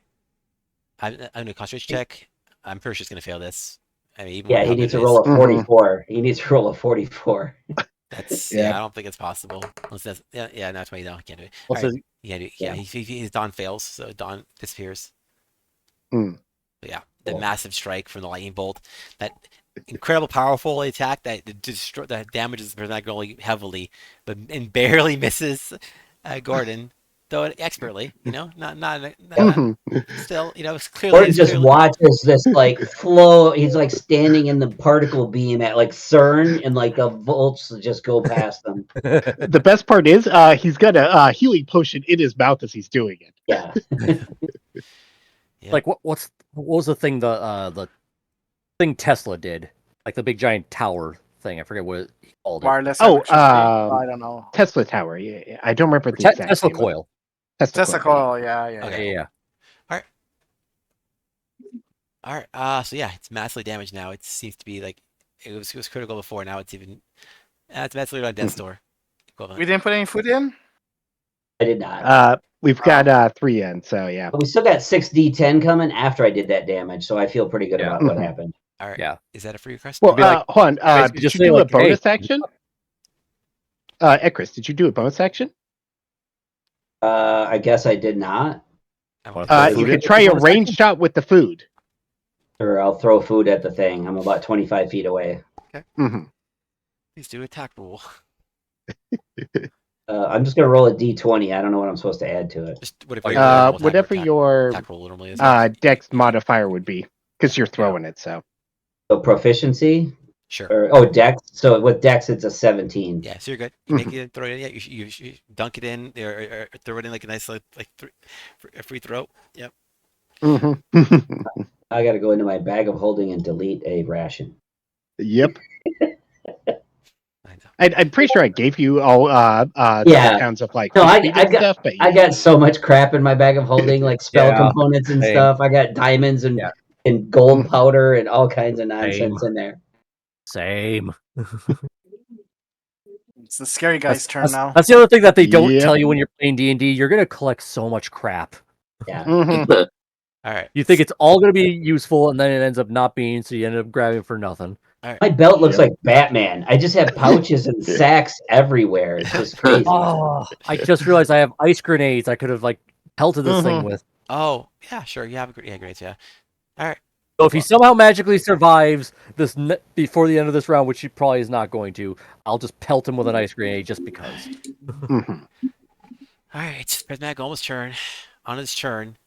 I'm going to concentration check. I'm pretty sure it's going to fail this. I mean, even Yeah, with he how needs good to it roll is, a 44. He needs to roll a 44. That's Yeah. yeah. I don't think it's possible. Unless that's yeah. Not 20. No, I can't do it. Well, All so right. Yeah, Yeah. his Dawn fails, so Dawn disappears. Mm. But yeah, the Cool. massive strike from the lightning bolt, that incredible powerful attack that damages the person heavily, but barely misses Gordon, though expertly. You know, not Mhm. still. You know, it's clearly. Gordon it's just clearly- watches this like flow. He's like standing in the particle beam at like CERN, and like the volts just go past them. The best part is he's got a healing potion in his mouth as he's doing it. Yeah. Yeah. like what was the thing the thing Tesla did? Like the big giant tower thing. I forget what he called it. Wireless. Oh, electricity. I don't know. Tesla Tower. Yeah. I don't remember the Te- exact Tesla name of it. coil. Tesla coil. Yeah, yeah. Okay. Yeah. All right. So yeah, it's massively damaged now. It seems to be like It was critical before. Now it's even. That's literally on death store. Equivalent. We didn't put any food in. I did not. We've got 3 in, so yeah. But we still got 6d10 coming after I did that damage, so I feel pretty good Yeah. about what Mhm. happened. All right. Yeah. Is that a free request? Well, be like- hold on. basically Did just you say, do a like, hey, bonus action? Ekris, did you do a bonus action? I guess I did not. I Wanna want throw to- food You in could with try the a bonus range action? shot with the food. Or I'll throw food at the thing. I'm about 25 feet away. hmm Please do attack rule. I'm just gonna roll a d20. I don't know what I'm supposed to add to it. Just whatever Oh, your yeah. normal Whatever attack, your attack roll normally is. dex modifier would be, because you're throwing it. So So proficiency, Sure. or dex. So with dex, it's a 17. Yeah, so you're good. You make Mhm. it, throw it in. Yeah, you dunk it in, or throw it in like a nice a free throw. Yep. Mhm. I got to go into my bag of holding and delete a ration. Yep. I know. I'm pretty sure I gave you all Yeah. pounds of like No, I speed and got- stuff, but I got so much crap in my bag of holding, like spell Yeah, components and same. stuff. I got diamonds and Yeah. and gold Mhm. powder and all kinds of nonsense in there. Same. It's the scary guy's turn now. That's the other thing that they don't Yep. tell you when you're playing D&D. You're gonna collect so much crap. Yeah. Mhm. All right. You think it's all gonna be useful, and then it ends up not being. So you end up grabbing for nothing. My belt looks Yep. like Batman. I just have pouches and sacks everywhere. It's just crazy. Oh, I just realized I have ice grenades. I could have like pelted this thing Mhm. with. Oh, yeah, sure. You have grades, yeah. All right. So if he somehow magically survives this before the end of this round, which he probably is not going to, I'll just pelt him with an ice grenade just because. Mhm. All right. Prismatic Golem's turn. On his turn,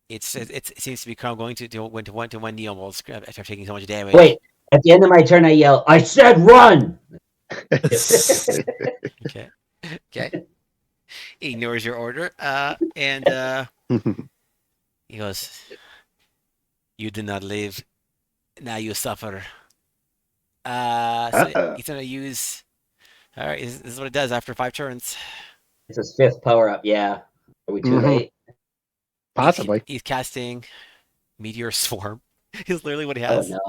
it seems to become going to one knee almost after taking so much damage. Wait, at the end of my turn, I yell, "I said run!" Okay. Okay. Ignores your order. And he goes, "You did not live. Now you suffer." So Uh-oh. he's gonna use. All right. This is what it does after 5 turns. It's his 5th power up. Yeah. Are we too Mhm. late? Possibly. He's casting Meteor Swarm. Is literally what he Oh has. no.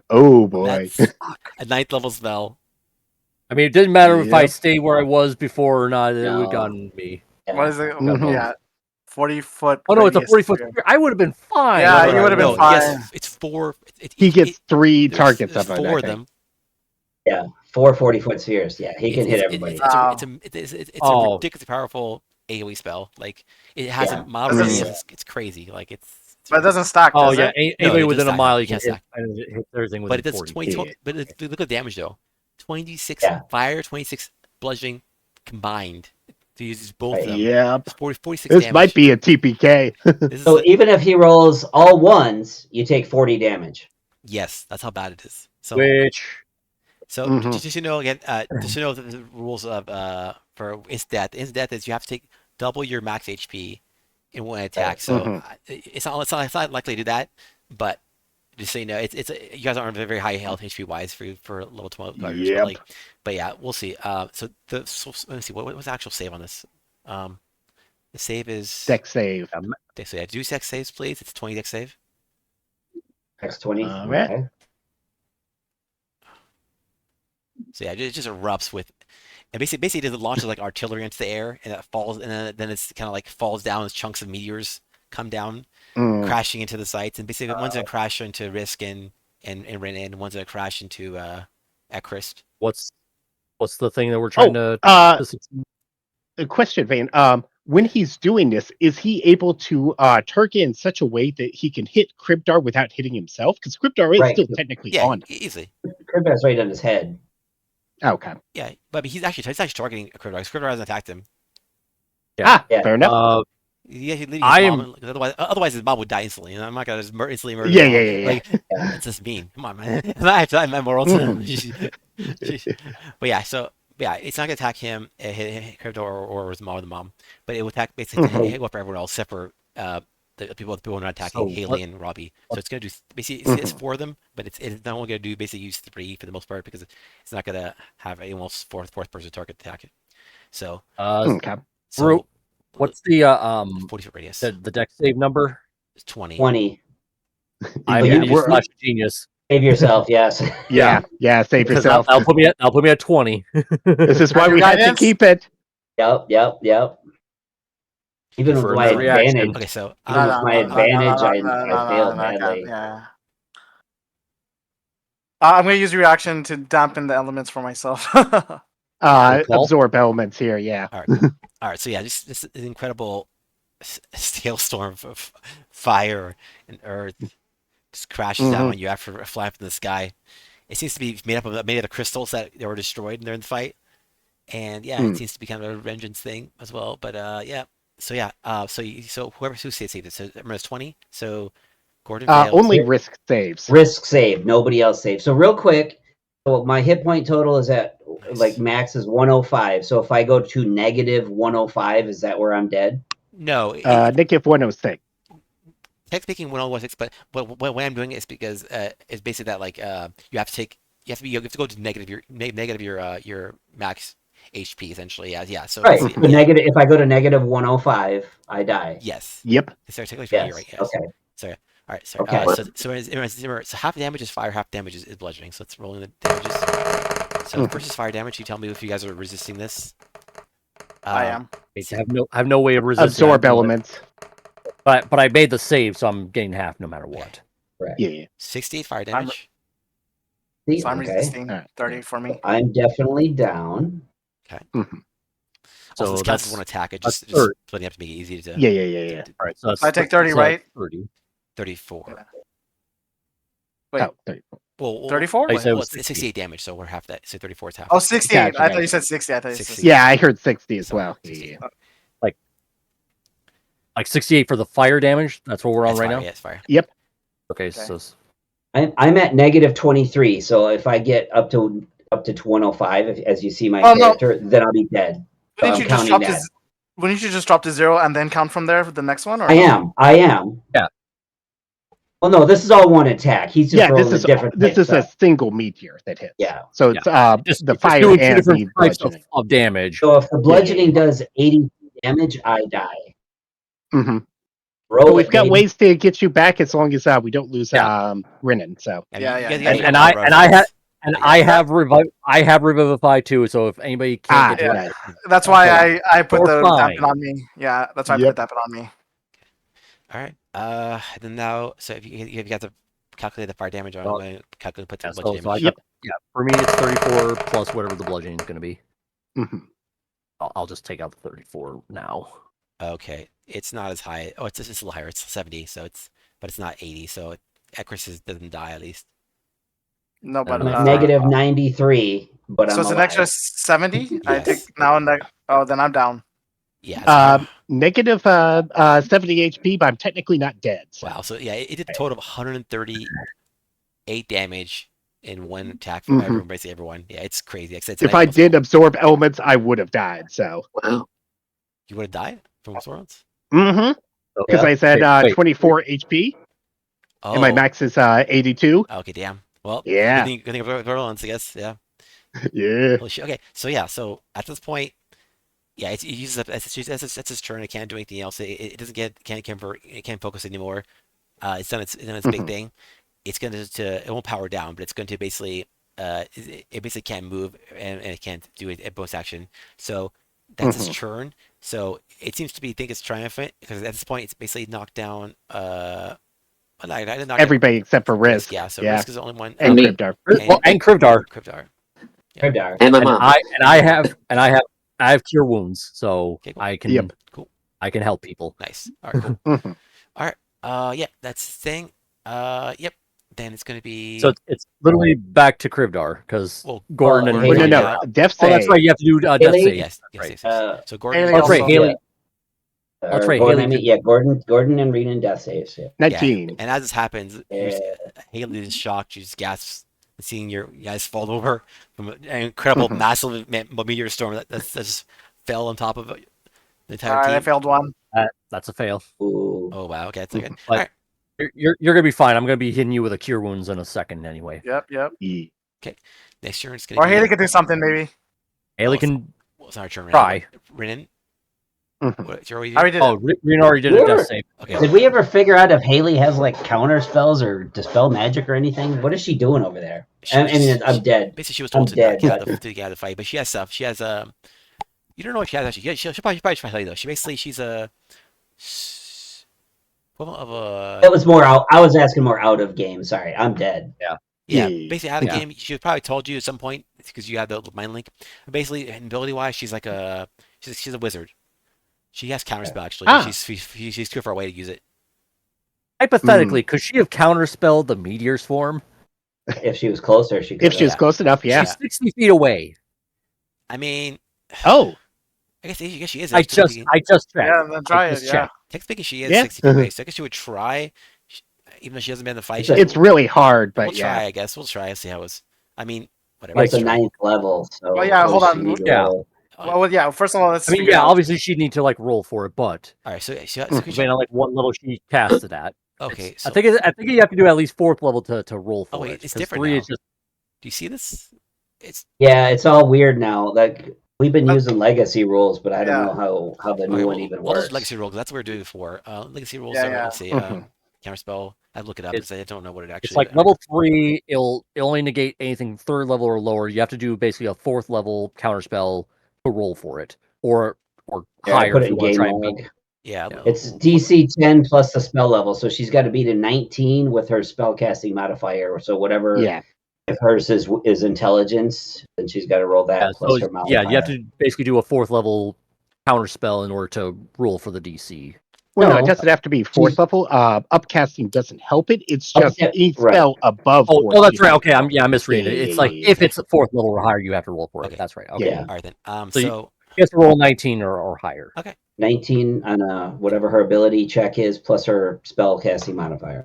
Oh boy. That's a 9th level spell. I mean, it didn't matter if I Yep. stayed where I was before or not. It would No. have gotten me. Yeah. What is it? Mhm. Yeah, 40-foot. Oh no, it's a radius 40-foot. sphere. I would have been fine. Yeah, whether you I would have been was- fine. Yes, it's 4. He gets 3 there's targets of it. 4 I of think. them. Yeah. 4 40-foot spheres. Yeah, he can hit everybody. It's a Oh. ridiculously powerful AoE spell. Like it has Yeah. a model Doesn't- radius. It's crazy. Like it's But it doesn't stack. Oh does yeah, it? anybody it within does a mile stack. you can Yes, hit, stack. and it hits everything but within it does 40. 20, Yeah. but look at the damage though. 26 Yeah. fire, 26 bludgeoning combined. To use both Right. of them. Yep. It's 46 This damage. might be a TPK. This is So even if he rolls all ones, you take 40 damage. yes, that's how bad it is. So Which So Mhm. just to know again, just to know the rules of for instant death. Instant death is you have to take double your max HP in one attack. So Mhm. it's not likely to do that, but just so you know, you guys aren't very high health HP wise for level 12 guardians. Yep. But yeah, we'll see. So let me see what was the actual save on this. The save is Dex save. So yeah, do dex saves please. It's 20 dex save. X20. Alright. Okay. So yeah, it just erupts with, and basically it launches like artillery into the air, and it falls, and then it's kind of like falls down as chunks of meteors come down, Mm. crashing into the sites, and basically one's gonna crash into Risk and Renan, and one's gonna crash into Ekrist. what's the thing that we're trying to succeed? A question, Vane. When he's doing this, is he able to target in such a way that he can hit Kribdar without hitting himself? Because Kribdar is Right. still technically Yeah, on. easily. Kribdar's right on his head. Okay. Yeah, but he's actually targeting Kribdar. Kribdar hasn't attacked him. Ah, Yeah. fair enough. Yeah, he'd leave his I mom, otherwise his mom would die instantly, and I'm not gonna just instantly murder. Yeah, his mom. yeah, yeah, Like that's just mean. Come on, man. I have to have my morals. Mhm. But yeah, so yeah, it's not gonna attack him, hit Kribdar or his mom or the mom, but it will attack basically hit up everyone else except for the people not attacking, So Haley and Robbie. So it's gonna do basically it's 4 of them, but it's not only gonna do basically use 3 for the most part because it's not gonna have anyone else fourth person target attack it. So Okay. Ru- what's the 40-foot radius? the deck save number? It's 20. 20. I'm Yeah, gonna use we're- Flash of Genius. Save yourself, yes. Yeah, save Because yourself. that'll put me at 20. This is why Your we had to guidance? keep it. Yep. Even with For my another reaction. advantage, Okay, so even with my advantage, I no, failed no, I can't. badly. Yeah. I'm gonna use reaction to dampen the elements for myself. Call? Absorb elements here. Yeah. all right, cool. All right, so yeah, this incredible hailstorm of fire and earth just crashes down Mhm. on you after a flap in the sky. It seems to be made out of crystals that were destroyed during the fight, and yeah, it seems to be kind of a vengeance thing as well. But yeah, so yeah, so who saved it? So remember it's 20. So Gordon failed. Only risk saves. Risk save, nobody else saves. So real quick, so my hit point total is at Nice. like max is 105. So if I go to negative 105, is that where I'm dead? No, Negative 106. text speaking 1016, but what I'm doing is because it's basically that like you have to go to negative your max HP essentially. Yeah. So Right. it's- So negative. If I go to negative 105, I die. Yes. Yep. So technically, Yes. you're right. Yes. Okay. Sorry. All right. Sorry. Okay. So half damage is fire, half damage is bludgeoning. So let's roll in the damages. So versus fire damage, you tell me if you guys are resisting this. I am. I have no way of resisting. Absorb it, elements. But I made the save, so I'm getting half no matter what. Correct. Yeah. 68 fire damage. See, So I'm okay. resisting Alright. 30 for me. I'm definitely down. Mhm. Also, So this counts as that's one attack. It that's just third. splitting up to make it easy to. Yeah. All right. So that's I take 30, right? 30. 34. Wait. Oh, 34. Well, 34? I said it was it's 68 damage, so we're half that. So 34 is half. Oh, 68. Gotcha, I thought gotcha. you said 60. I thought you said 60. 60. Yeah, I heard 60 as Sorry, well. 60. Yeah. Like 68 for the fire damage. That's what we're on That's right fire, now. Yeah, it's fire. Okay. So I'm at negative 23. So if I get up to 105, as you see my Oh, no. character, then I'll be dead. So Wouldn't I'm you just counting drop that. Wouldn't you just drop to 0 and then count from there for the next one? Or I no? am. Yeah. Well, no, this is all one attack. He's just Yeah, rolling this a different. is a type stuff. single meteor that hits. Yeah. So it's just the just fire doing two and different the types bludgeoning. of damage. So if the bludgeoning does 80 damage, I die. Mm-hmm. Roll But it, we've got baby. ways to get you back as long as we don't lose Yeah. Renan. So I mean, Yeah, you yeah. guys- you And- guys and got I- Barbara and I Frost. had- And I have Revivify too, so if anybody can't get to it, nice. That's why I put You're the fine. dampen on me. Yeah, that's why I put Yep. the dampen on me. All right. Then now, so if you got to calculate the fire damage, I'm Well, going to calculate put the yeah, bludgeoning so I damage. got, yeah, for me it's 34 plus whatever the bludgeoning is going to be. Mhm. I'll just take out the 34 now. Okay, it's not as high. Oh, it's a little higher. It's 70, but it's not 80. So Ekris doesn't die at least. No, but I'm at Uh, negative 93, but so I'm it's an alive. extra 70. I Yes. take now and then I'm down. Yeah. It's Negative 70 HP, but I'm technically not dead. So. wow. So yeah, it did a total of 138 damage in one attack from everyone, basically everyone. Yeah, it's crazy. If I did absorb elements, I would have died. So. Wow. you would have died from Swords. Mm-hmm. Because I said Wait. 24 HP, Oh. and my max is 82. Okay, damn. Well, Yeah. Good thing of Orleans, I guess. Yeah. Yeah. Holy shit. Okay, so yeah, so at this point, yeah, it uses up that's its turn. It can't do anything else. It doesn't can't convert. It can't focus anymore. It's done its big thing. It's going to it won't power down, but it's going to basically it basically can't move and it can't do a bonus action. So that's its turn. So it seems to think it's triumphant because at this point it's basically knocked down Everybody except for Risk. Yeah, so Yeah. Risk is the only one. And me. Cryptar. Well, and Krivdar. Krivdar. Krivdar. And my And mom. I have cure wounds, so Okay, cool. I can Yep. Cool. I can help people. Nice. All right, cool. Mhm. All right. Yeah, that's the thing. Yep. Then it's gonna be. So it's literally back to Krivdar because Well, Gordon and Haley- No, Haley no, are out. Death Oh, that's save. right. You have to do death Haley? save. yes. Right. So Gordon. Haley That's right. also- Haley. That's right, Gordon, Haley Gordon and Rena and death saves. Yeah. 19. And as this happens, Yeah. Haley is shocked. She just gasps, seeing you guys fall over from an incredible, massive meteor storm that just fell on top of the entire Alright, I team. failed one. That's a fail. Ooh. Oh wow. Okay, that's okay. But- All right. You're gonna be fine. I'm gonna be hitting you with a cure wounds in a second anyway. Yep. Yeah. Next turn it's gonna Or be. Haley could do something maybe. Haley Well, can Well, it's not our turn. try. Renan. Mhm. What, Joe, what you I already did. Oh, Rena already did a Sure. death save. Okay. Did we ever figure out if Haley has like counter spells or dispel magic or anything? What is she doing over there? I mean, I'm dead. Basically, she was I'm told to not dead, get out but- of to get out of the fight, but she has stuff. She has you don't know what she has actually. Yeah, she'll probably tell you though. She's a equivalent of a It was more out. I was asking more out of game. Sorry, I'm dead. yeah. Yeah. Basically, out of the Yeah. game, she probably told you at some point because you have the mind link. But basically, ability wise, she's like she's a wizard. She has counterspell actually. Ah. She's too far away to use it. Hypothetically, could she have counterspelled the meteor swarm? If she was closer, she could. If she was Yeah. close enough, yeah. She's 60 feet away. I mean, Oh, I guess she is. I just checked. Yeah, then try I it. just Yeah. checked. Technically speaking, she is Yeah. 60 feet away. So I guess she would try, even though she hasn't been in the fight. It's a- She, it's really hard, but we'll yeah. try. I guess we'll try and see how it was. I mean, whatever. Well, it's a let's try. 9th level, so. Well, yeah, of hold course on. you need to Yeah. roll. Well, yeah. First of all, let's. I mean, figure yeah, out- obviously she'd need to like roll for it, but All right. So could you, depending on like what level she cast it at. okay. So I think you have to do at least 4th level to roll for Oh, wait, it. it's 'cause different 3 now. is just do you see this? It's Yeah, it's all weird now. Like we've been using legacy rules, but I don't Yeah. know how the new okay, one well, even we'll works. just legacy roll because that's what we're doing before. Legacy rules Yeah, are yeah. let's see. Mhm. Counterspell. I'd look it up It's- because I don't know what it actually. it's like level 3. It'll only negate anything 3rd level or lower. You have to do basically a 4th level counterspell to roll for it, or Yeah, I higher put if it you in want to game try and log. beat. Yeah. Yeah. It's DC 10 plus the spell level, so she's got to beat a 19 with her spellcasting modifier. So whatever, Yeah. if hers is intelligence, then she's got to roll that Yeah, plus so her modifier. you have to basically do a 4th level counterspell in order to roll for the DC. Well, no, No. it doesn't have to be 4th level. Upcasting doesn't help it. It's just Okay, any right. spell above. Oh, 4th that's you right. have Okay, to I'm roll. misreading it. Yeah, It's yeah, like yeah, if it's a 4th level or higher, you have to roll for it. Okay. That's right. Okay, Yeah. All right then. So you- So you have to roll 19 or higher. 19 on whatever her ability check is plus her spellcasting modifier.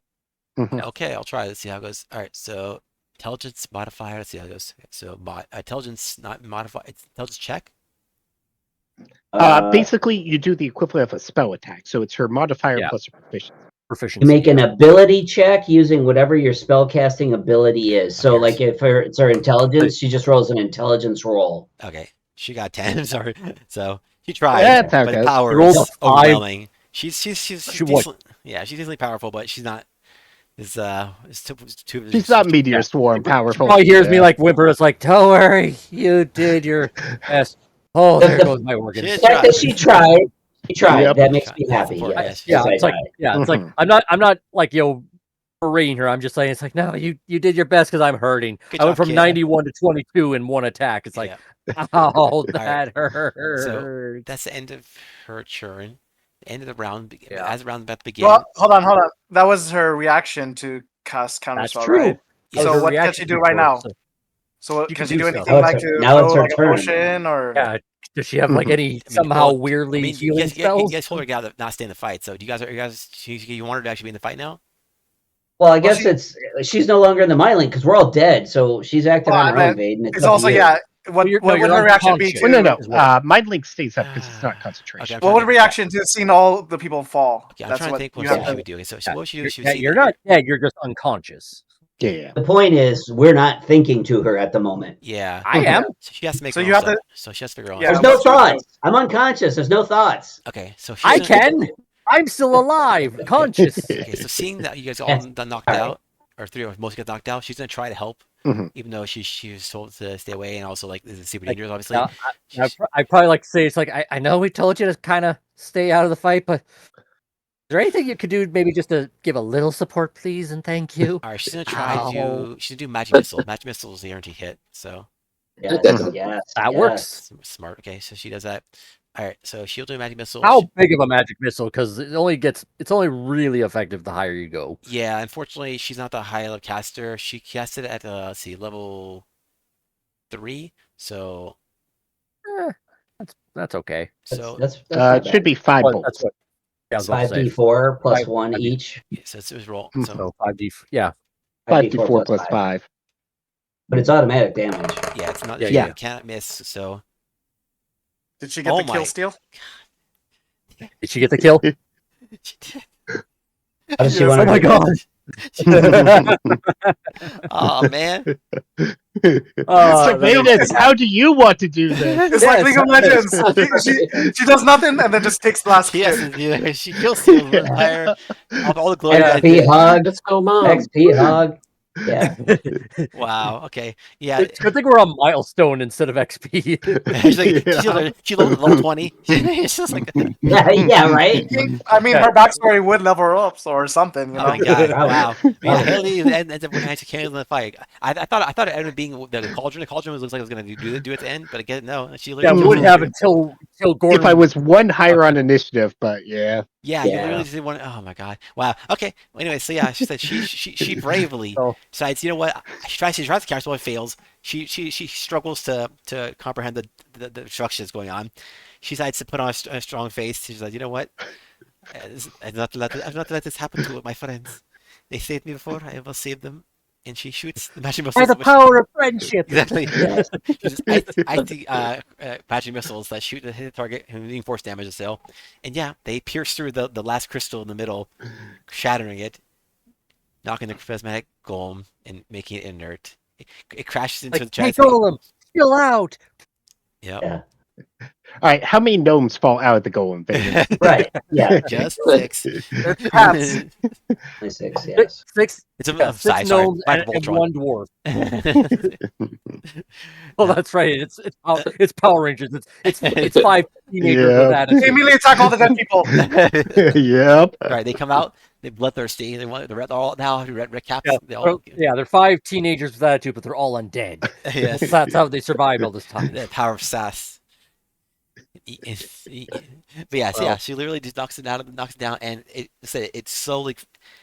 okay, I'll try. Let's see how it goes. All right. So intelligence modifier. Let's see how it goes. Okay, so intelligence not modify. It's intelligence check. Basically, you do the equivalent of a spell attack. So it's her modifier Yeah. plus her proficiency. Proficiency. You make an ability check using whatever your spellcasting ability is. So, Okay. like if it's her intelligence, she just rolls an intelligence roll. Okay. She got 10. Sorry. So she tried. That's how it but the goes. power She rolled is a 5. overwhelming. She's She what? yeah, she's decently powerful, but she's not. It's too. She's not Meteor Swarm She powerful. probably hears me Yeah. like whimper. It's like, don't worry, you did your best. Oh, there goes my organ. Shit. The fact that she tried, Yep. that makes me happy. Yeah, Yes. Yeah, Yes, I it's like, tried. it's like I'm not like berating her. I'm just saying it's like, no, you did your best because I'm hurting. Good I went job, from kid. 91 to 22 in one attack. It's like, Yeah. oh, that hurts. So that's the end of her turn. The end of the round. Yeah. As the round about to begin. Well, hold on. That was her reaction to cast That's counterspell, true. right? Yeah, So Her what can reaction she do before, right now? so- So You can can she do do so. anything Now like it's her- to now it's throw her like a turn. potion or? Yeah. Does she have like any I mean, somehow well, weirdly I mean, healing you spells? guys told her to not stay in the fight. So do you guys, you want her to actually be in the fight now? Well, I guess she- she's no longer in the mind link because we're all dead. So she's acting Well, on her I own, Vaden. It's up to also you. yeah. What you're would her reaction be unconscious. to? Well, no, As well. no. Mind Link stays up because it's not concentration. Okay, What would to her think- reaction to seeing all the people fall? Okay, I'm That's trying to what think you what have she to. would do. Okay, so what would she do? She would Yeah, see you're not dead. You're just unconscious. Yeah. The point is, we're not thinking to her at the moment. Yeah. I am. So she has to make. So her you own have to- stuff. So she has to figure out. Yeah, There's what's no your- thoughts. I'm unconscious. There's no thoughts. Okay, so I she's gonna- can. I'm still alive, conscious. Okay, so seeing that you guys all Yes. done knocked All right. out, or three or most get knocked out, she's gonna try to help, Mhm. even though she was told to stay away, and also like this is super Like, dangerous, obviously. Now, She's- I'd probably like to say it's like I know we told you to kind of stay out of the fight, but is there anything you could do maybe just to give a little support, please, and thank you? All right, she's gonna try Ow. to. She's gonna do magic missile. Magic missile is the guaranteed hit. So Yes, That's- yes, That yes. works. smart. Okay, so she does that. All right, so she'll do a magic missile. How big of a magic missile? Because it's only really effective the higher you go. Yeah, unfortunately, she's not the high level caster. She casted at let's see, level 3. So That's okay. That's It not should be 5 Well, bolts. that's what. Yeah, I was about to say. 5d4 plus Five- 1 5d. each. yeah, so it's his roll. Mm. So So 5d. Yeah. 5d4 plus 5. But it's automatic damage. yeah, it's not. Yeah, Yeah, yeah. you can't miss. So Did she get Oh the my- kill steal? Did she get the kill? she did. How does she Yes, want Oh to my do god. that? Oh man. Surveillance, how do you want to do this? It's like League of Legends. Yes. She does nothing and then just takes the last She has hit. to do. She kills steals the entire. All the glory. Yeah. XP hog. Let's go, mom. XP hog. Yeah. Wow. Okay. Yeah. It's good thing we're on milestone instead of XP. She's like, Yeah. she loaded level 20. It's just like, oh Yeah, right? I mean, her backstory would level her up or something. You know? my god! Probably. Wow. Yeah, Probably. Haley ends up winning actually carrying the fight. I thought it ended up being the cauldron. The cauldron looks like it was gonna do its end, but again, no. She Yeah, literally we Mhm. wouldn't have until Gordon. If I was one higher on initiative, but yeah. Yeah, you Yeah. literally just did one. Oh my god! Wow. Okay. Well, anyway, so yeah, she said she bravely Oh. decides. You know what? She tries to cast, well, it fails. She struggles to comprehend the instructions going on. She decides to put on a strong face. She's like, you know what? I've not to let this happen to my friends. They saved me before. I will save them. And she shoots the magic missiles. By the power of friendship. Exactly. Yes. She just icy magic missiles that shoot hit the target and doing force damage to still. And yeah, they pierce through the last crystal in the middle, shattering it, knocking the prismatic golem and making it inert. It crashes into the Hey, chest. Golem, chill out. Yep. Yeah. All right, how many gnomes fall out of the golem thing? Right. Yeah. Just 6. Cats. 26, yes. Six It's a Yeah, sorry, six sorry, gnomes Michael and Voltron. one dwarf. Oh, that's right. It's Power Rangers. It's 5 teenagers Yeah. with They attitude. immediately attack all the dead people. Yep. All right, they come out. They're bloodthirsty. They want the red. All now have red caps. Yeah, They all, they're 5 teenagers with attitude, but they're all undead. yes. That's how they survived all this time. The power of sass. But yeah, so yeah, she literally just knocks it down, and it's slowly,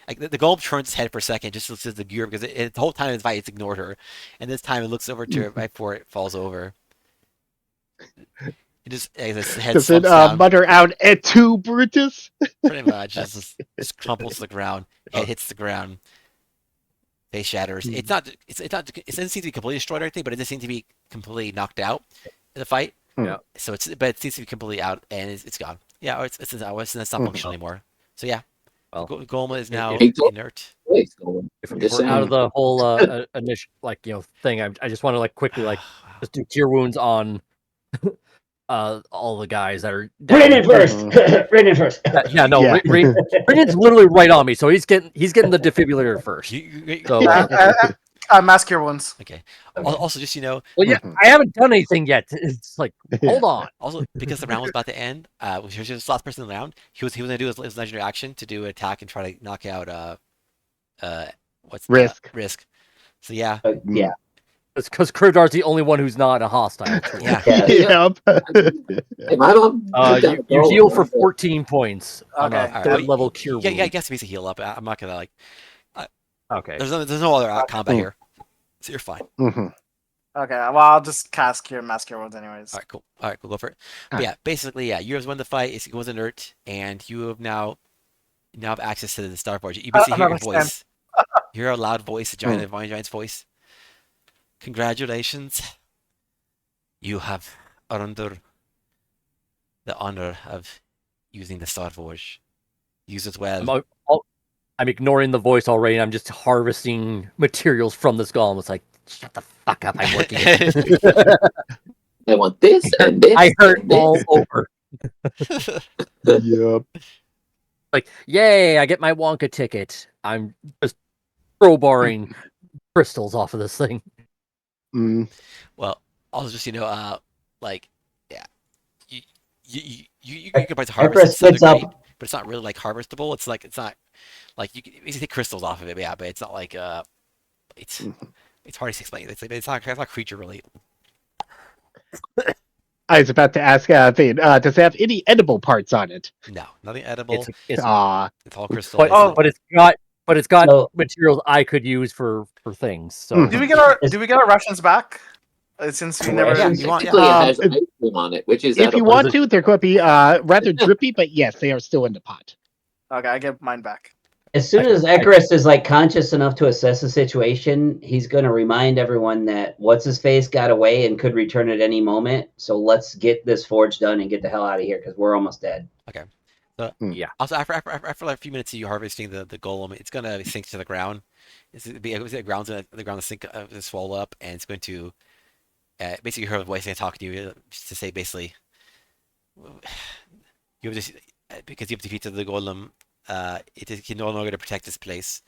like the golem turns its head for a second, just looks at the gear because the whole time it's fight, it's ignored her, and this time it looks over to her right before it falls over. It just its head Does it slumps down, mutter out "Et tu, Brutus"? pretty much, just crumples to the ground, head hits the ground, face shatters. It's not, it doesn't seem to be completely destroyed or anything, but it does seem to be completely knocked out in the fight. Yeah. So but it seems to be completely out, and it's gone. Yeah, or it's not functional anymore. So yeah, Well, Golem is now Hey, Go- inert. Please, Golem. If I'm we're just saying. out of the whole initial thing, I just want to quickly just do cure wounds on all the guys that are down. Brennan first. Brennan first. Yeah, no, Yeah. Brennan's literally right on me, so he's getting the defibrillator first. So, Mask your wounds. Okay. Also, just well, yeah, I haven't done anything yet. It's like, hold on. also because the round was about to end, he was just the last person in the round. He was gonna do his legendary action to do an attack and try to knock out what's Risk. Risk. So yeah, Yeah. It's because Kurdar's the only one who's not a hostile. yeah. Yeah. Yep. Hey, my mom. You heal for 14 points on Okay. a Alright, third well, level cure Yeah, wound. yeah, I guess it means to heal up. I'm not gonna Okay. There's no other combat here, so you're fine. Mhm. Okay, well, I'll just mask your wounds anyways. All right, cool. Go for it. But yeah, basically, yeah, you guys won the fight. It goes inert, and you have now have access to the Star Forge. You basically hear your understand. voice. You hear a loud voice, a giant's voice. Congratulations. You have earned the honor of using the Star Forge. Use it well. I'm ignoring the voice already. And I'm just harvesting materials from this golem. It's like, shut the fuck up. I'm working. I want this and this. I heard and this. all over. Yep. Like, yay, I get my Wonka ticket. I'm just crowbarring crystals off of this thing. Mm. Well, also just like, yeah, you can probably harvest Empress it to the spits up. degree, but it's not really like harvestable. It's not like you can basically take crystals off of it, but yeah, but it's not like it's hard to explain. It's not creature related. I was about to ask, Thane, does it have any edible parts on it? No, nothing edible. It's Ah, It's all crystal. but it's got So- materials I could use for things. So Mhm. Do we get our rations back? Since we never. Yeah, you want- technically it has if- ice cream on it, which is if you edible. want to, they're going to be rather drippy, but yes, they are still in the pot. Okay, I get mine back. As soon as Icarus is conscious enough to assess the situation, he's going to remind everyone that what's his face got away and could return at any moment. So let's get this forge done and get the hell out of here because we're almost dead. Also, after like a few minutes of you harvesting the golem, it's gonna sink to the ground. The ground's gonna sink, swell up, and it's going to basically hear a voice and talk to you just to say basically you have this because you have defeated the golem. It can no longer protect this place.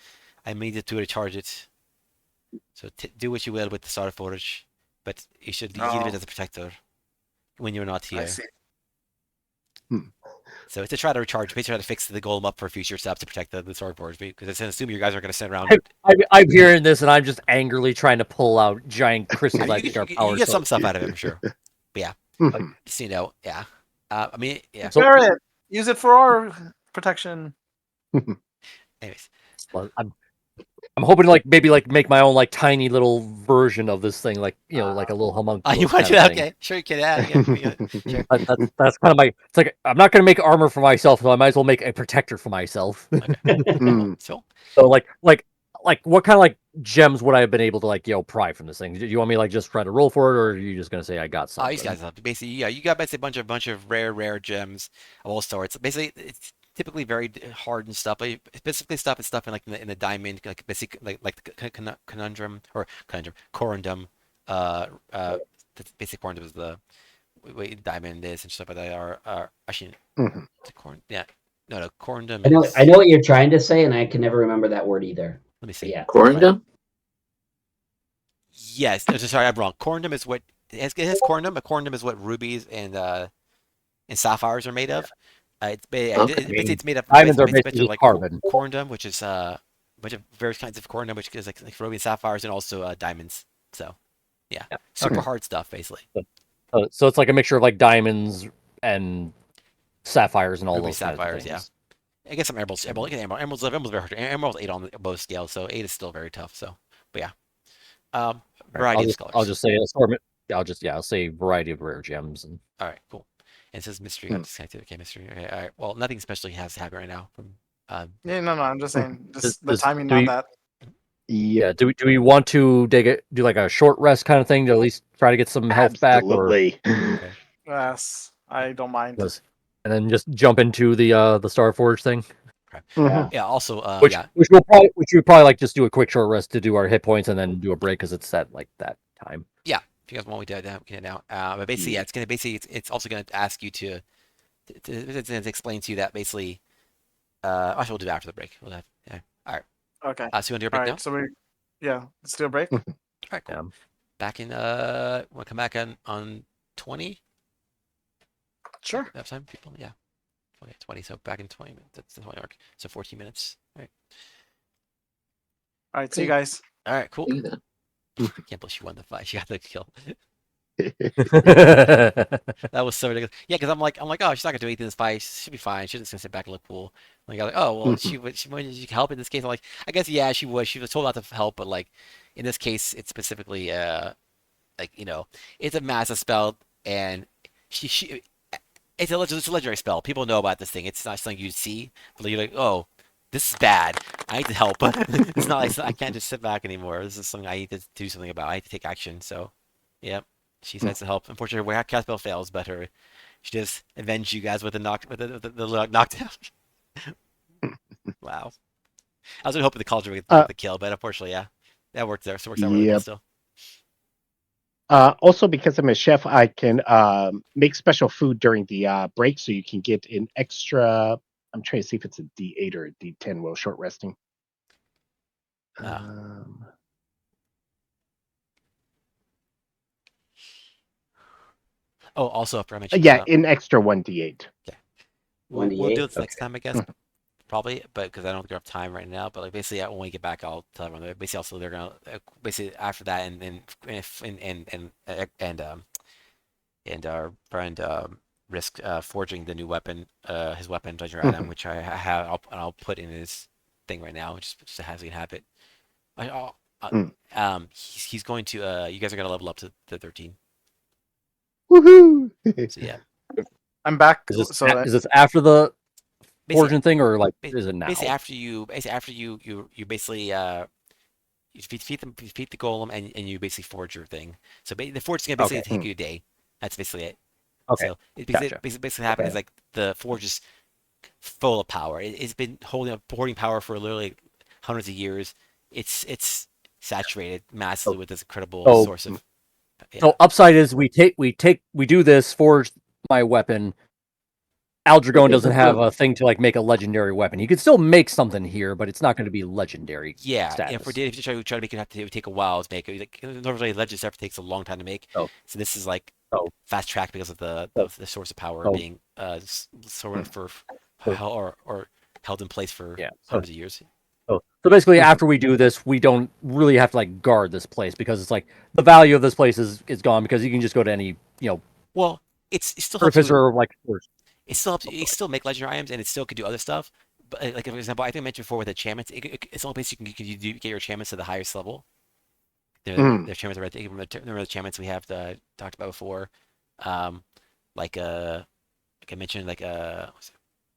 I made it to recharge it. So do what you will with the Star Forge, but you should leave it Oh. as a protector when you're not I here. see. So it's to try to recharge, basically try to fix the golem up for future steps to protect the Sword Forge, because it's assuming you guys are going to sit around. I'm hearing this, and I'm just angrily trying to pull out giant crystals that think are power you get some source. stuff out of it, I'm sure. But yeah, Mhm. just yeah. I mean, yeah. So- Share it. Use it for our protection. Anyways, Well, I'm hoping to maybe make my own tiny little version of this thing, like a little homunculus. you want to kind do of that? thing. Okay, sure you can. Yeah, sure. That's kind of my. It's like I'm not gonna make armor for myself, so I might as well make a protector for myself. Mm. So So what kind of gems would I have been able to pry from this thing? Do you want me just try to roll for it, or are you just gonna say I got something? these guys have basically, yeah, you got basically a bunch of rare gems of all sorts. Basically, it's typically very hard and stuff, but specifically stuff and stuff in the diamond, like basic like the corundum. The basic corundum is the way diamond is and stuff like that are actually Mhm. the corn. Yeah, no, corundum. I know what you're trying to say, and I can never remember that word either. Let me see. Yeah. Corundum? Yes, no, sorry, I'm wrong. Corundum is what it has corundum. A corundum is what rubies and sapphires are made of. It's made of Diamonds are basically basically like carbon. corundum, which is a bunch of various kinds of corundum, which is like ruby and sapphires, and also diamonds. So, yeah, super Okay. hard stuff, basically. So it's like a mixture of diamonds and sapphires and all Ruby those kinds of sapphires, things. I guess some emeralds. Emeralds very hard. Emeralds 8 on both scales, so 8 is still very tough. So, but yeah, variety of colors. I'll just say assortment. I'll say variety of rare gems and. All right, cool. And it says mystery got disconnected. Okay, mystery. Okay, all right. Well, nothing especially has to happen right now. From Yeah, no, I'm just saying, just the Does- timing do on you- that. Yeah, Yeah. Do we want to do a short rest kind of thing to at least try to get some health back, or absolutely. okay. Yes, I don't mind. and then just jump into the Starforge thing, Mhm. Yeah. Also, which yeah. which we probably just do a quick short rest to do our hit points and then do a break because it's at that time. If you guys want, we do that. We can now. But basically, yeah, it's also gonna ask you to explain to you that basically. Actually, we'll do that after the break. We'll have, yeah. All right. Okay. So you want to do a All break right. now? So let's do a break. All right. Cool. Yeah. Back in want to come back on 20? Sure. That time, people. Yeah. Okay, 20. So back in 20 minutes. That's the 20 mark. So 14 minutes. All right. All right. See you guys. All right. Cool. See that. I can't believe she won the fight. She got the kill. Yeah. That was so ridiculous. Yeah, because I'm like, oh, she's not gonna do anything in this fight. She'll be fine. She's just gonna sit back and look cool. Like, I'm like, oh, well, she would you help in this case? I'm like, I guess yeah, she would. She was told not to help, but like, in this case, it's specifically it's a massive spell, and she it's a legendary spell. People know about this thing. It's not something you see, but you're like, oh, this is bad. I need to help. It's not like I can't just sit back anymore. This is something I need to do something about. I need to take action. So, yeah. She decides to help. Unfortunately, where cast spell fails, but she just avenged you guys with the knockdown. Wow. I was really hoping the college would get the kill, but unfortunately, yeah, that worked there. So it works out really well Yep. still. Also, because I'm a chef, I can make special food during the break, so you can get an extra. I'm trying to see if it's a D8 or a D10 while short resting. Oh, also, I mentioned. Yeah, an extra 1D8. We'll do 1d8? this next time, I guess. Probably, but because I don't think we have time right now. But like basically, when we get back, I'll tell everyone. Basically, also they're gonna basically after that, and our friend risk forging the new weapon, his weapon Dungeon Adam, which I have. I'll put in his thing right now, just has to have it. He's going to. You guys are gonna level up to 13. Woohoo! So yeah, I'm back. Is this, So is this after the basically, forging thing, or is it now? basically after you basically you defeat the golem and you basically forge your thing. So the forge is gonna basically Okay. take you a day. That's basically it. Okay. So it Gotcha. basically happens is like the forge is full of power. It's been hoarding power for literally hundreds of years. It's saturated massively with this incredible So- source of. Yeah. So upside is we do this, forge my weapon. Aldragon doesn't have a thing to like make a legendary weapon. He could still make something here, but it's not going to be legendary. Yeah, status. if you try to make it would take a while to make. Like, normally, Legend stuff takes a long time to make. Oh. So this is like Oh. fast track because of the source of power Oh. being sort of for or held in place for Yeah, so- hundreds of years. So basically, after we do this, we don't really have to like guard this place because it's like the value of this place is gone because you can just go to any Well, it's still helps surface you, or like it still helps you still make legendary items and it still could do other stuff. But like for example, I think I mentioned before with enchantments, it's the only place you can get your enchantments to the highest level. The enchantments are right there. Remember the enchantments we have talked about before, like I mentioned, like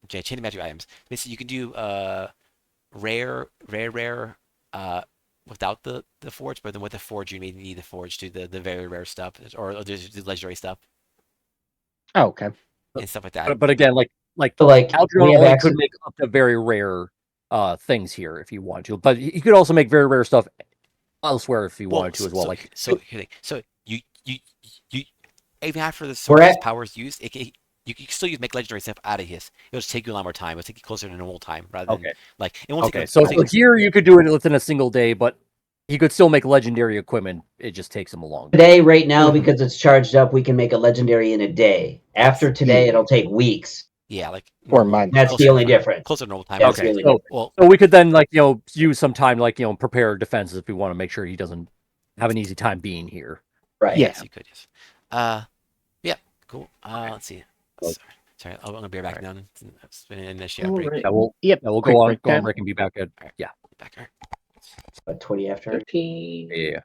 enchanted magic items. Basically, you can do rare without the forge, but then with the forge you may need the forge to the very rare stuff or just the legendary stuff Oh, okay. and stuff like that. but again, like So, like, Algernon we have only access. could make up to very rare things here if you want to, but he could also make very rare stuff elsewhere if he wanted to as well. Like So you even after the We're source at- power is used, you can still make legendary stuff out of his. It'll just take you a lot more time. It'll take you closer to normal time rather than Okay. like it won't okay, take. so It'll take- here you could do it within a single day, but he could still make legendary equipment. It just takes him a long time. Today, right now, Mhm. because it's charged up, we can make a legendary in a day. After today, Yeah. it'll take weeks. yeah, like Or normal- months. That's the closer- only difference. Closer to normal time. That's Okay, the only so- difference. Well, So we could then like use some time to like prepare defenses if we want to make sure he doesn't have an easy time being here. Right. Yeah. yes, you could. Yes. Yeah, cool. Let's see. Oh. Sorry, I'm gonna be back down. It's been an issue. All Break. right. Yeah, we'll Yep. we'll quick go on breakdown. break and be back at yeah. Back. All right. About 20 after. 13. Yeah.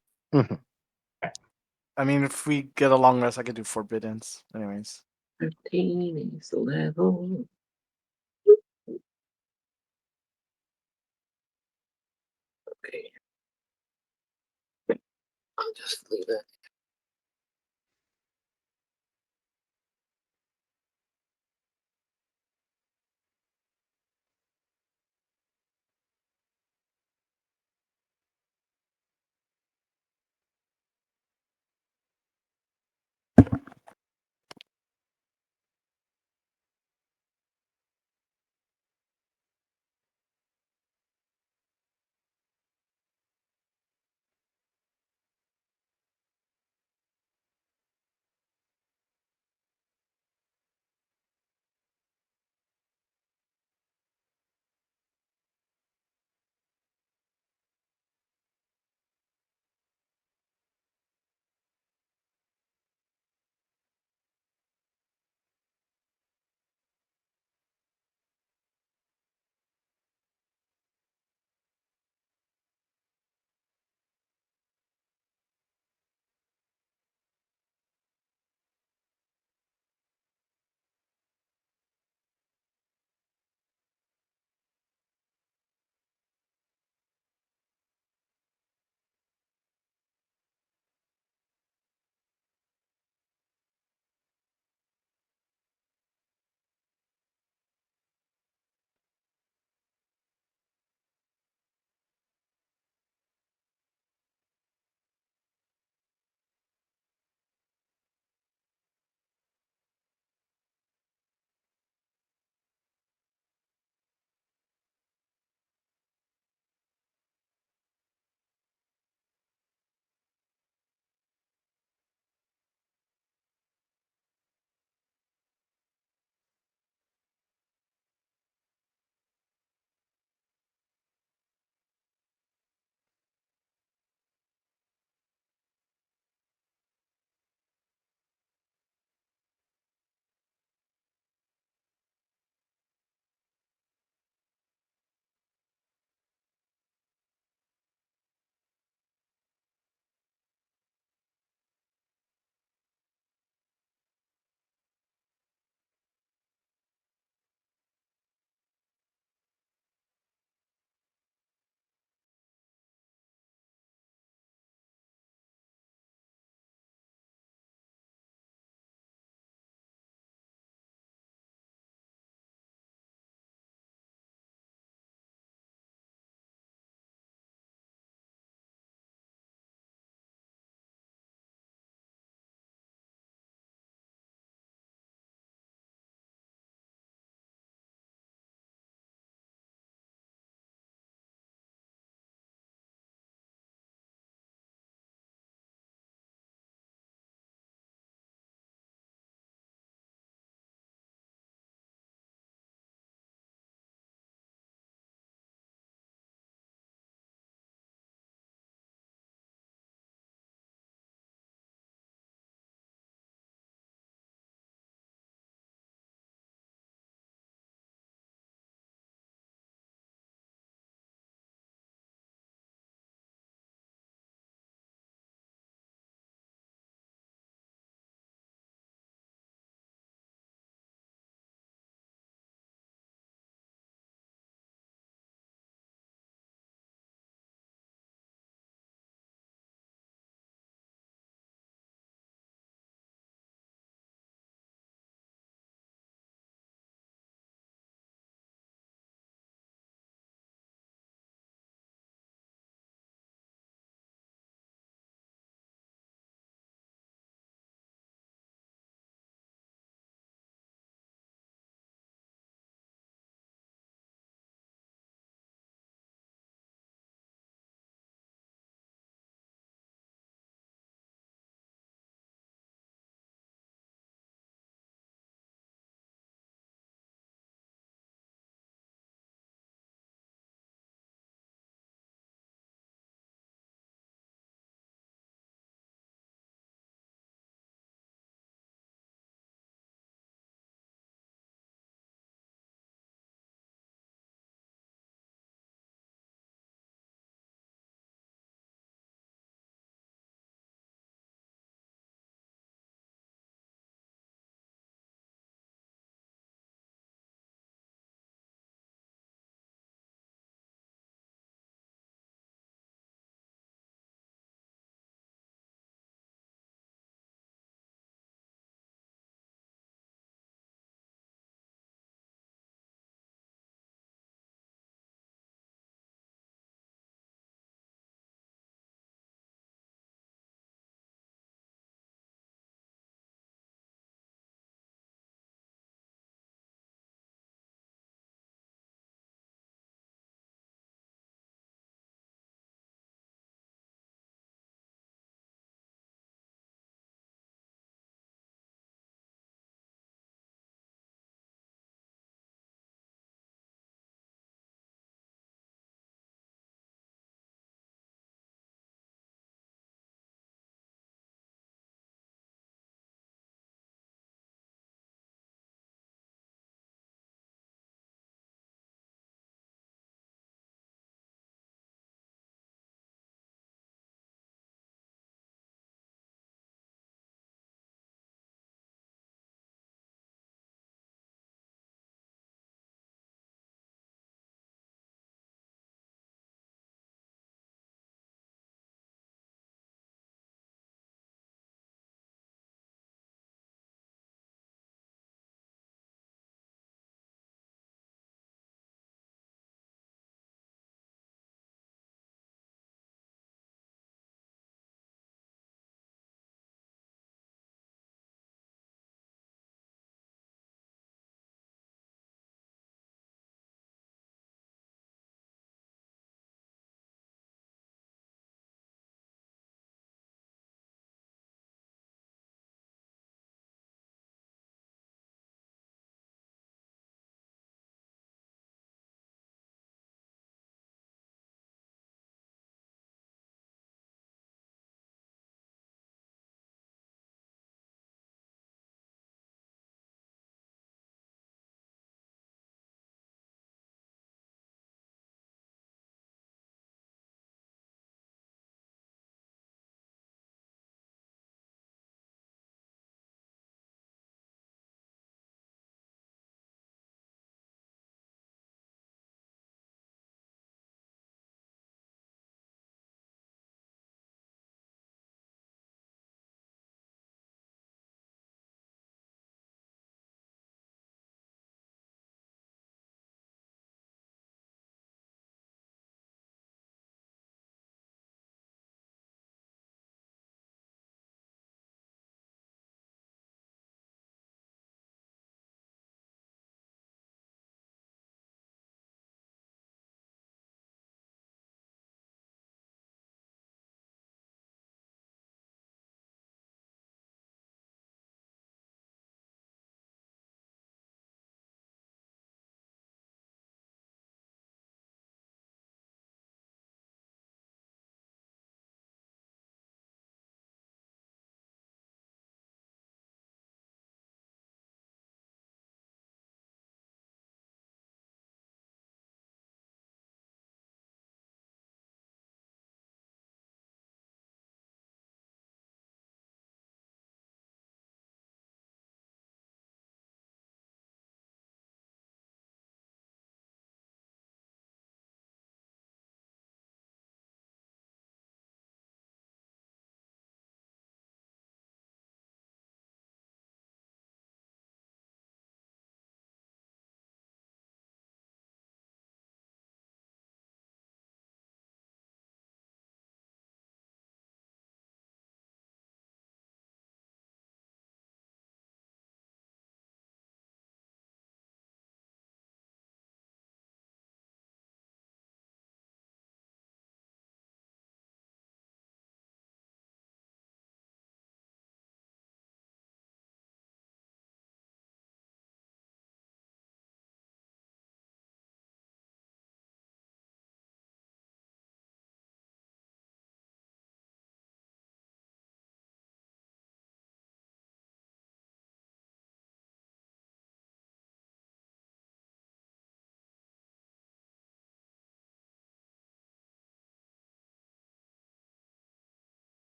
I mean, if we get a long rest, I could do Forbiddens. Anyways. 13 is the level. Okay. I'll just leave it.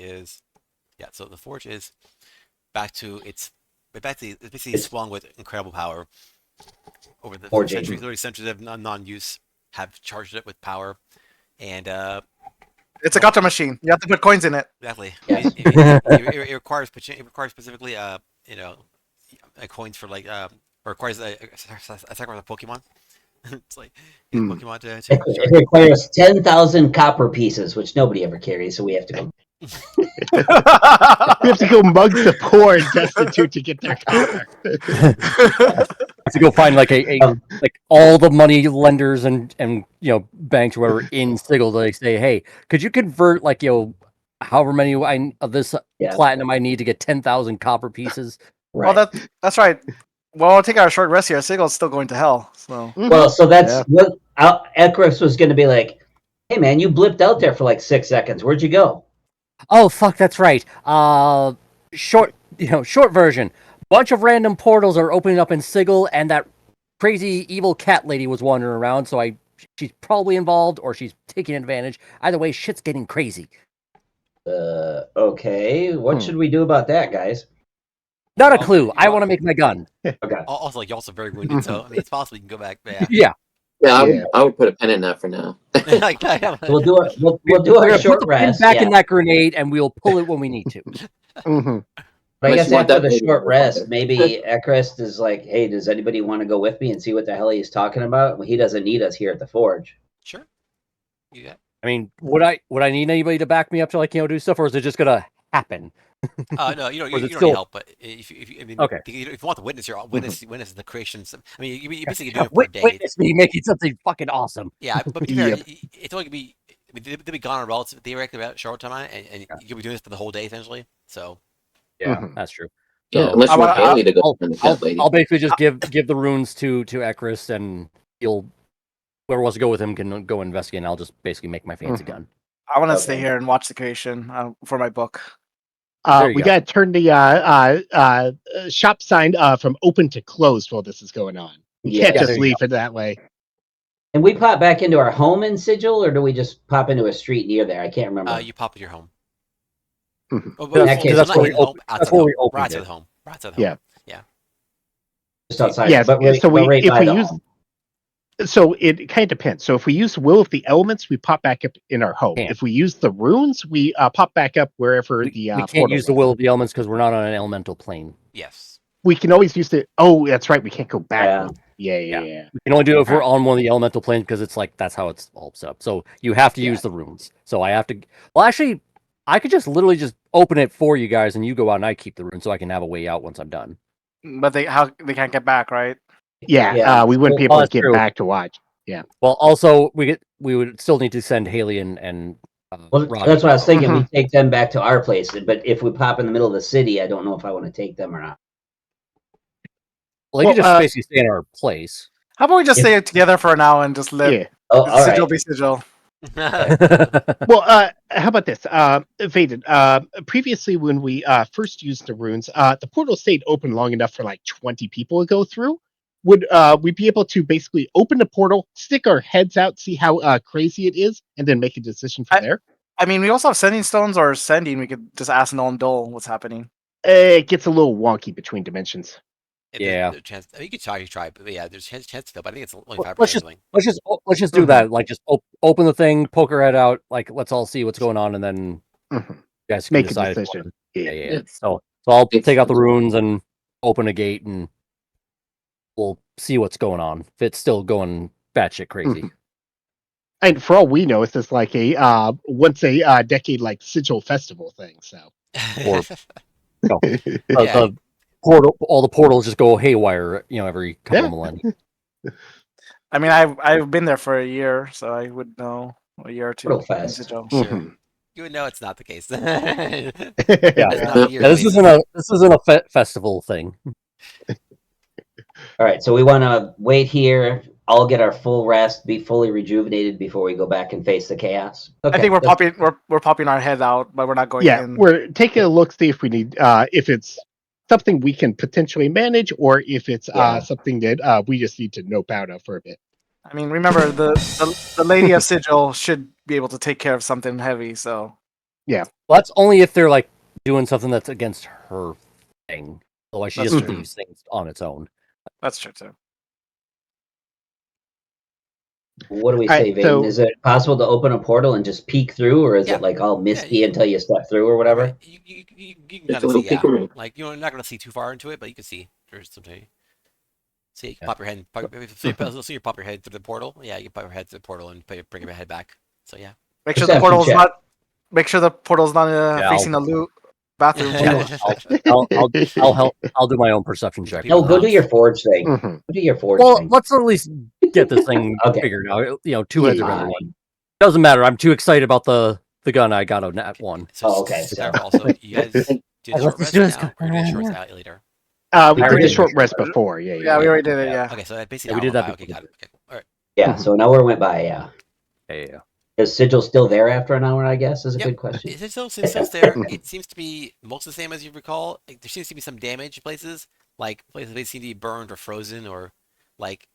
is, yeah. So the Forge is back to it's basically It's- swung with incredible power over the Forging. centuries. Literally centuries of non-use have charged it with power, and It's a gutter machine. You have to put coins in it. exactly. Yes. It requires specifically you know coins for like or requires a sacrifice of Pokemon. It's like you Hmm. have Pokemon to It charge. requires 10,000 copper pieces, which nobody ever carries, so we have to go. We have to go mug the poor and destitute to get their copper. To go find like like all the money lenders and banks or whatever in Sigil to like say, hey, could you convert like however many of this Yeah. platinum I need to get 10,000 copper pieces? Right. Well, that's right. Well, we'll take our short rest here. Sigel's still going to hell. So Well, so that's Yeah. what Ekris was going to be like. Hey, man, you blipped out there for like 6 seconds. Where'd you go? Oh fuck, that's right. Short version. Bunch of random portals are opening up in Sigil, and that crazy evil cat lady was wandering around. So she's probably involved, or she's taking advantage. Either way, shit's getting crazy. Okay. What should we do about that, guys? Not a Well, clue. you I want- want to make my gun. Okay. Also, like you're also very wounded, so I mean, it's possible you can go back. Yeah. Yeah. Yeah, Yeah. I would put a pin in that for now. Like, We'll do it. We'll do We're our gonna short put the pin rest. back Yeah. in that grenade, and we'll pull it when we need to. Mhm. But I Unless guess you want after that the lady short to rest, follow. maybe Ekrest is like, "Hey, does anybody want to go with me and see what the hell he's talking about?" Well, he doesn't need us here at the forge. Sure. Yeah. I mean, would I need anybody to back me up to do stuff, or is it just gonna happen? No, you Or is don't it need still- help, but if you I mean, Okay. if you want to witness witness the creations. I mean, you basically do it for a Wit- day. Witness me making something fucking awesome. Yeah, but to be fair, Yep. it's only gonna be. I mean, they'll be gone in relative theoretically about short time, and you'll be doing this for the whole day essentially. So Yeah, Mhm. that's true. Yeah, So, unless you want I'll- Haley to go I'll, and the I'll, cat lady. I'll basically just give the runes to Ekrist, and whoever wants to go with him can go investigate, and I'll just basically make my fancy Mhm. gun. I want to stay Okay. here and watch the creation for my book. There you We go. got to turn the shop sign from open to closed while this is going on. You Yeah. can't Yeah, just there you leave it that way. And we pop back into our home in Sigil, or do we just pop into a street near there? I can't remember. you pop at your home. Mhm. Oh, In that case, not that's where in we the home, open- outside that's the where home. we opened Right outside it. the home. Right outside the home. Yeah. Just outside. Yes. But right, So but right if by we the use, home. so it kind of depends. So if we use Will of the Elements, we pop back up in our home. Can't. If we use the runes, we pop back up wherever We, the we can't portal use the was. will of the elements because we're not on an elemental plane. Yes. We can always use the. Oh, that's right. We can't go back. Yeah. Yeah. We can only do it if we're on one of the elemental planes because it's like that's how it's all set up. So you have to use the runes. So I have to. Well, actually, I could just literally just open it for you guys, and you go out, and I keep the runes, so I can have a way out once I'm done. But they can't get back, right? Yeah. Yeah. We wouldn't be Well, able to that's get true. back to watch. Well, also we would still need to send Haley and Well, Roger. that's what I was thinking. We Mhm. take them back to our place, but if we pop in the middle of the city, I don't know if I want to take them or not. Well, they could Well, just basically stay in our place. How about we just Yeah. stay together for now and just live? Yeah. Oh, all Sigil right. be sigil. Well, how about this? Vaden, previously when we first used the runes, the portal stayed open long enough for like 20 people to go through. Would we be able to basically open the portal, stick our heads out, see how crazy it is, and then make a decision from there? I mean, we also have sending stones or sending. We could just ask Nolan Dole what's happening. It gets a little wonky between dimensions. If Yeah. there's a chance. I mean, you could try, but yeah, there's a chance to fail. But I think it's only Well, 5% let's just- something. Let's just do that. Like just open the thing, poke her head out. Like let's all see what's going on, and then Mhm. you guys can Make a decide. decision. Yeah. Yeah. So I'll It's- take out the runes and open a gate, and we'll see what's going on. If it's still going batshit crazy. Mhm. And for all we know, it's just like a once a decade like sigil festival thing. So Or- Yeah. The portal, all the portals just go haywire. Every couple Yeah. of millennia. I mean, I've been there for a year, so I would know a year or two. Portal in Fest. Sigil. Sure. Mhm. You would know it's not the case. Yeah. That's not the year Yeah, this release. isn't a festival thing. All right. So we want to wait here. All get our full rest, be fully rejuvenated before we go back and face the chaos. Okay. I think we're that's- popping we're popping our head out, but we're not going Yeah, in. we're taking a look, see if we need if it's something we can potentially manage, or if it's Yeah. something that we just need to nope out of for a bit. I mean, remember the Lady of Sigil should be able to take care of something heavy. So Well, that's only if they're like doing something that's against her thing. Otherwise, she That's just true. leaves things on its own. That's true too. What do we Alright, say, Vayden? so- Is it possible to open a portal and just peek through, or is Yeah. it like all misty you- until you step through or whatever? Right. You can It's kind a of little see, yeah. peekaroo. Like you're not gonna see too far into it, but you can see. There's something. See, you can Yeah. pop your head. So you pop your head through the portal. Yeah, you can pop your head through the portal and bring your head back. So yeah. Make sure the Perception portal's check. not. Make sure the portal's not Yeah, facing the loot bathroom. Yeah, too. I'll help. I'll do my own perception check. People No, go do laugh. your forge thing. Mhm. Go do your forge Well, thing. let's at least get this thing Okay. figured out. You know, two heads are better than Fine. one. Doesn't matter. I'm too excited about the gun. I got a nat one. So Oh, okay, so so- Jennifer, also, you guys do the Let's short just rest do this. now, or do the short rest later? We I did already the did short the rest short before. Yeah, Yeah, we already did it. Yeah. Okay, so basically, Yeah, we hour did that went by. Okay, before. got it. Okay, all right. Yeah, so an hour went by, yeah. Yeah. Is Sigil still there after an hour, I guess, is a Yep. good question. It still seems there. It seems to be most the same as you recall. Like, there seems to be some damage in places, like places they seem to be burned or frozen, or like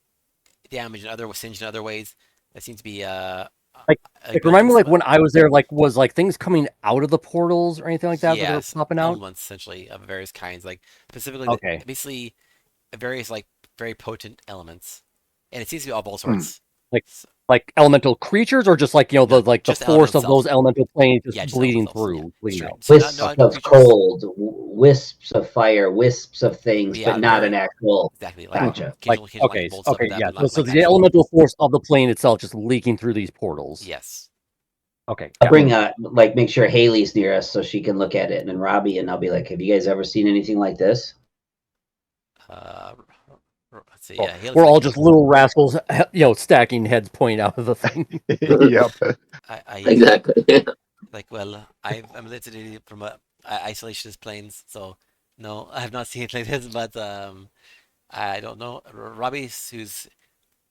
damaged in other, singed in other ways. That seems to be Like, remind me, like when I was there, like was like things coming out of the portals or anything like that that yes, are popping out. elements essentially of various kinds, like specifically, Okay. basically various like very potent elements, and it seems to be of all sorts. Like elemental creatures, or just like the Just the the force elements of those themselves. elemental planes just Yeah, just bleeding elements themselves, through, bleeding Straight. out. So Wisps not of creatures. cold, wisps of fire, wisps of things, Yeah, but not very- an actual. Exactly. Like Gotcha. occasional Okay, lightning bolts, stuff okay, like that, yeah. but not So like the actual- elemental force of the plane itself just leaking through these portals. Yes. Okay. I'll got bring it. make sure Haley's near us so she can look at it, and then Robbie, and I'll be like, "Have you guys ever seen anything like this?" Let's see. Well, Yeah, Haley's we're all like- just little rascals, stacking heads pointing out of the thing. yep. I Exactly. like. Well, I'm literally from a isolationist planes, so no, I have not seen it like this. But I don't know. Robbie, who's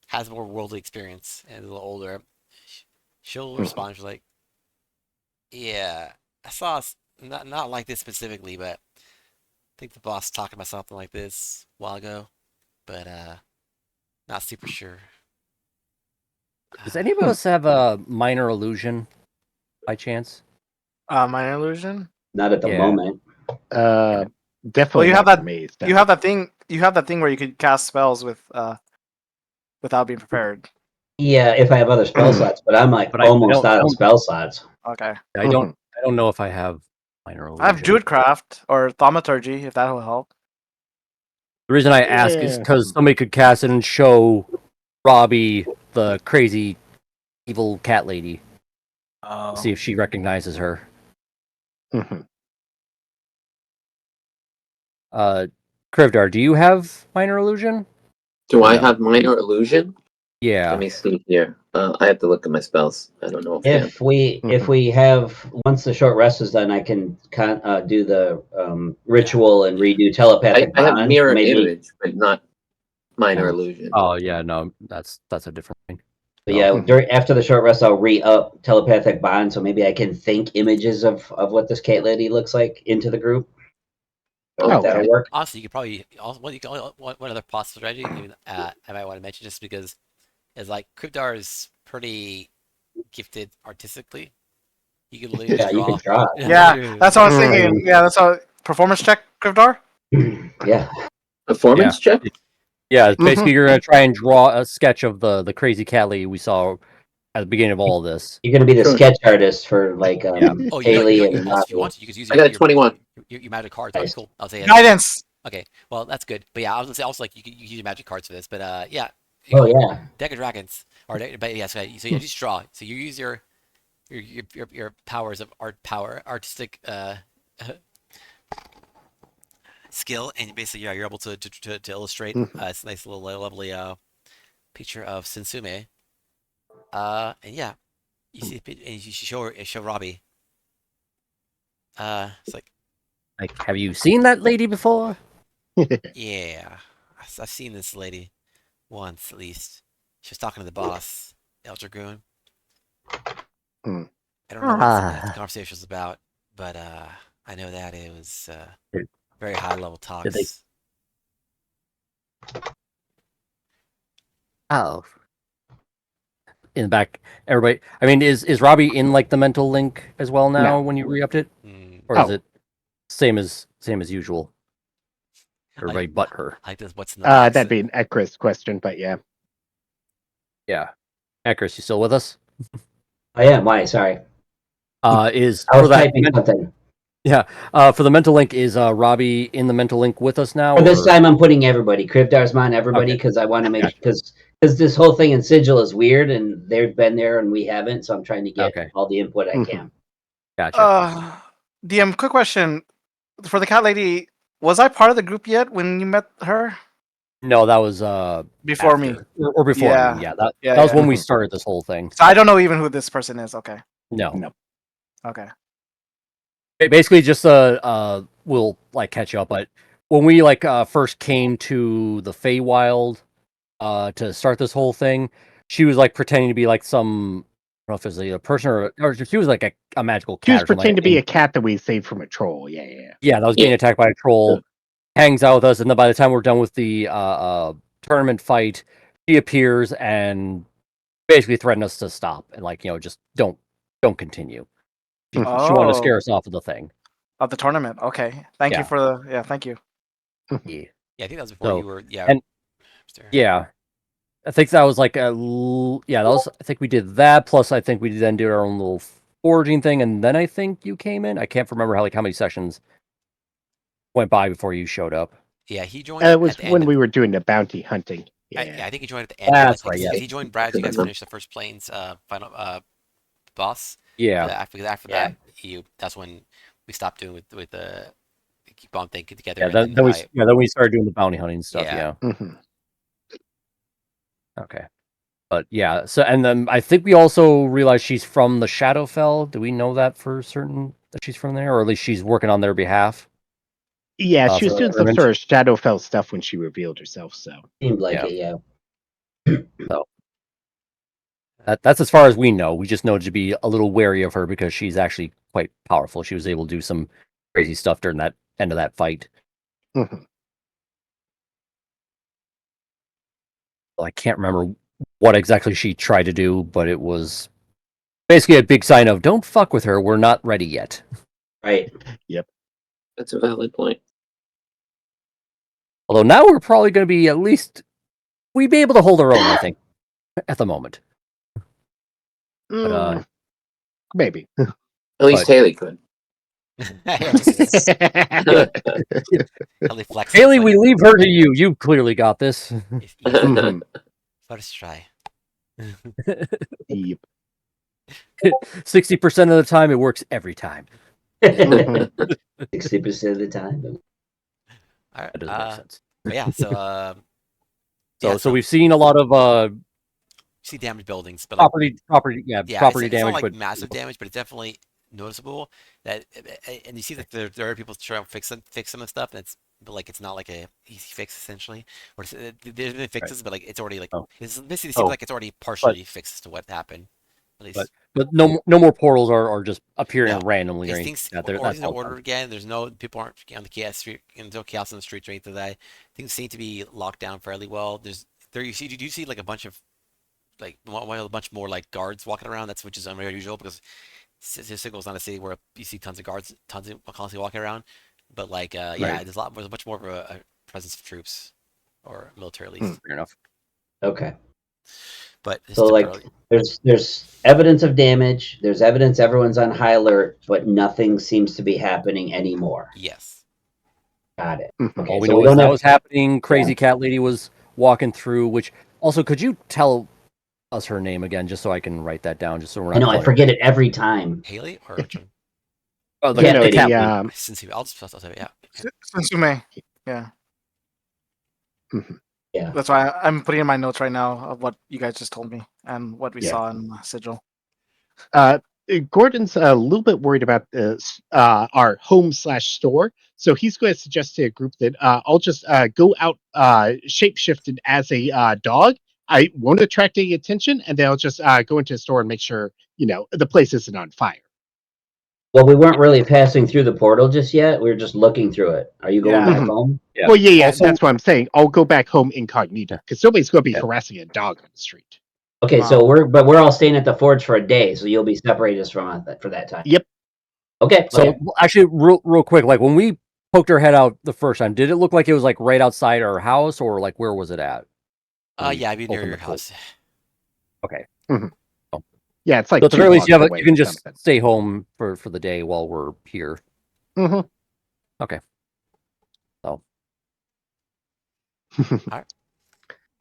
has more worldly experience and is a little older, she'll respond. She's like, "Yeah, I saw not like this specifically, but I think the boss talking about something like this a while ago, but not super sure." Does any of us have a minor illusion by chance? Minor illusion. Not at the Yeah. moment. Definitely. Well, you have not for that- me, You have that thing. You have that thing where you could cast spells without being prepared. Yeah, if I have other spell slots, but I'm like But I almost don't- out I of don't- spell slots. Okay. I don't know if I have minor illusion. I have Druidcraft or Thaumaturgy if that will help. The reason I ask is Yeah. because somebody could cast it and show Robbie the crazy evil cat lady. Oh. See if she recognizes her. Mhm. Krivdar, do you have minor illusion? Do I No. have minor illusion? Yeah. Let me see here. I have to look at my spells. I don't know if I have. If we have once the short rest is done, I can do the ritual and redude I telepathic have bond. mirror maybe. image, but not minor Yeah. illusion. Oh yeah, no, that's a different thing. But yeah, Mhm. after the short rest, I'll re-up telepathic bond, so maybe I can think images of what this cat lady looks like into the group. Oh, If that'll okay. work. Honestly, you could probably also one other possible strategy. Even, I might want to mention just because is like Krivdar is pretty gifted artistically. He could literally Yeah, you draw. can draw. Yeah, that's what I was thinking. Yeah, that's how performance check, Krivdar. Yeah. Performance check? Yeah, it's basically you're gonna try and draw a sketch of the crazy cat lady we saw at the beginning of all of this. You're gonna be the Sure. sketch artist for like Yeah. Oh, Haley you and also, if you Robbie. want to, you could use I got a 21. your magic cards. Okay, Nice. cool. I'll say Guidance. Okay, well that's good. But yeah, I was gonna say also like you could use your magic cards for this. But yeah. Oh yeah. Deck of Dragons, but yeah, so you just draw. So you use your powers of artistic skill, and basically you're able to illustrate this nice little lovely picture of Sensume. And yeah, you see, and you show Robbie. It's like, Like, have you seen that lady before? yeah, I've seen this lady once at least. She was talking to the boss, El Dragoon. Hmm. I don't know what the conversation was about, but I know that it was very high level talks. they- Oh. in the back. Everybody, I mean, is Robbie in like the mental link as well now No. when you re-upped it, Mm, or is Oh. it same as usual? Everybody but her. I like this. What's in the box? That'd be an Ekris question, but yeah. Yeah. Akris, you still with us? I am. Why? Sorry. Is I for was that typing something. for the mental link, is Robbie in the mental link with us now? For this or- time, I'm putting everybody, Crib Darsman, everybody, Okay. because I want to make Gotcha. because this whole thing in Sigil is weird, and they've been there and we haven't. So I'm trying to get Okay. all the input I Mhm. can. Gotcha. DM, quick question for the cat lady. Was I part of the group yet when you met her? No, that was Before me. after. Or before Yeah. me. Yeah, Yeah, that was yeah. when we started this whole thing. So I don't know even who this person is. Okay. No. No. Okay. Basically just we'll like catch up, but when we like first came to the Feywild to start this whole thing, she was like pretending to be like some, I don't know if it was a person or she was like a magical cat. She was or something, pretending to I be a think. cat that we saved from a troll. Yeah. Yeah, that was getting Yeah. attacked by a troll, hangs out with us, and then by the time we're done with the tournament fight, she appears and basically threatened us to stop and like, just don't continue. She wanted to scare us off of the thing. Of the tournament. Okay. Thank you Yeah. for the. Yeah. Thank you. Yeah. Yeah, I think that was before So, you were. Yeah. and- Mr. Yeah. I think that was like that was, I think we did that, plus I think we then did our own little foraging thing, and then I think you came in. I can't remember how many sessions went by before you showed up. Yeah, he joined. It was at the when end we were doing the bounty hunting. I think he joined at the end. That's like, right, yeah. He joined Brad as you guys finished the first planes final boss. Yeah. After Yeah. that, that's when we stopped doing with the bomb thing together. Yeah, and then we started doing the bounty hunting stuff, Yeah. yeah. Mhm. Okay. But yeah, so and then I think we also realized she's from the Shadowfell. Do we know that for certain that she's from there, or at least she's working on their behalf? Yeah, she was for doing some Ermin. sort of Shadowfell stuff when she revealed herself. So Seemed like Yeah. it. Yeah. That's as far as we know. We just know to be a little wary of her because she's actually quite powerful. She was able to do some crazy stuff during that end of that fight. Mhm. I can't remember what exactly she tried to do, but it was basically a big sign of "Don't fuck with her. We're not ready yet." Right. That's a valid point. Although now we're probably going to be at least we'd be able to hold our own, I think, at the moment. But maybe. At least But- Haley could. Haley flexes, Haley, like, we leave her to you. You clearly got this. if- Mhm. First try. Yep. 60% of the time, it works every time. Mhm. 60% of the time. All right, That doesn't make sense. but yeah, so So we've seen a lot of see damaged buildings, but like, property yeah, property it's not damage, like but massive damage, but it's definitely noticeable that, and you see that there are people trying to fix some of the stuff, and it's not like a easy fix essentially, or there's been fixes, but like it's already like Oh. it's basically seems like it's already partially fixed to what happened, at least. but no more portals are just appearing No. randomly. Or These anything. things Yeah, or that's in all order fine. again. There's no people aren't on the chaos street. There's no chaos on the streets or anything like that. Things seem to be locked down fairly well. You do see like a bunch of like a bunch more like guards walking around. Which is unusual because Sigil's not a city where you see tons of guards, constantly walking around. But like yeah, there's much more of a presence of troops or military at least. Fair enough. Okay. But it's So still like early. there's evidence of damage, there's evidence everyone's on high alert, but nothing seems to be happening anymore. Yes. Got it. Mhm. Okay, All we so know we is don't that have was happening. Crazy cat lady was walking through. Which also, could you tell us her name again, just so I can write that down, just so we're not. I know I calling- forget it every time. Haley or Richard? Oh, the Cat cat lady, lady. Since I'll say it, yeah. Sensume. Yeah. Yeah. That's why I'm putting in my notes right now of what you guys just told me and what we Yeah. saw in Sigil. Gordon's a little bit worried about this, our home/store. So he's going to suggest to a group that I'll just go out shapeshifted as a dog. I won't attract any attention, and then I'll just go into a store and make sure the place isn't on fire. Well, we weren't really passing through the portal just yet. We were just looking through it. Are you going Yeah. back home? Yeah. Well, yeah, Also- that's what I'm saying. I'll go back home incognito because nobody's going to be harassing a dog on the street. Okay, so we're all staying at the forge for a day, so you'll be separated us from us for that time. Yep. Okay. So okay. actually, real quick, like when we poked our head out the first time, did it look like it was like right outside our house, or like where was it at? Yeah, I'd be near Open your the portal. house. Okay. Yeah, it's like So at the 2 very least, blocks you away can or just something. stay home for the day while we're here. Mm-hmm. Okay. So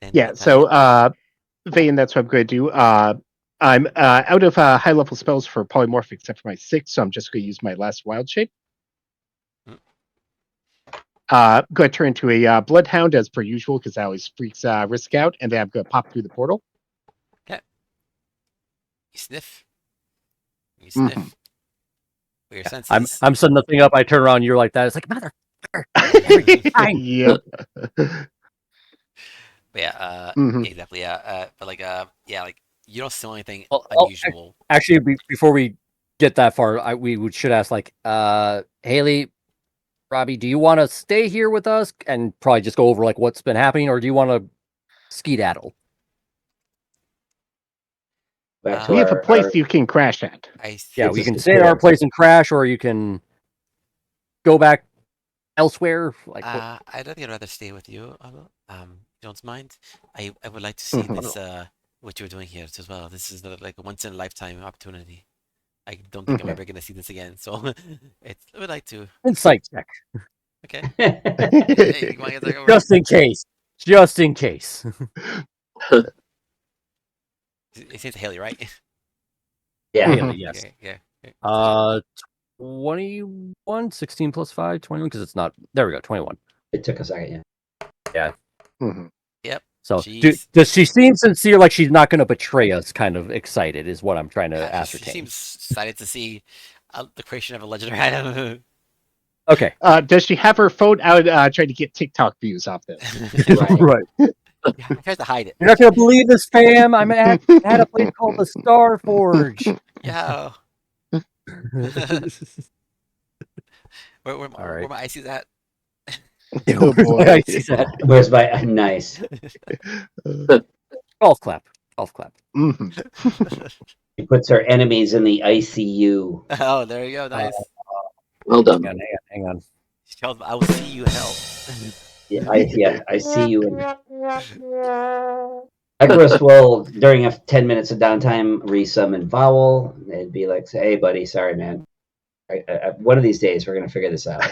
And Yeah, that's so Vayne, that's what I'm going to do. I'm out of high level spells for polymorph except for my 6, so I'm just going to use my last wild shape. Going to turn into a bloodhound as per usual because that always freaks Risk out, and then I'm going to pop through the portal. you sniff. You sniff. Mhm. With your senses. I'm setting the thing up. I turn around, you're like that. It's like mother. Fine. Yep. But yeah, Mhm. yeah, exactly. But like, yeah, like you don't smell anything Well, unusual. Actually, before we get that far, should ask like, Haley, Robbie, do you want to stay here with us and probably just go over like what's been happening, or do you want to skedaddle? Back to We have a our place you can crash at. Yeah, It's we a can stay at our secure- place and crash, or you can go back elsewhere. Like, I don't think I'd rather stay with you. You don't mind? I would like to see Mhm. this. What you're doing here as well. This is like a once in a lifetime opportunity. I don't think I'm Mhm. ever gonna see this again. So I would like to. insight check, Okay. Hey, you wanna get that over? just in case. Just in case. It's Haley, right? yeah. Haley, yes. Okay, yeah. 21, 16 plus 5, 21, because it's not. There we go, 21. It took a second. Yeah. Mhm. Yep. So, Jeez. does she seem sincere, like she's not going to betray us? Kind of excited is what I'm trying to She ascertain. seems excited to see the creation of a legendary item. Okay, Does she have her phone out trying to get TikTok views off this? right. Yeah, tries to hide it. You're not going to believe this, fam. I'm at a place called the Star Forge. Yeah. Where All right. where my ice is at? Oh boy. I see that. Where's my nice? Golf clap. Golf clap. Mhm. She puts her enemies in the ICU. Oh, there you go. Nice. Well done. Hang on. She tells me, I will see you in hell. I see you. Icarus will, during 10 minutes of downtime, resummon Vowel and be like, "Hey, buddy, sorry, man. One of these days, we're gonna figure this out."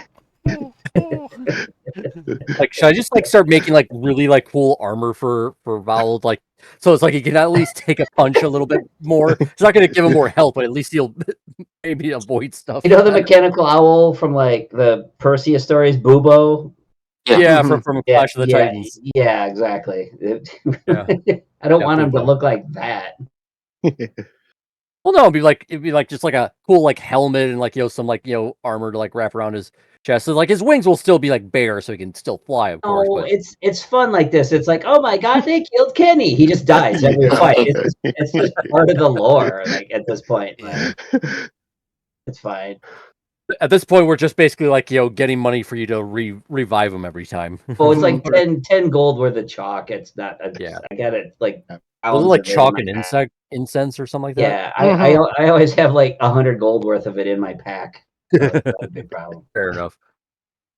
Like, should I just like start making like really like cool armor for Vowel, like so it's like he can at least take a punch a little bit more. It's not going to give him more health, but at least he'll maybe avoid stuff. You know the mechanical owl from like the Perseus stories, Bubo? Yeah, Mhm. from Clash of the yeah, Titans. yeah, exactly. Yeah. I don't Yeah, want him to Bubo. look like that. Well, no, it'd be like just like a cool like helmet and like some like armor to like wrap around his chest. So like his wings will still be like bare, so he can still fly, of course. Oh, But it's fun like this. It's like, oh my god, they killed Kenny. He just dies every fight. It's just part of the lore. Like at this point, Yeah. it's fine. at this point, we're just basically like getting money for you to revive him every time. Well, it's like 10 gold worth of chalk. It's not. Yeah. I got it like. Was it like ounce of chalk in and my pack. incense or something like that? Yeah, I always have like 100 gold worth of it in my pack. So it's not a big problem. Fair enough.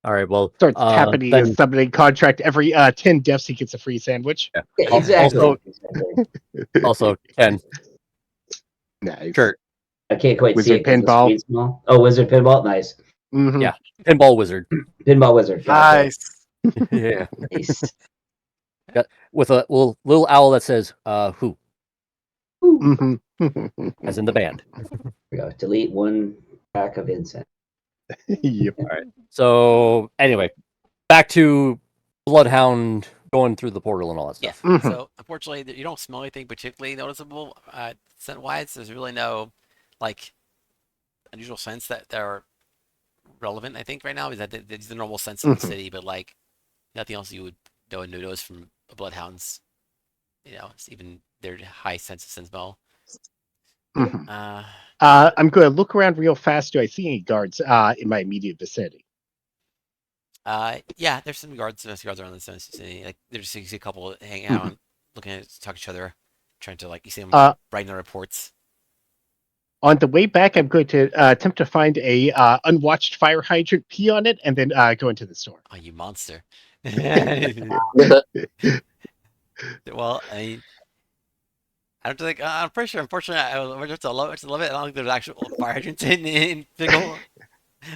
All right. Well, Starts happening then, his summoning contract. Every 10 deaths, he gets a free sandwich. Yeah, exactly. also 10. Nice. Sure. I can't quite see Wizard it. 'Cause the pinball. screen's small. Oh, Wizard Pinball, nice. Mhm. Yeah. Pinball wizard. Pinball Wizard. Gotcha. Nice. Yeah. Nice. With a little owl that says who, Mhm. as in the band. Here we go. Delete one pack of incense. Yep. All right. So anyway, back to Bloodhound going through the portal and all that Yeah. stuff. Mhm. So unfortunately, you don't smell anything particularly noticeable scent wise. There's really no like unusual scents that are relevant. I think right now is that these are the normal scents of the Mhm. city, but like nothing else you would notice from a bloodhound's. It's even their high sense of smell. Mhm. Uh, I'm going to look around real fast. Do I see any guards in my immediate vicinity? yeah, there's some guards around the city. Like there's a couple hanging Mm-hmm. out, looking at talk to each other, trying to like you see him Uh, writing the reports. On the way back, I'm going to attempt to find a unwatched fire hydrant, pee on it, and then go into the store. Oh, you monster! Mm-hmm. Well, I don't think I'm pretty sure. Unfortunately, we're just to love it. I don't think there's actual fire hydrants in Pickle,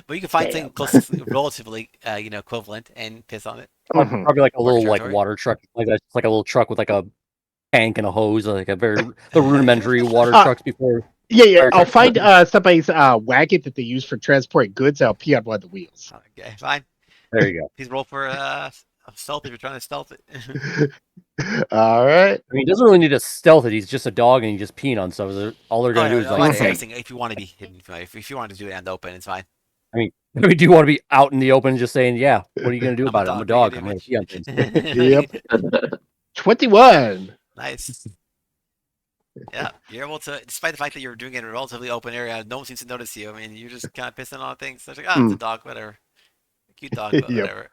but you can find Damn. something close, relatively, equivalent, and piss on it. Mhm. Probably like a Work little like territory. water truck, like that's like a little truck with like a tank and a hose, like a very the rudimentary water Uh, trucks before. Yeah. fire I'll trucks. find somebody's wagon that they use for transporting goods. I'll pee on one of the wheels. Okay, fine. There you go. Please roll for stealth if you're trying to stealth it. All right. I mean, he doesn't really need to stealth it. He's just a dog and he's just peeing on stuff. All they're Oh, gonna no, do is no, like, I'm hey. saying if you want to be hidden, if you want to do it in the open, it's fine. I mean, do you want to be out in the open just saying, yeah, what are you gonna do about it? I'm a dog. I'm gonna pee on things. Yep. 21. Nice. Yeah, you're able to, despite the fact that you're doing it in a relatively open area, no one seems to notice you. I mean, you're just kind of pissing on things. So it's like, oh, it's a dog, whatever. Cute dog, but Yep. whatever.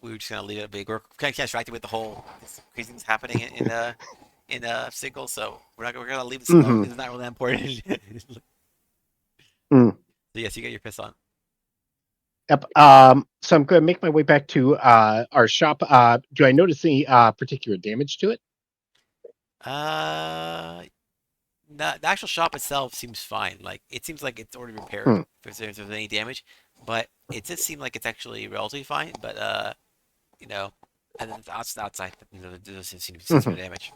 We were just gonna leave it big. We're kind of distracted with the whole crazy things happening in Sickle, so we're gonna leave this alone. It's not really that important. Mm. So yes, you get your piss on. Yep. So I'm going to make my way back to our shop. Do I notice any particular damage to it? The actual shop itself seems fine. Like it seems like it's already repaired if there's any damage, but it does seem like it's actually relatively fine. But and then outside, there doesn't seem to be some damage.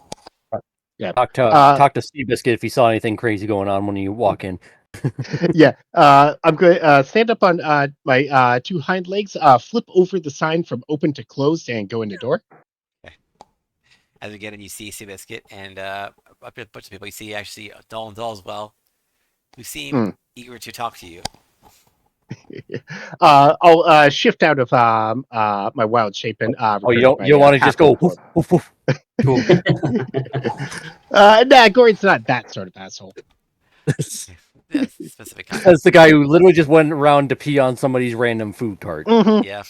Yeah. Talk to Seabiscuit if he saw anything crazy going on when you walk in. Yeah. I'm going to stand up on my two hind legs, flip over the sign from open to closed, and go in the door. As we get in, you see Seabiscuit and a bunch of people. You see actually Doll and Doll as well, who seem eager to talk to you. I'll shift out of my wild shape and Oh, you don't want to just go woof, woof, woof, to him. Nah, Gordon's not that sort of asshole. Yeah, specific kind. That's the guy who literally just went around to pee on somebody's random food cart, Yeah.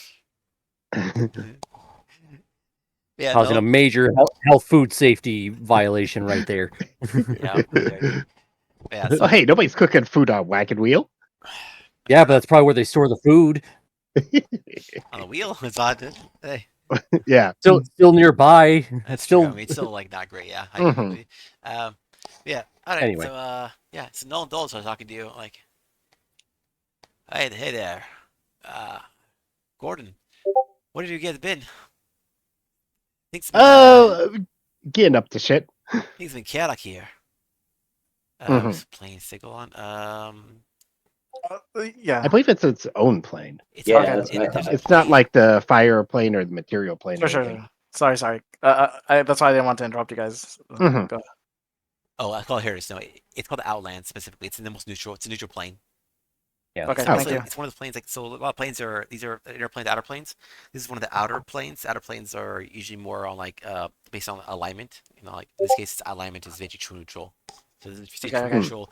Yeah, causing a major health food safety violation right there. Yeah. Yeah. So, Oh, hey, nobody's cooking food on wagon wheel. Yeah, but that's probably where they store the food. on the wheel, it's odd. Hey, Yeah. Still nearby. that's still. true. I mean, it's still like not great. Yeah. I agree. Yeah. All right. Anyway. So yeah. So Nolan Dole starts talking to you like, hey there, Gordon. What have you guys been? Getting up to shit. Things been chaotic here. Was playing Sigil on. Yeah. I believe it's its own plane. It's Yeah, hard- that's what I there's thought. a It's not plane. like the fire plane or the material plane. Sure, or sure, anything. sure. Sorry. That's why I didn't want to interrupt you guys. Mhm. Go ahead. Oh, I call it here. No, it's called the Outland specifically. It's in the most neutral. It's a neutral plane. Yeah. Okay, It's thank also- you. It's one of the planes. Like so, a lot of planes are these are inner planes, outer planes. This is one of the outer planes. Outer planes are usually more on like based on alignment. You know, like in this case, alignment is very true neutral. So this is Okay, true okay. neutral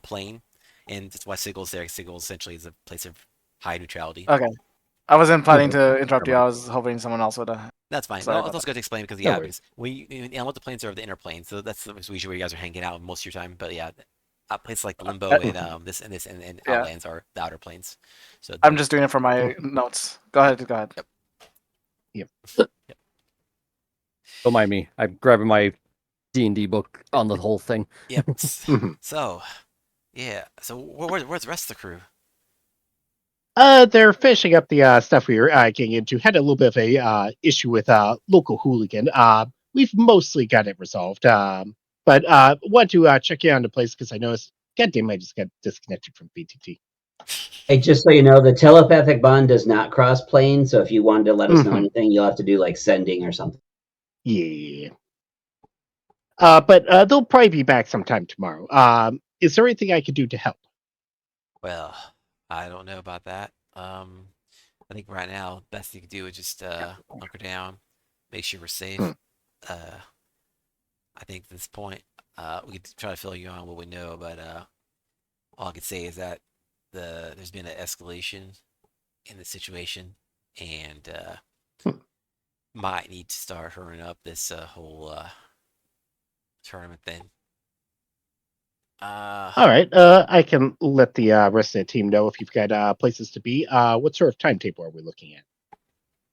plane, and that's why Sigil's there. Sigil essentially is a place of high neutrality. Okay. I wasn't planning to interrupt you. I was hoping someone else would. That's fine. Sorry No, about that's good to explain because No yeah, worries. because what the planes are the inner planes, so that's usually where you guys are hanging out most of your time. But yeah, places like Limbo and this and Yeah. Outlands are the outer planes. So I'm just doing it for my notes. Go ahead. Don't mind me. I'm grabbing my D&D book on the whole thing. Yep. Mhm. So, yeah. So where's the rest of the crew? They're finishing up the stuff we were getting into. Had a little bit of a issue with local hooligan. We've mostly got it resolved. But want to check you on the place because I noticed. Goddamn, I just got disconnected from BTT. Hey, just so you know, the telepathic bond does not cross planes. So if you wanted to let us know Mhm. anything, you'll have to do like sending or something. Yeah. But they'll probably be back sometime tomorrow. Is there anything I could do to help? Well, I don't know about that. I think right now, best thing to do is just hunker down, make sure we're safe. I think at this point, we could try to fill you on what we know, but all I can say is that there's been an escalation in the situation, and might need to start hurrying up this whole tournament then. All right. I can let the rest of the team know if you've got places to be. What sort of timetable are we looking at?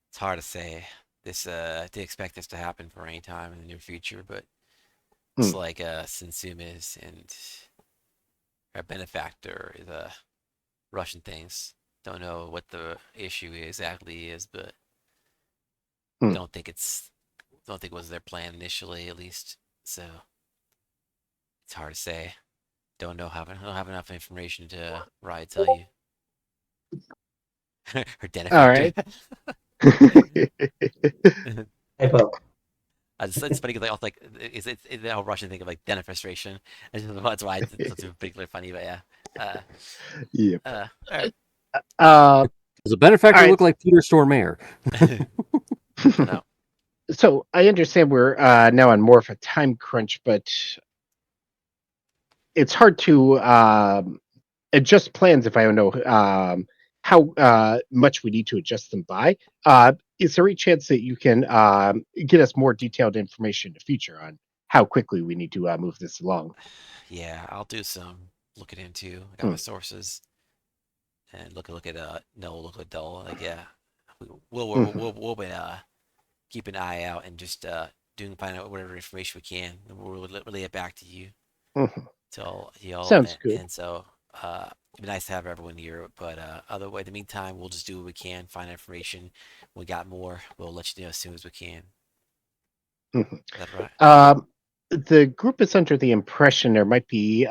It's hard to say. This I did expect this to happen for any time in the near future, but it's Hmm. like Sinsumis and our benefactor is Russian things. Don't know what the issue exactly is, but Hmm. don't think it was their plan initially, at least. So it's hard to say. Don't have enough information to really tell you. Her All right. Typo. It's funny because like is it the whole Russian thing of like denifestration? That's why it's particularly funny. But yeah, Yep. all right. Does a benefactor Alright. look like Peter Stormare? No. So I understand we're now on more of a time crunch, but it's hard to adjust plans if I don't know how much we need to adjust them by. Is there any chance that you can get us more detailed information in the future on how quickly we need to move this along? Yeah, I'll do some looking into. I got Hmm. my sources and look at no look at Dull. Like yeah, we'll be keep an eye out and just find out whatever information we can, and we'll relay it back to you. Mhm. So y'all Sounds good. and so it'd be nice to have everyone here, but other way in the meantime we'll just do what we can, find information. When we got more, we'll let you know as soon as we can. Mhm. Is that right? The group is under the impression there might be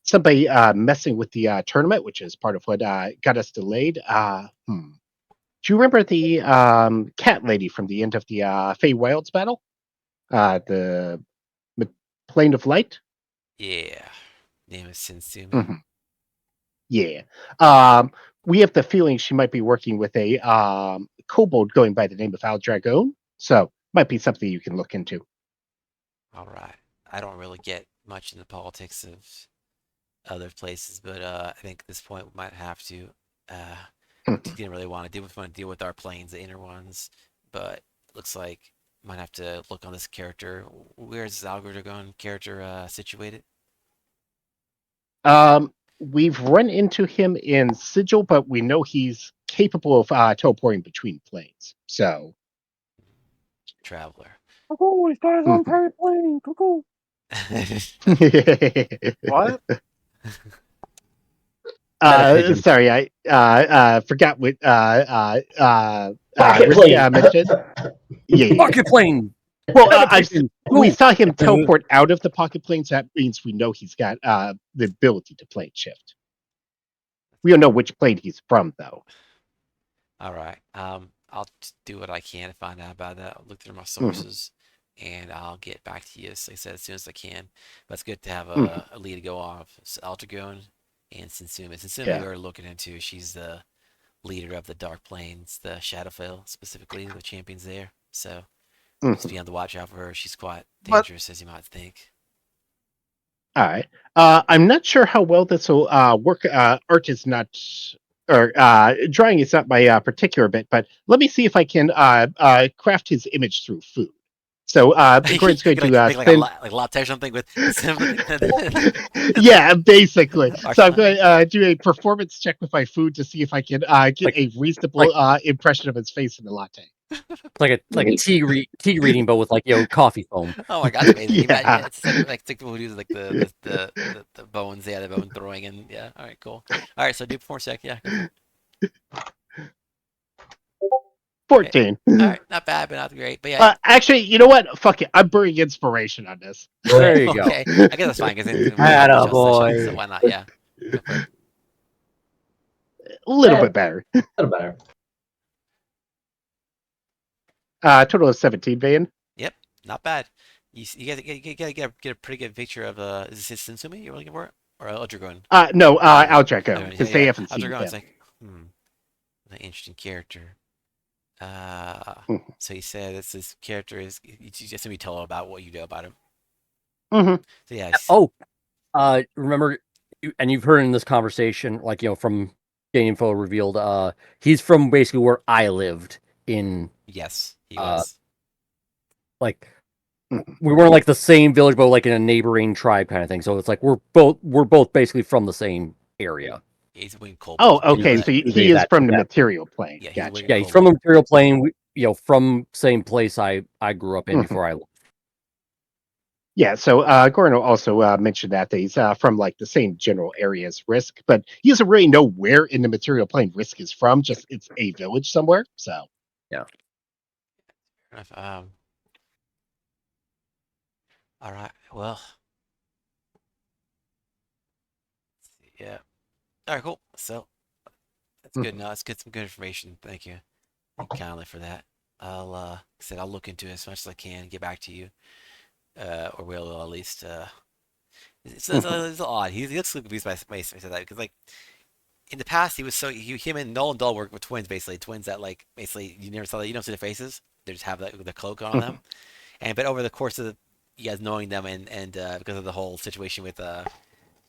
somebody messing with the tournament, which is part of what got us delayed. Do you remember the cat lady from the end of the Fey Wilds battle? The Plane of Light? Yeah. Name is Sinsumi. Mhm. Yeah. Um, we have the feeling she might be working with a kobold going by the name of Aldragon. So might be something you can look into. All right. I don't really get much in the politics of other places, but I think at this point we might have to. We didn't really want to deal with our planes, the inner ones, but looks like might have to look on this character. Where's this Aldragon character situated? We've run into him in Sigil, but we know he's capable of teleporting between planes. So, Traveler. Oh, he's got his own private plane. Cuckoo. What? sorry, I forgot what Pocket Risk plane. mentioned. Yeah. Pocket plane. Well, Teleportation. we Ooh. saw him teleport out of the pocket planes. That means we know he's got the ability to plane shift. We don't know which plane he's from, though. All right. I'll do what I can to find out about that. I'll look through my sources, and I'll get back to you, as I said, as soon as I can. But it's good to have a lead to go off. So Altagon and Sinsumi. Sinsumi Yeah. we're looking into. She's the leader of the Dark Plains, the Shadowfell specifically, the champions there. So just be on the watch out for her. She's quite But dangerous, as you might think. All right. I'm not sure how well this will work. Art is not, or drawing is not my particular bit, but let me see if I can craft his image through food. So Gordon's going to Make like a spend. like latte or something with. Yeah, basically. Our So I'm time. going to do a performance check with my food to see if I can get Like- a reasonable impression of his face in the latte. Like a tea reading, but with coffee foam. Oh my god, it's amazing. Yeah. It's like people who do like the bones, yeah, the bone throwing and yeah. All right, cool. All right, so do 4 sec, yeah. Go for it. 14. All right, not bad, but not great. But yeah, Actually, you know what? Fuck it. I'm bringing inspiration on this. There you go. okay. I guess that's fine because it's gonna help each other's session, so Attaboy. why not? Yeah. Go for it. A little Yeah. bit better. A little better. Total of 17 million. Yep, not bad. You gotta get a pretty good picture of is this Sinsumi you're looking for or Eldragon? No, Aldraco, because they haven't seen Eldragon's him. like an interesting character. Mhm. So you said this character is you just me tell about what you know about him. Mhm. So yeah. Oh, remember, and you've heard in this conversation, from Game Info revealed, he's from basically where I lived in, Yes, he uh, was. like, we weren't like the same village, but like in a neighboring tribe kind of thing. So it's like we're both basically from the same area. He's winning cold. Oh, Balls, okay. Yeah. So Agree he is that- from the that- material plane. Yeah, he's Gotcha. winning Yeah, he's cold from the balls. material plane. From same place I grew up in Mhm. before I left. Yeah, so Gorno also mentioned that he's from like the same general area as Risk, but he doesn't really know where in the material plane Risk is from. Just it's a village somewhere. So Fair enough. All right. Well. Yeah. All right. Cool. So that's good. No, that's good. Some good information. Thank you, kindly for that. I'll like I said, I'll look into it as much as I can. Get back to you. Or will at least. It's odd. He looks so confused by I said that because like in the past he was him and Null and Dull were twins basically twins that like basically you never saw that you don't see their faces. They just have the cloak on them. But over the course of you guys knowing them and because of the whole situation with the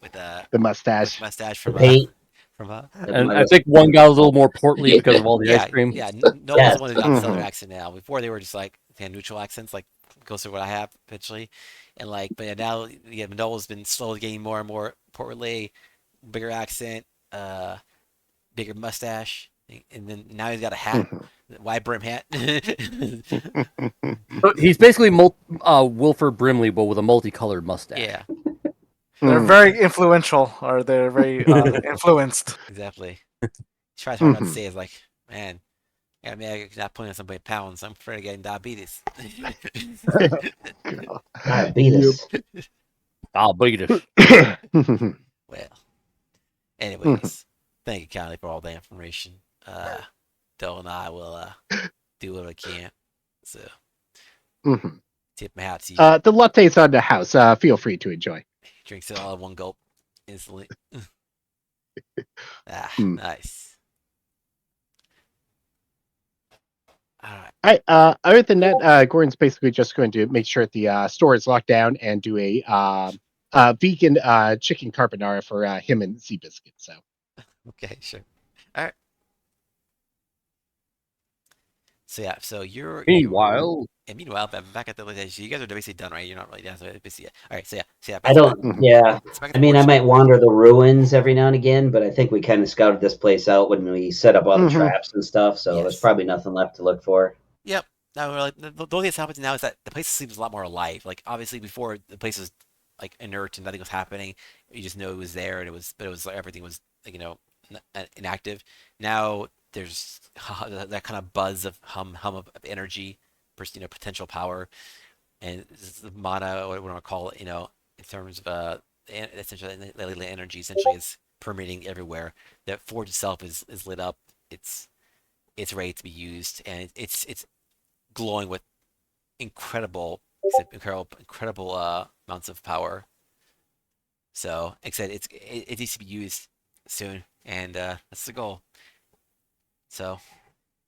with mustache. mustache The from paint. from And I think one got a little more portly because of all the yeah ice cream. yeah Nolan's Yes. the one who got the southern Mhm. accent now. Before they were just like they had neutral accents like close to what I have eventually, and like but yeah, now yeah Nolan's been slowly getting more and more portly, bigger accent, bigger mustache, and then now he's got a hat, Mhm. wide brim hat. So he's basically Wilford Brimley, but with a multicolored mustache. Yeah, They're Mhm. very influential, or they're very influenced. exactly. He tries hard not to Mhm. say it's like man. Yeah, I mean, I'm not putting on some big pounds. I'm afraid of getting diabetes. Diabetes. Ah, biggest. Well, anyways, thank you, Kylie, for all the information. Dole and I will do what we can. So, Mhm. tip my hat to you. The latte's on the house. Feel free to enjoy. Drinks it all in one gulp instantly. Hmm. Nice. All right. All right. Other than that, Gordon's basically just going to make sure the store is locked down and do a vegan chicken carbonara for him and Seabiscuit. So Okay, sure. All right. So yeah, so you're Meanwhile, and meanwhile, back at the you guys are basically done, right? You're not really done. So basically, yeah. All right. So yeah. I don't. Mhm. Yeah. It's back at I the mean, I porch. might wander the ruins every now and again, but I think we kind of scouted this place out when we set up all the Mhm. traps and stuff. So there's Yes. probably nothing left to look for. Yep. Now, like, the only thing that's happening now is that the place seems a lot more alive. Like, obviously, before the place was like inert and nothing was happening. You just know it was there, and but it was like everything was like, inactive. Now there's that kind of buzz of hum of energy, potential power, and this is the mana, what do I call it? In terms of essentially the energy, essentially is permeating everywhere. The forge itself is lit up. It's ready to be used, and it's glowing with incredible amounts of power. So, like I said, it needs to be used soon, and that's the goal. So,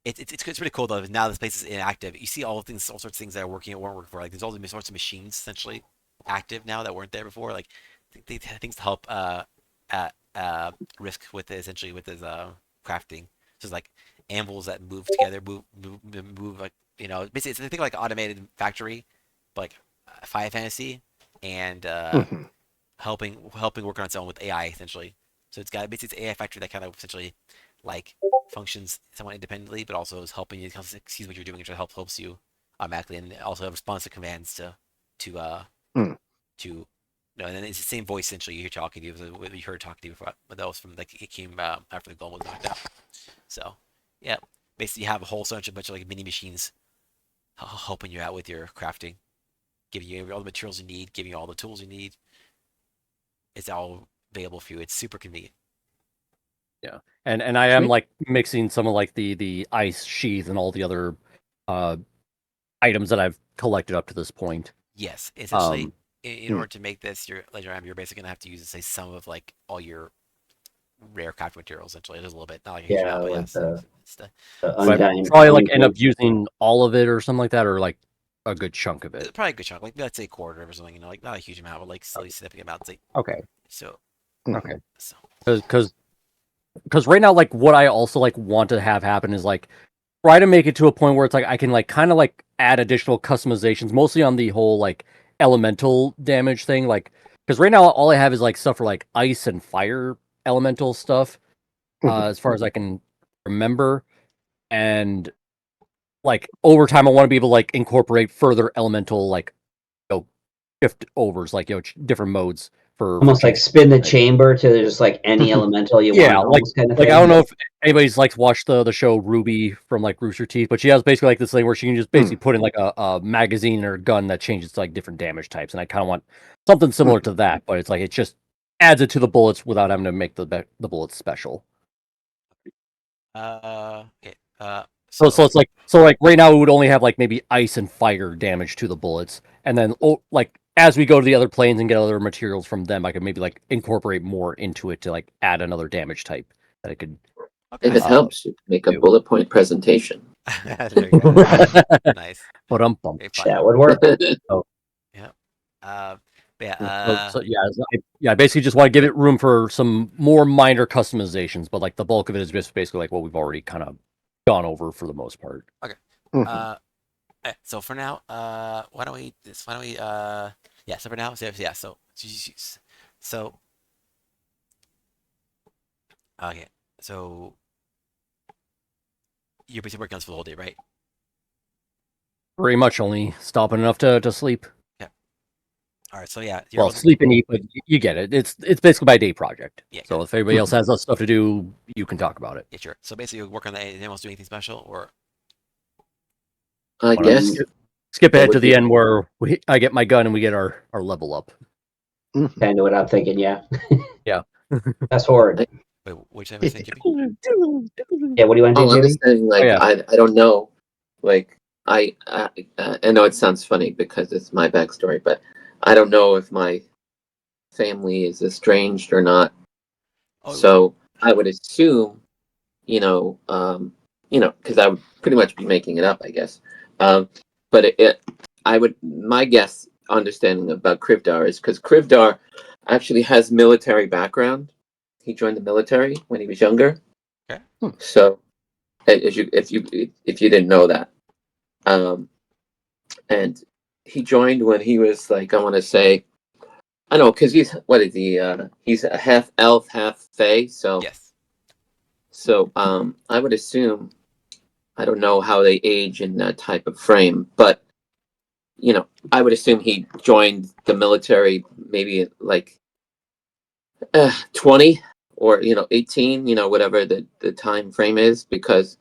it's really cool though. Now this place is inactive. You see all sorts of things that are working and weren't working before. Like there's all these sorts of machines essentially active now that weren't there before. Like they had things to help Risk with essentially with his crafting. So it's like anvils that move together, move like basically it's think like automated factory, but like Final Fantasy, and Mhm. helping work on its own with AI essentially. So it's got basically it's AI factory that kind of essentially like functions somewhat independently, but also is helping you sees what you're doing and helps you automatically, and also have responsive commands to Mm. to no, and then it's the same voice essentially you hear talking to you. What you heard talking to you before, but that was from like it came after the golem was knocked out. So yeah, basically you have a whole bunch of like mini machines helping you out with your crafting, giving you all the materials you need, giving you all the tools you need. It's all available for you. It's super convenient. and I am Sweet. like mixing some of like the ice sheath and all the other items that I've collected up to this point. Yes, essentially, Um, in order to make this your Ledger M, you're basically gonna have to use, say, some of like all your rare craft materials. Essentially, it is a little bit, not like a huge Yeah, amount, but like yes, the so I Undying. probably like end up using all of it or something like that, or like a good chunk of it. probably a good chunk, like let's say a quarter or something. Like not a huge amount, but like still a significant amount. Like, Okay, so, okay. so Because right now, like what I also like want to have happen is like try to make it to a point where it's like I can like kind of like add additional customizations, mostly on the whole like elemental damage thing. Like because right now all I have is like stuff for like ice and fire elemental stuff, as far as I can remember. And like over time, I want to be able to like incorporate further elemental like shift overs, like different modes for Almost like changing. spin the chamber to just like any elemental you Yeah, want, almost kind of Like thing. I don't know if anybody's like watched the show Ruby from like Rooster Teeth, but she has basically like this thing where she can just basically put in like a magazine or a gun that changes to like different damage types, and I kind of want something similar to that, but it's like it just adds it to the bullets without having to make the bullets special. Okay. So it's like right now we would only have like maybe ice and fire damage to the bullets, and then like as we go to the other planes and get other materials from them, I could maybe like incorporate more into it to like add another damage type that I could. If it helps, you can make a bullet point presentation. There you go. Nice. But Very fun. That would work. I basically just want to give it room for some more minor customizations, but like the bulk of it is just basically like what we've already kind of gone over for the most part. So for now, why don't we yeah, so for now, so okay, so you're basically working on this for the whole day, right? Pretty much only stopping enough to sleep. All right, so yeah, Well, sleep and eat, but you get it. It's basically my day project. Yeah. So if everybody else has stuff to do, you can talk about it. Yeah, sure. So basically, you work on the anything else, do anything special, or I guess skip ahead to the end where I get my gun and we get our level up. Kind of what I'm thinking. Yeah. Yeah. Fast forward. wait, which time was it, Jimmy? Yeah. What do you want to do, I Jimmy? was saying like yeah. I don't know, like I know it sounds funny because it's my backstory, but I don't know if my family is estranged or not. So I would assume, because I would pretty much be making it up, I guess. But my guess, understanding about Krivdar is because Krivdar actually has military background. He joined the military when he was younger. Okay. So, if you didn't know that, and he joined when he was like, I want to say, I know, because he's he's a half elf, half fae. So Yes. So I would assume, I don't know how they age in that type of frame, but I would assume he joined the military maybe like 20 or 18, whatever the time frame is, because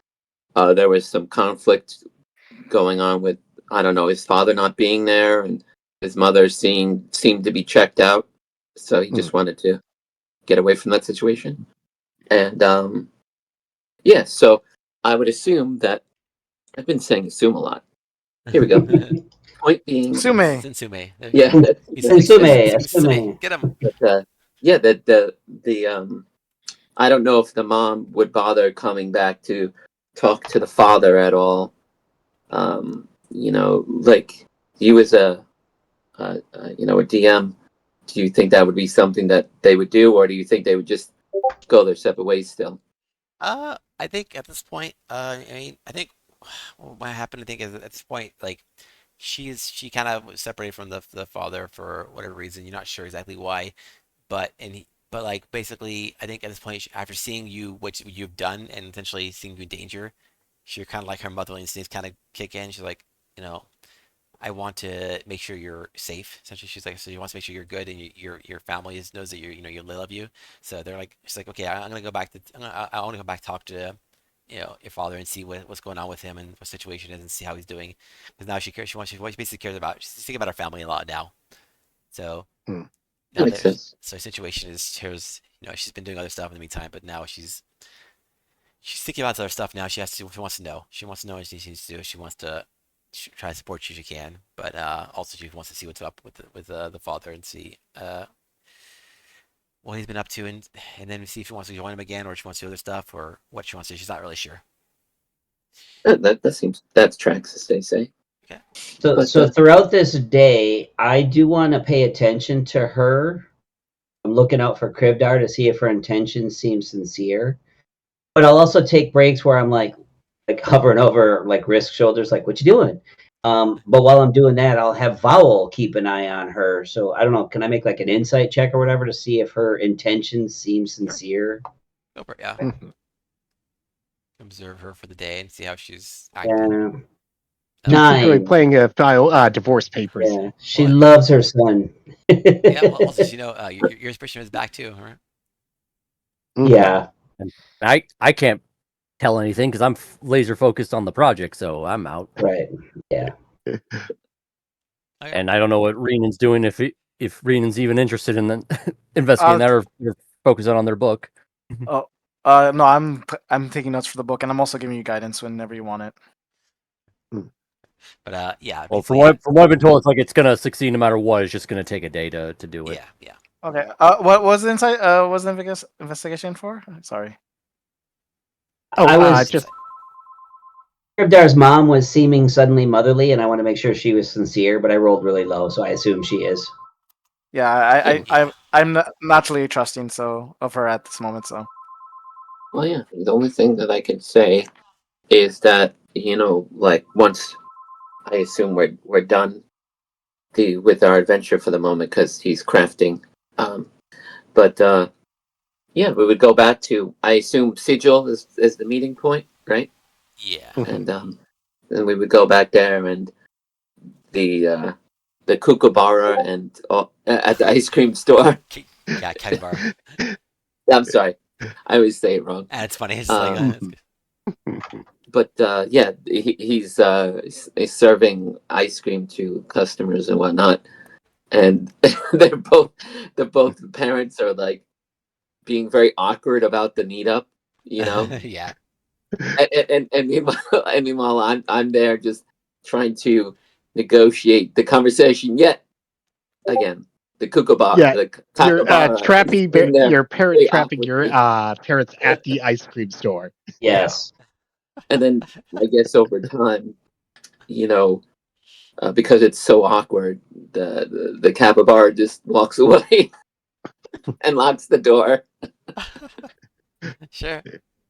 there was some conflict going on with, I don't know, his father not being there, and his mother seemed to be checked out, so he just wanted to get away from that situation. And so I would assume that, I've been saying assume a lot. Here we go. Point being, Sume. Sinsume. yeah, Sinsume. Get him. but, the I don't know if the mom would bother coming back to talk to the father at all. Like you as a DM, do you think that would be something that they would do, or do you think they would just go their separate ways still? I think at this point, I think what happened, I think, is at this point, like she kind of was separated from the father for whatever reason. You're not sure exactly why, but like basically, I think at this point, after seeing what you've done, and essentially seeing you in danger, she's kind of like her motherly instincts kind of kick in. She's like, I want to make sure you're safe. Essentially, she's like, so she wants to make sure you're good, and your family knows that they love you. So she's like, okay, I'm gonna go back I want to go back talk to, your father and see what's going on with him and what the situation is and see how he's doing. Because now she basically cares about, she's thinking about her family a lot now. So That makes sense. So her situation is she's been doing other stuff in the meantime, but now she's thinking about other stuff now. She wants to know. She wants to know what she needs to do. She wants to try to support you if she can, but also she wants to see what's up with the father and see what he's been up to, and then see if she wants to join him again, or if she wants to do other stuff, or what she wants to do. She's not really sure. That tracks, as they say. Okay. So throughout this day, I do want to pay attention to her. I'm looking out for Krivdar to see if her intentions seem sincere. But I'll also take breaks where I'm like, like hovering over like Risk shoulders, like, what you doing? But while I'm doing that, I'll have Vowel keep an eye on her. So I don't know, can I make like an insight check or whatever to see if her intentions seem sincere? Go for it, yeah. Mhm. Observe her for the day and see how she's acting. Yeah. She's secretly 9. playing divorce papers. Yeah, she Well, loves her son. yeah, well, also, your inspiration is back too, all right? Mhm. Yeah. I can't tell anything because I'm laser focused on the project, so I'm out. Right. Yeah. Okay. And I don't know what Renan's doing if Renan's even interested in investigating that, or if they're focusing on their book. No, I'm taking notes for the book, and I'm also giving you guidance whenever you want it. But yeah. Well, basically, from what I've been told, it's like it's gonna succeed no matter what. It's just gonna take a day to do it. yeah. Okay. What was the insight? Was the investigation for? Sorry. Oh, I was just Kribdar's mom was seeming suddenly motherly, and I want to make sure she was sincere, but I rolled really low, so I assume she is. Yeah, I'm naturally trusting of her at this moment. So Well, yeah. The only thing that I can say is that like once I assume we're done with our adventure for the moment because he's crafting. But yeah, we would go back to, I assume, Sigil is the meeting point, right? Yeah. And then we would go back there and the Kookaburra and at the ice cream store. Yeah, candy bar. I'm sorry, I always say it wrong. And it's funny. It's like, it's good. But yeah, he's serving ice cream to customers and whatnot, and they're both the parents are like being very awkward about the meetup, Yeah. and meanwhile I'm there just trying to negotiate the conversation. Yet again, the kookaburra, Yeah, the you're capybara trapping is in there your parent very trapping your awkwardly. parents at the ice cream store. Yes. And then I guess over time, because it's so awkward, the capybara just walks away and locks the door. Sure.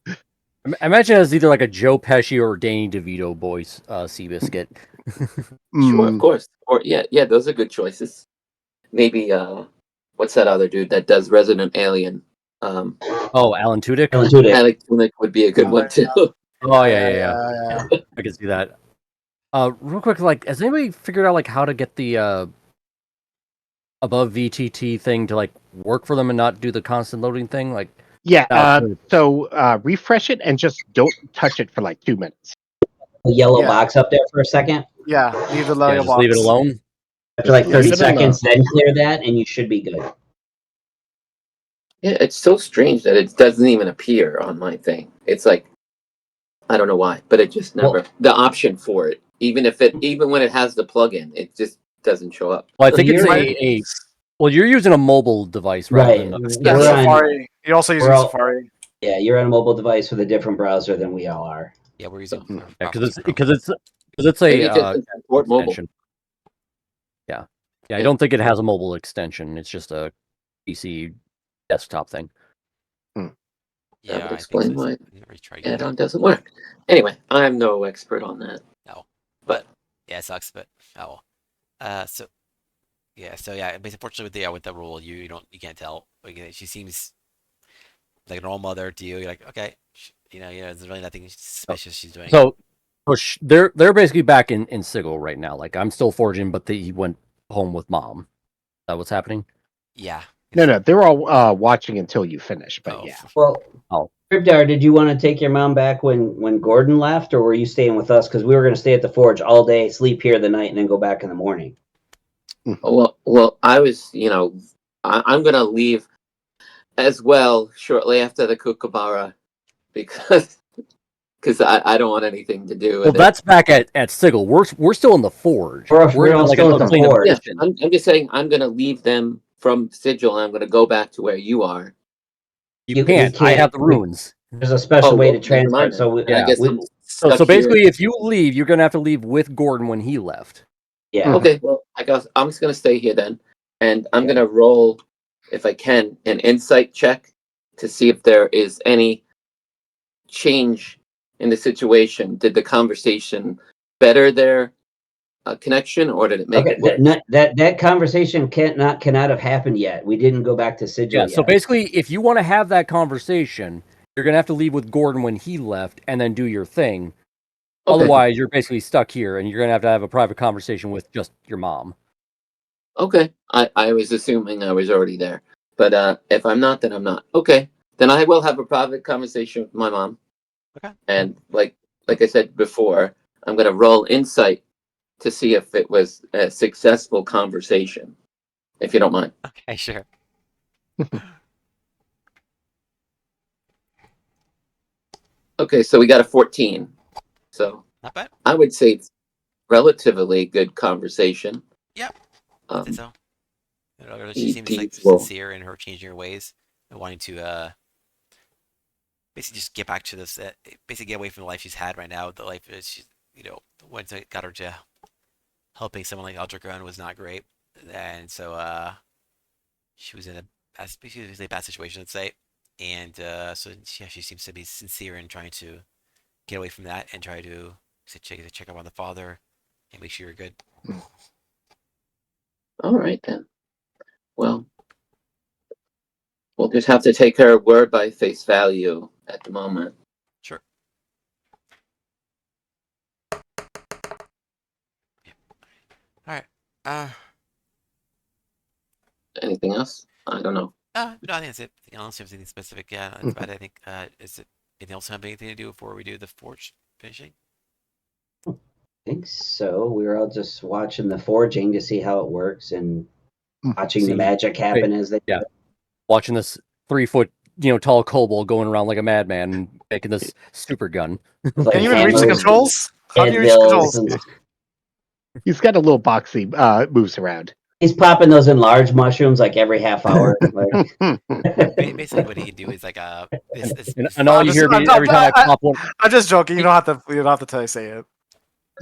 I imagine it was either like a Joe Pesci or Danny DeVito voice, Seabiscuit. Sure, of Mm. course. Or yeah, those are good choices. Maybe what's that other dude that does Resident Alien? Oh, Alan Tudyk. Alan Tudyk. Alec Tudyk would be a good one too. Oh yeah. I can see that. Real quick, like, has anybody figured out like how to get the above VTT thing to like work for them and not do the constant loading thing? Like, Yeah, so refresh it and just don't touch it for like 2 minutes. The yellow Yeah. box up there for a second. yeah, leave the yeah, Lego just box. leave it alone. After like Leave 30 it alone. seconds, then clear that, and you should be good. Yeah, it's so strange that it doesn't even appear on my thing. It's like I don't know why, but it just never the option for it. Even when it has the plugin, it just doesn't show up. Well, I So think it's you're- well, you're using a mobile device rather Right. than Yeah, We're on- Safari. You're also using we're all- Safari. Yeah, you're on a mobile device with a different browser than we all are. Yeah, we're using because Chrome. it's Maybe a it just support mobile. extension. Yeah, I don't think it has a mobile extension. It's just a PC desktop thing. Yeah, That would I explain think so. why I never tried to get add-on doesn't work. Anyway, I'm no expert on that. No, but yeah, it sucks. But oh, well. So yeah. But unfortunately, with the rule, you can't tell. Like, she seems like a normal mother to you. You're like, okay, there's really nothing suspicious she's doing. So they're basically back in Sigil right now. Like, I'm still forging, but he went home with mom. Is that what's happening? Yeah. No, they're all watching until you finish. But Oh. yeah, Well, Oh. Kribdar, did you want to take your mom back when Gordon left, or were you staying with us? Because we were going to stay at the forge all day, sleep here the night, and then go back in the morning. Well, I was, I'm gonna leave as well shortly after the Kookaburra because I don't want anything to do with Well, it. that's back at Sigil. We're still in the forge. We're in, all like, still a at the cleanup forge. Yeah, mission. I'm just saying I'm gonna leave them from Sigil and I'm gonna go back to where you are. You You can't. I can't. have the runes. There's a special way to Never transfer. mind it, So then. I guess I'm So stuck basically, here. if you leave, you're gonna have to leave with Gordon when he left. yeah. Okay, well, I guess I'm just gonna stay here then, and I'm Okay. gonna roll, if I can, an insight check to see if there is any change in the situation, did the conversation better their connection, or did it make Okay, it worse? that conversation cannot have happened yet. We didn't go back to Sigil Yeah, yet. so basically, if you want to have that conversation, you're gonna have to leave with Gordon when he left, and then do your thing. Okay. Otherwise, you're basically stuck here, and you're gonna have a private conversation with just your mom. Okay. I was assuming I was already there. But if I'm not, then I'm not. Okay. Then I will have a private conversation with my mom. Okay. And like I said before, I'm gonna roll insight to see if it was a successful conversation. If you don't mind. Okay, sure. Okay, so we got a 14. So Not bad. I would say it's relatively good conversation. Yep. I think Um, so. She seems like peaceful. sincere in her changing her ways and wanting to basically just get back to this, basically get away from the life she's had right now. The life that she's, once it got her to helping someone like Aldrich was not great, and so she was in a bad situation, let's say, and so yeah, she seems to be sincere in trying to get away from that and try to check up on the father and make sure you're good. All right then. Well, we'll just have to take her word by face value at the moment. Sure. All right. Anything else? I don't know. No, I think that's it. Unless you have anything specific, yeah, that's about it. I think. Is it anything else have anything to do before we do the forge finishing? I think so. We were all just watching the forging to see how it works and watching the See- magic happen as they yeah. Watching this 3-foot, tall kobold going around like a madman and making this super gun. with, like, Can you even reach the hammers, controls? How do you reach the anvils, controls? and He's got a little boxy moves around. he's popping those enlarged mushrooms like every half hour. Like, Basically, what he can do is like this And all you hear me every time I pop one. I'm just joking. You don't have to tell you say it.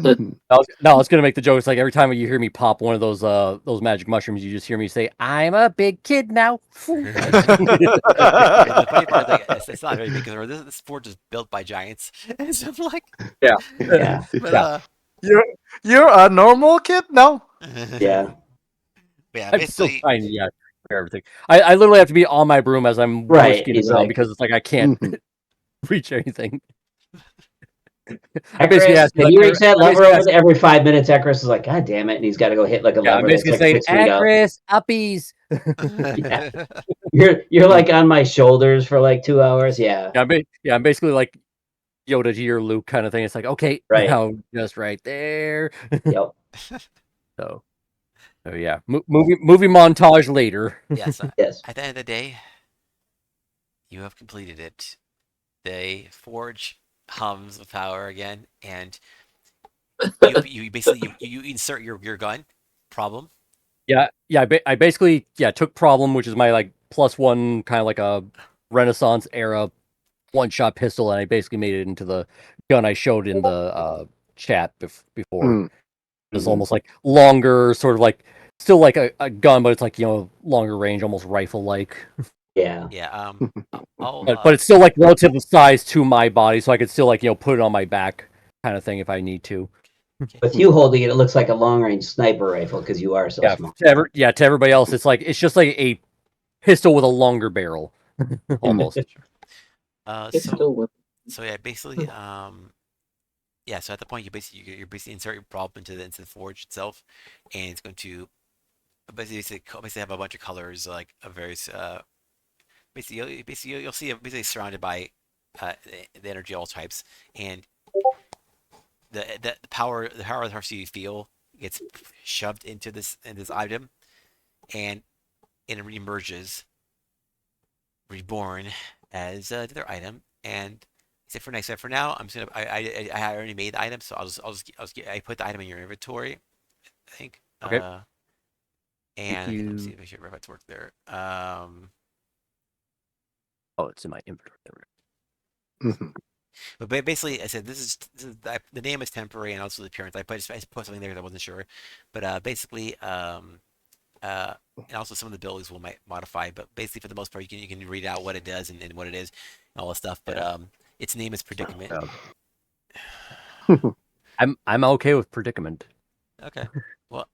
I was gonna make the joke. It's like every time you hear me pop one of those magic mushrooms, you just hear me say, "I'm a big kid now." the funny part is like it's not very big because this forge is built by giants, and so I'm like, yeah, but You're a normal kid? No. yeah. yeah, I'm still basically, tiny, yeah, for everything. I literally have to be on my broom as I'm Right, whisking he's around like- because it's like I can't Mhm. reach anything. I basically Ekris, asked, can like, you reach that I lever basically over asked- there? Every 5 minutes, Ekris is like, God damn it, and he's got to go hit like a Yeah, I'm lever that's basically like saying, 6 feet up. "Akris, uppies." You're like on my shoulders for like 2 hours. Yeah, I'm basically like Yoda to your Luke kind of thing. It's like, okay, Right. now just right there. yep, So yeah, movie montage later. yes. yes. At the end of the day, you have completed it. The forge hums with power again, and you basically you insert your gun. Problem. Yeah. I basically took Problem, which is my like +1 kind of like a Renaissance era one-shot pistol, and I basically made it into the gun I showed in the chat before. Mm. It's Mhm. almost like longer, sort of like still like a gun, but it's like longer range, almost rifle-like. Yeah. Yeah. I'll, But it's still like relative size to my body, so I could still like put it on my back, kind of thing, if I need to. With you holding it, it looks like a long range sniper rifle because you are so Yeah, small. to everybody else, it's just like a pistol with a longer barrel, almost. It's So still with yeah, basically, yeah. So at the point you basically insert your prop into the forge itself, and it's going to basically have a bunch of colors like a various basically you'll see it basically surrounded by the energy all types, and the power of the horse you feel gets shoved into this item, and it reemerges, reborn as the other item. And except for now, I'm just gonna I already made the item, so I put the item in your inventory, I think. Okay. And you- let me see, make sure if it's worked there. Oh, it's in my inventory. Mhm. But basically, I said this is the name is temporary, and also the appearance. I put something there that I wasn't sure, but basically, and also some of the abilities will modify. But basically, for the most part, you can read out what it does and what it is, and all this stuff. But its name is Predicament. I'm okay with predicament. Okay. Well,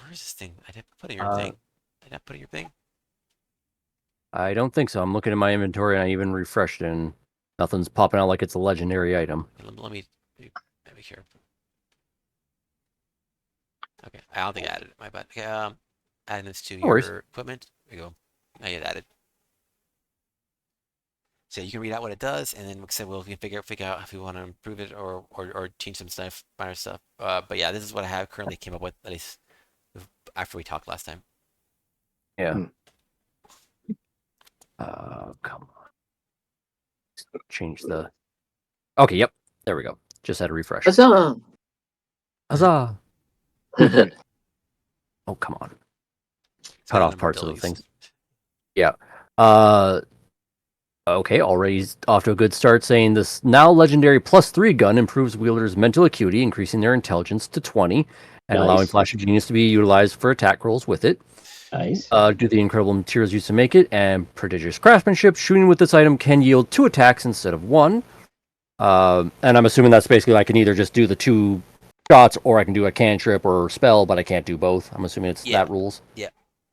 where's this thing? I didn't put it in your Uh, thing. Did I put it in your thing? I don't think so. I'm looking at my inventory and I even refreshed it and nothing's popping out like it's a legendary item. Let me make sure. Okay, I don't think I added it. My bad. Okay, adding this to No worries. your equipment. There you go. Now you added. So you can read out what it does, and then like I said, we'll figure out if we want to improve it or change some stuff, minor stuff. But yeah, this is what I have currently came up with at least after we talked last time. Yeah. Hmm. Come on. Change the. Okay, yep. There we go. Just had a refresh. Huzzah! Huzzah! Perfect. Oh, come on. So Cut the off number parts of the abilities. things. Yeah. Okay, already off to a good start saying this now legendary +3 gun improves wielders' mental acuity, increasing their intelligence to 20, and allowing Nice. Flash of Genius to be utilized for attack rolls with it. Nice. Due to the incredible materials used to make it and prodigious craftsmanship, shooting with this item can yield 2 attacks instead of 1. And I'm assuming that's basically I can either just do the 2 shots or I can do a cantrip or spell, but I can't do both. I'm assuming it's Yeah. that rules. Yeah.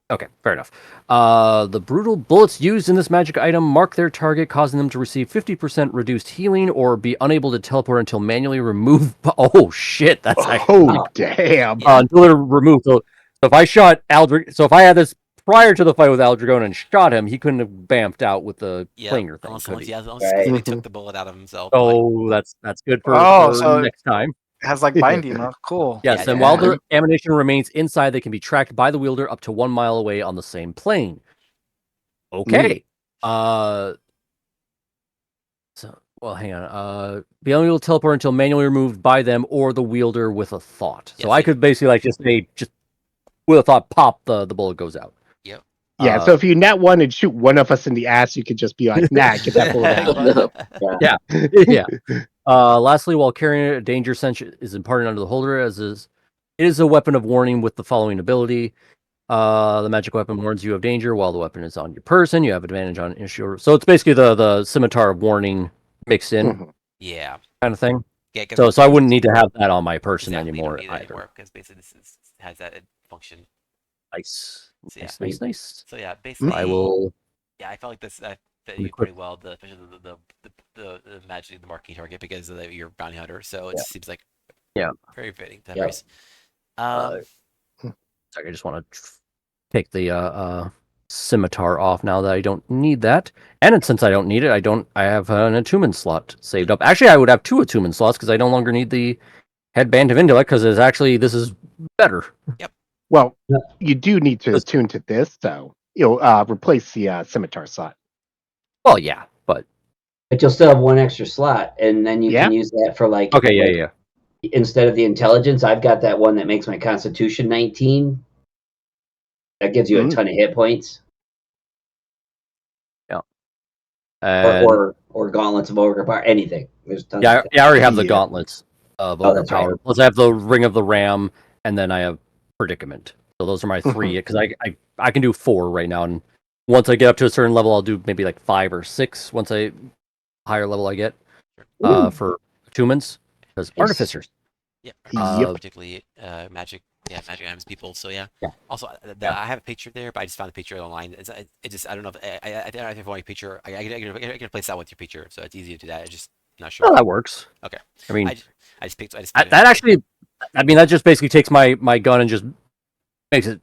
Okay, fair enough. The brutal bullets used in this magic item mark their target, causing them to receive 50% reduced healing or be unable to teleport until manually removed. Oh shit, that's actually Oh damn! Yeah. until they're removed. So if I shot Aldrich, so if I had this prior to the fight with Aldragon and shot him, he couldn't have bamped out with the Yeah. clinger thing, Unless could he? unless Right. they took the bullet out of himself. but, like, Oh, that's good for, Oh, for so- next time. It has like binding. Huh? Cool. Yes, Yeah, and yeah. while their ammunition remains inside, they can be tracked by the wielder up to 1 mile away on the same plane. Okay. So, well, hang on. Be unable to teleport until manually removed by them or the wielder with a thought. So Yeah, I so- could basically like just say, just with a thought, pop the bullet goes out. Yep. Yeah, so if you net one and shoot one of us in the ass, you could just be like, nah, get that bullet out. No. Yeah. Lastly, while carrying it, a danger sense is imparted onto the holder, it is a weapon of warning with the following ability. The magic weapon warns you of danger while the weapon is on your person. You have advantage on issue. So it's basically the scimitar of warning mixed in Mhm. Yeah. kind of thing. Yeah. 'Cause So I wouldn't need to have that on my person exactly, you don't anymore need it either. anymore because basically this has that function. Nice. So, yeah. Nice. So yeah, basically, I will. Yeah, I felt like this that Let me you click. pretty well especially the magic the marketing target because of your bounty hunter. So it seems like Yeah. very fitting. That Yep. race. Sorry, I just want to take the scimitar off now that I don't need that. And since I don't need it, I have an attunement slot saved up. Actually, I would have 2 attunement slots because I no longer need the headband of intellect because this is better. Well, Yeah. you do need to attune to this, so you'll replace the scimitar slot. Well, yeah, but But you'll still have 1 extra slot, and then you can Yeah. use that for like. okay, like, yeah. Instead of the intelligence, I've got that one that makes my Constitution 19. That gives you a ton of hit points, And or gauntlets of overpower, anything. There's tons. yeah, of I already have the Yeah. gauntlets of Oh, that's right. overpower. Plus, I have the ring of the ram, and then I have predicament. So those are my 3 because I can do 4 right now, and once I get up to a certain level, I'll do maybe like 5 or 6 once higher level I get Ooh. for attunements because Nice. artificers. Yeah. Yep. Particularly magic. Yeah, magic items people. So yeah. Yeah. Also, I have a picture there, but I just found the picture online. It just I don't know if I think if I want a picture, I can replace that with your picture, so it's easy to do that. I just not sure. Oh, that works. Okay. I mean, I just picked. that actually, I mean, that just basically takes my gun and just makes it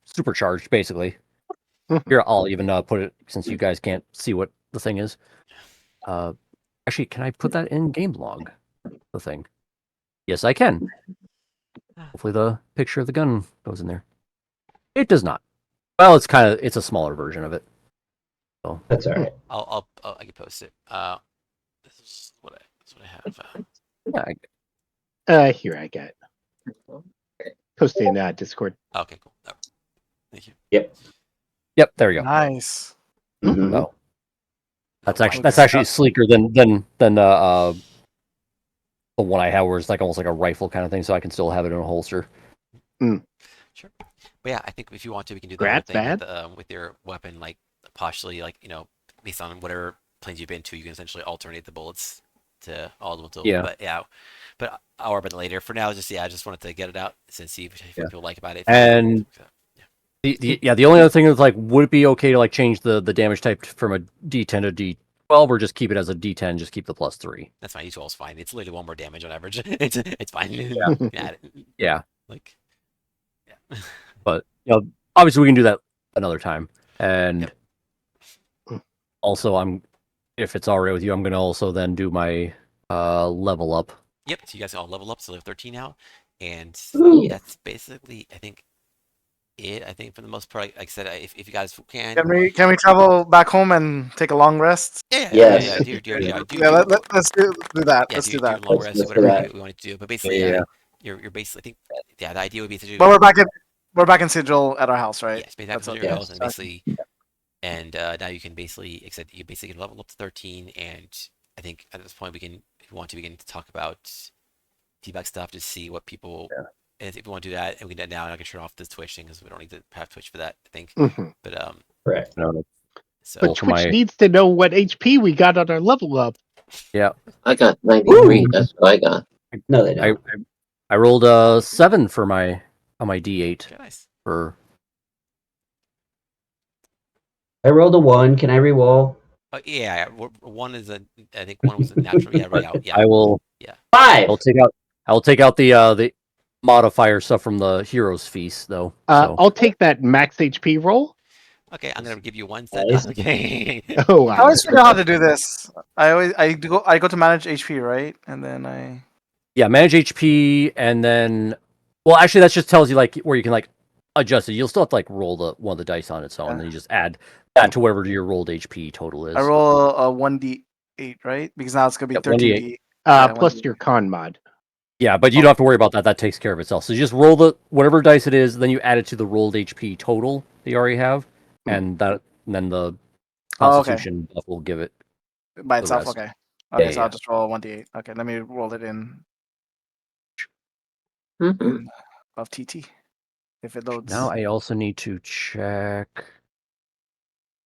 supercharged, basically. Here, I'll even put it since you guys can't see what the thing is. Actually, can I put that in game log? The thing. Yes, I can. Hopefully, the picture of the gun goes in there. It does not. Well, it's a smaller version of it. So That's all right. I can post it. This is what I have. yeah, Here I got it. Post in Discord. Okay, cool. Oh, thank you. yep, there we go. Nice. Mhm. So that's No, actually why- sleeker than the one I have, where it's like almost like a rifle kind of thing, so I can still have it in a holster. Sure. But yeah, I think if you want to, we can do the whole Grat thing bad? with your weapon, like partially, like based on whatever planes you've been to, you can essentially alternate the bullets to Ultimate. Yeah. But yeah, but I'll worry about it later. For now, just I just wanted to get it out and see if Yeah. people like about it. And the only other thing is like, would it be okay to like change the damage type from a D10 to D12, or just keep it as a D10, just keep the +3? That's fine. D12 is fine. It's literally 1 more damage on average. It's fine. Yeah. You can add it. Yeah. Like, yeah. But obviously we can do that another time. And also, if it's all right with you, I'm gonna also then do my level up. Yep. So you guys all level up. So level 13 now, and Ooh. that's basically I think it. I think for the most part, like I said, if you guys can. Can we travel back home and take a long rest? Yeah. Yes. Do Let's do that. Yeah, let's do that. Do long Let's rest, do whatever that. we want to do. But basically, Yeah. you're basically. I think the idea would be to do. But we're back in Sigil at our house, right? Yes, basically That's your okay. health and basically, and now you can basically, except you basically can level up to 13, and I think at this point if you want to begin to talk about debug stuff to see what people. Yeah. And if you want to do that, and we can do that now, and I can turn off this Twitch thing because we don't need to have Twitch for that. I think, Mhm. but Correct. No, so But for Twitch my- needs to know what HP we got on our level up. I got 93. Woo! That's what I got. No, they don't. I rolled a 7 for my D8 okay, nice. for. I rolled a 1. Can I re-roll? Yeah, one is I think one was a natural. Yeah, right out. Yeah, I will 5. I'll take out the modifier stuff from the Heroes Feast though. So I'll take that max HP roll. okay, I'm gonna give you one set. Nice. Okay. Oh I wow. always figure out how to do this. I go to manage HP, right? And then I yeah, manage HP and then actually that just tells you like where you can like adjust it. You'll still have to like roll one of the dice on its own, and then you just add that to whatever your rolled HP total is. roll a 1d8, right? Because now it's gonna be Yep, 13d. Plus 1d8. your con mod. Yeah, but you don't have to worry about that. That takes care of itself. So you just roll the whatever dice it is, then you add it to the rolled HP total that you already have, and then the Oh, okay. Constitution buff will give it. By the itself. rest. Okay. Okay, so yeah. I'll just roll 1d8. Okay, let me roll it in Mhm. of TT. If it loads. Now I also need to check.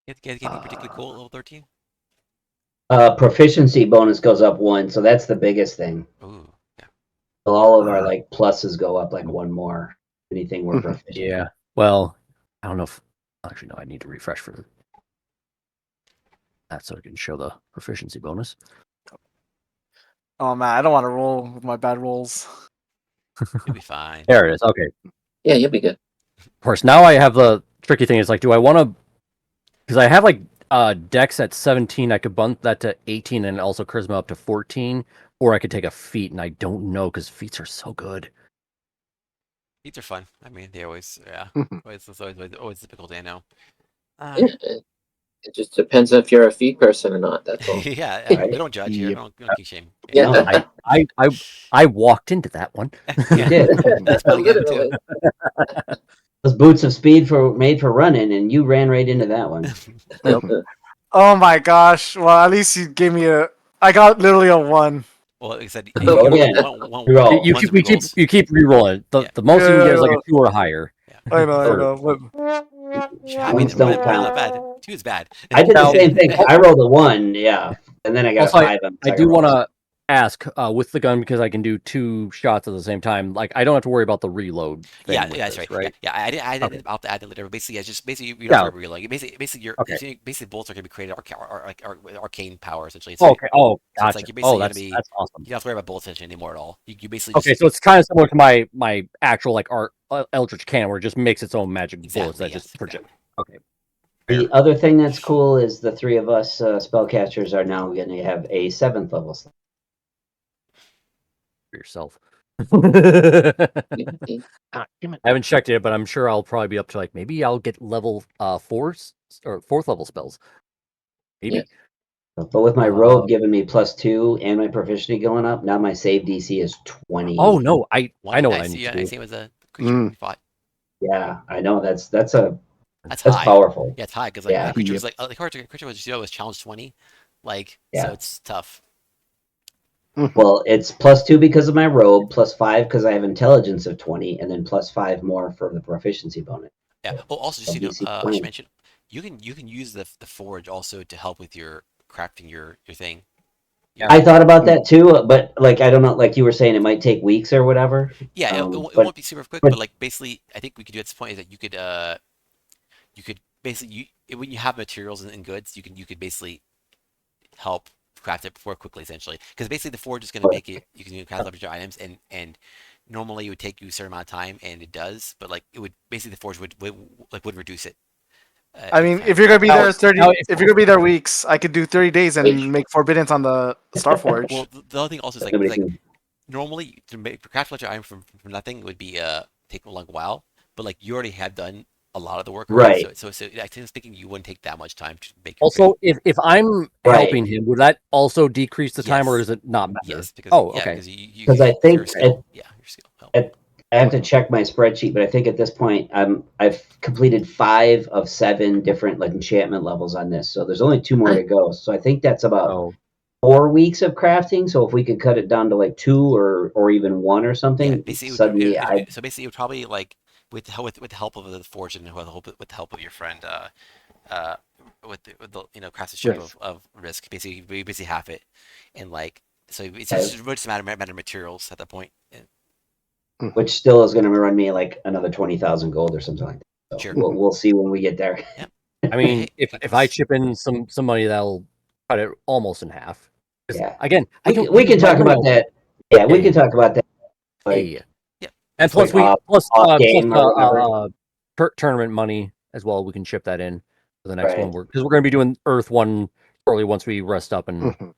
Get anything particularly cool at level 13? Proficiency bonus goes up 1, so that's the biggest thing. Ooh, yeah. So all of our like pluses go up like 1 more. Anything we're Mhm. proficient. Yeah. Well, I don't know if actually no. I need to refresh for that so I can show the proficiency bonus. Oh man, I don't want to roll with my bad rolls. You'll be fine. There it is. Okay. Yeah, you'll be good. Of course. Now I have the tricky thing. Is like, do I want to? Because I have like Dex at 17. I could bump that to 18 and also Charisma up to 14, or I could take a feat, and I don't know because feats are so good. Feats are fun. I mean, they always, yeah. It's always difficult, I know. Yeah, it just depends if you're a feed person or not. That's all. yeah, Right. we don't judge here. Yep. We don't keep shame. Yeah. No, I walked into that one. You did. That's fun again, too. Literally. Those boots of speed made for running, and you ran right into that one. Oh my gosh. Well, at least you gave me I got literally a 1. Well, like I said, Oh, you yeah. Reroll. You one's keep rerolls. you keep rerolling. The most you can get is like a 2 or higher. I know, Or- but I mean, Ones don't one count. not bad. 2 is bad. I did the Now- same thing. I rolled a 1, yeah, and then I got Also, a 5. on I second do roll. want to ask with the gun because I can do 2 shots at the same time. Like I don't have to worry about the reload. Thing Yeah, with that's this, right. Yeah, I didn't Okay. about to add the later. Basically, yeah, just basically you Yeah. don't have to reload. Basically, your Okay. basically bolts are gonna be created like arcane power essentially. Oh, okay. Oh, So it's gotcha. like you're basically gonna be- that's awesome. You don't have to worry about bolt tension anymore at all. You basically Okay, so it's kind of similar to my actual like Eldritch Cannon, where it just makes its own magic bullets Exactly, that yes, just project. exactly. Okay. The other thing that's cool is the 3 of us spellcasters are now going to have a 7th level slot. For yourself. Ah, damn it. I haven't checked it, but I'm sure I'll probably be up to like maybe I'll get level 4 or 4th level spells. Maybe. Yeah. But with my robe giving me +2 and my proficiency going up, now my save DC is 20. Oh no, I know what I see. need Yeah, to I do. see it was a creature Mm. we fought. Yeah, I know that's That's high. powerful. Yeah, it's high because like Yeah. the creature was Yep. like the creature was was challenge 20, like Yeah. so it's tough. Well, it's +2 because of my robe, +5 because I have intelligence of 20, and then +5 more for the proficiency bonus. Yeah. Oh, also just so you DC know, I 20. should mention you can use the forge also to help with your crafting your thing. I thought about that too, but like I don't know, like you were saying, it might take weeks or whatever. Yeah, it But won't be super quick, but- but like basically, I think we could do at this point is that you could basically when you have materials and goods, you could basically help craft it more quickly essentially because basically the forge is going to make it you can craft leverage your items and normally it would take you a certain amount of time and it does but like it would basically the forge would reduce it. I in mean, time. if you're gonna be Now- there 30, now if you're gonna be there weeks, I could do 30 days and make forbiddance on the Starforge. Well, the other thing also is nobody like can- normally to make craft leverage item from nothing would be take a long while, but like you already have done a lot of the work already, Right. so I was thinking you wouldn't take that much time to make your Also, if I'm Right. helping him, would that also decrease the time, or Yes. does it not matter? yes because Oh, yeah okay. because you 'Cause I think your skill yeah your skill help. I have to check my spreadsheet, but I think at this point I've completed 5 of 7 different like enchantment levels on this. So there's only 2 more to go. So I think that's about Oh, 4 weeks of crafting. So if we could cut it down to like 2 or even 1 or Yeah, something, basically, suddenly so basically, it would probably like with the help of the forge and with the help of your friend, with the craftsmanship Risk. of risk. Basically, we basically half it, and like so it's Okay. just a matter of materials at that point. And which still is going to run me like another 20,000 gold or something like that. So Sure. we'll see when we get there. I mean, Hey, if I chip in some money, that'll cut it almost in half. 'Cause, Yeah. Again, I We don't. can, we use can talk my about roll. that. Yeah, we Yeah, can talk about that. Like, Yeah. Yeah. And plus like off game or whatever. Tournament money as well. We can chip that in for the next Right. one. Because we're going to be doing Earth 1 shortly once we rest up and Mhm.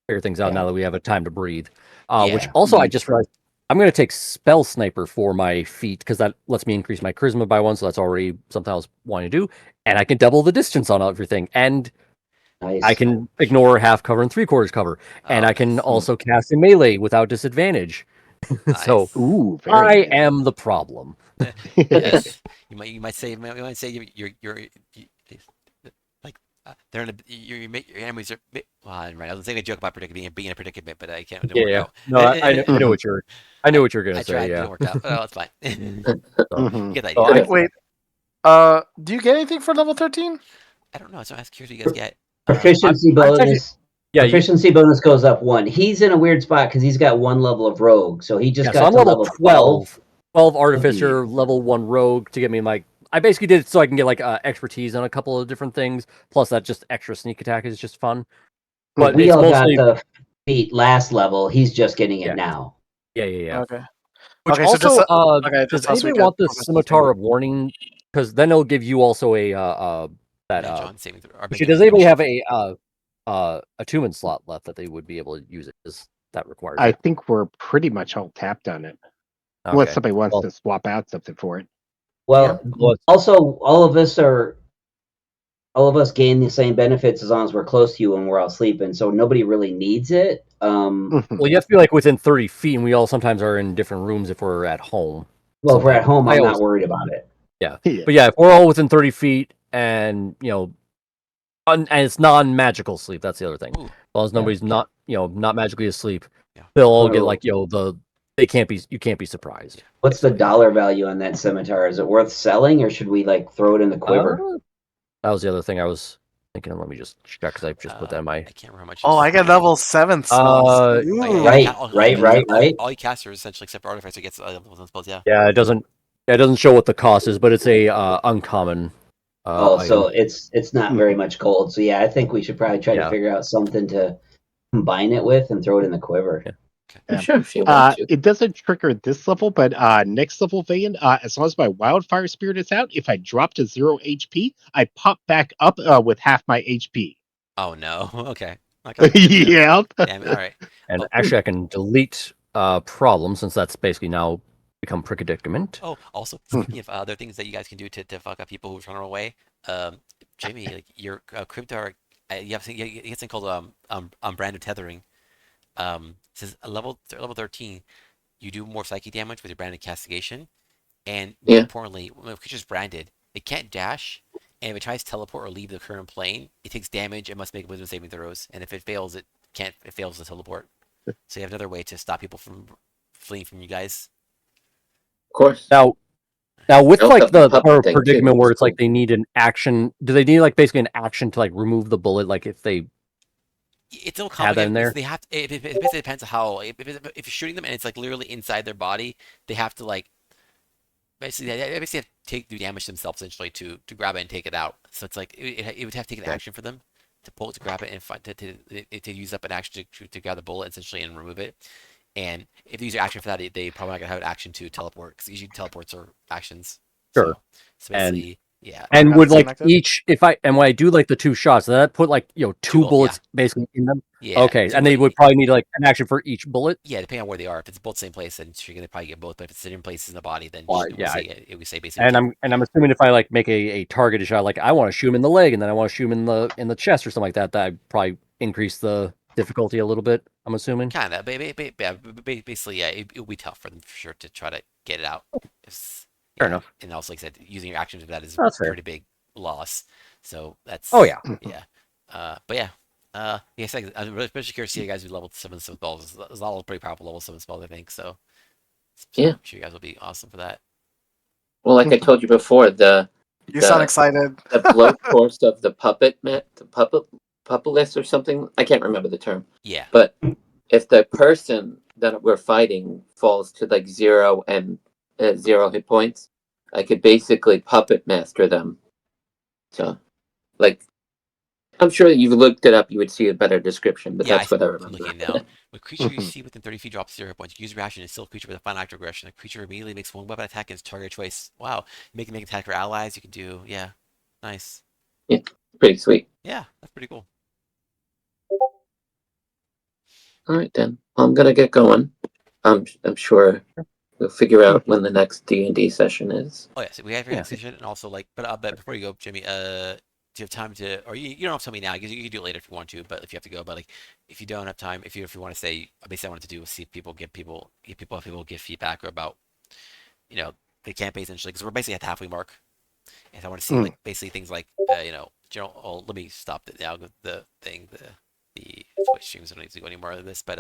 figure things out. Yeah. Now that we have a time to breathe. Yeah. Which also I just realized I'm going to take Spell Sniper for my feat because that lets me increase my charisma by 1. So that's already something I was wanting to do, and I can double the distance on everything, and Nice. I can ignore half cover and 3/4 cover, and Oh, I can nice. also cast a melee without disadvantage. So Nice. Ooh, I very nice. am the problem. Yes. You might say like they're in a your enemies are well, right. I was saying a joke about being in a predicament, but I can't. It didn't work out. No, I know what you're. I knew what you're gonna I say. tried. It Yeah. didn't work out. Oh, it's fine. Mhm. You get the So idea. Wait, do you get anything for level 13? I don't know. So I'm curious what you guys get. Proficiency I'm actually- bonus. Yeah, Proficiency bonus goes up 1. He's in a weird spot because he's got 1 level of rogue, so he just so got I'm to level level 12. 12 artificer, level 1 rogue to get me like. I basically did it so I can get like expertise on a couple of different things. Plus, that just extra sneak attack is just fun. But We it's all mostly got the feat last level. He's just getting it Yeah. now. yeah. Okay. Which Okay, so also, just, okay, does just last anybody week I want the progressed Scimitar of Warning? Because then it'll give you also a that John saving throw. or Actually, make does anybody have initiative. a attunement slot left that they would be able to use it? Is that requires I it? think we're pretty much all tapped on it. Unless Okay. somebody wants Well- to swap out something for it. Well, Well, also all of us gain the same benefits as long as we're close to you and we're all sleeping. So nobody really needs it. Mhm. Well, you have to be like within 30 feet, and we all sometimes are in different rooms if we're at home. Well, if we're at home, I I'm always- not worried about it. Yeah. But yeah, if we're all within 30 feet, and and it's non-magical sleep. That's the other thing. Ooh. As long as nobody's not magically asleep, Yeah. they'll all get So- like you can't be surprised. What's the dollar value on that scimitar? Is it worth selling, or should we like throw it in the quiver? That was the other thing I was thinking. Let me just check because I just put that in my. I can't remember how much. Oh, I get level 7 spells. Uh, Ooh. Right, right. All you casters essentially, except for artifacts, gets level 1 spells. Yeah. Yeah, it doesn't show what the cost is, but it's a uncommon. So item. it's not very much gold. So yeah, I think we should probably try to Yeah. figure out something to combine it with and throw it in the quiver. Yeah. Sure, if you want to. It doesn't trigger this level, but next level, Vayan, as long as my wildfire spirit is out, if I drop to 0 HP, I pop back up with half my HP. Oh no. Okay. Okay. Yeah. Damn it. All right. And Oh. actually, I can delete problem since that's basically now become predicament. Oh, also speaking of other things that you guys can do to fuck up people who run away, Jamie, like your Cryptar, you have something called brand of tethering. Says level 13, you do more psychic damage with your branded castigation, and more Yeah. importantly, when a creature's branded, it can't dash, and if it tries to teleport or leave the current plane, it takes damage and must make wisdom saving throws, and if it fails, it fails to teleport. So you have another way to stop people from fleeing from you guys. Of course. Now with Also like the the puppet thing, too, predicament where which is it's like cool. they need an action. Do they need like basically an action to like remove the bullet? Like if they It's so add that in complicated because there? they have to, it basically depends on how if you're shooting them and it's like literally inside their body, they have to like basically have to do damage themselves essentially to grab it and take it out. So it's like it would have to take an Okay. action for them to pull it to grab it and to use up an action to grab the bullet essentially and remove it. And if they use your action for that, they probably not gonna have an action to teleport because usually teleports are actions. Sure. So And basically, yeah. and Have would it like connected? each if I and when I do like the 2 shots, does that put like two Two, yeah. bullets basically in them? Yeah. Okay, So and they what- would probably need like an action for each bullet. Yeah, depending on where they are. If it's both same place, then you're gonna probably get both. But if it's different places in the body, then Well, we yeah, say we say basically. And I'm assuming if I like make a targeted shot, like I want to shoot him in the leg, and then I want to shoot him in the chest or something like that, that I'd probably increase the difficulty a little bit. I'm assuming. Kind of, basically, yeah, it will be tough for them for sure to try to get it out. It's, Fair yeah. enough. And also, like I said, using your actions for that is That's a fair. pretty big loss. So that's. Oh yeah. Yeah. But yeah. Yes, I'm really especially curious to see you guys who level 7 spells. There's a lot of pretty powerful level 7 spells, I think. So Yeah. I'm sure you guys will be awesome for that. Well, like I told you before, You The- sound excited. the blow course of the puppetless or something. I can't remember the term. Yeah. But if the person that we're fighting falls to like 0 and 0 hit points, I could basically puppet master them. So, like, I'm sure that you've looked it up, you would see a better description, but Yeah, that's what I I'm remember. looking now. When a creature you see within 30 feet drops 0 hit points, use reaction and still a creature with a final act of aggression. The creature immediately makes one weapon attack against target choice. Wow. You can make an attack for allies. You can do, yeah. Nice. Pretty sweet. Yeah, that's pretty cool. All right, then. I'm gonna get going. I'm sure we'll figure out when the next D&D session is. Oh, yeah, so we have your Yeah. next session, and also, like, but before you go, Jimmy, do you have time to, or you don't have to tell me now, because you can do it later if you want to, but if you have to go, but, like, if you don't have time, if you want to say, basically I wanted to do was see people give feedback about, the campaign essentially, because we're basically at the halfway mark, and I want to see, like, basically things like, let me stop it now, the Twitch streams, I don't need to go any more of this, but,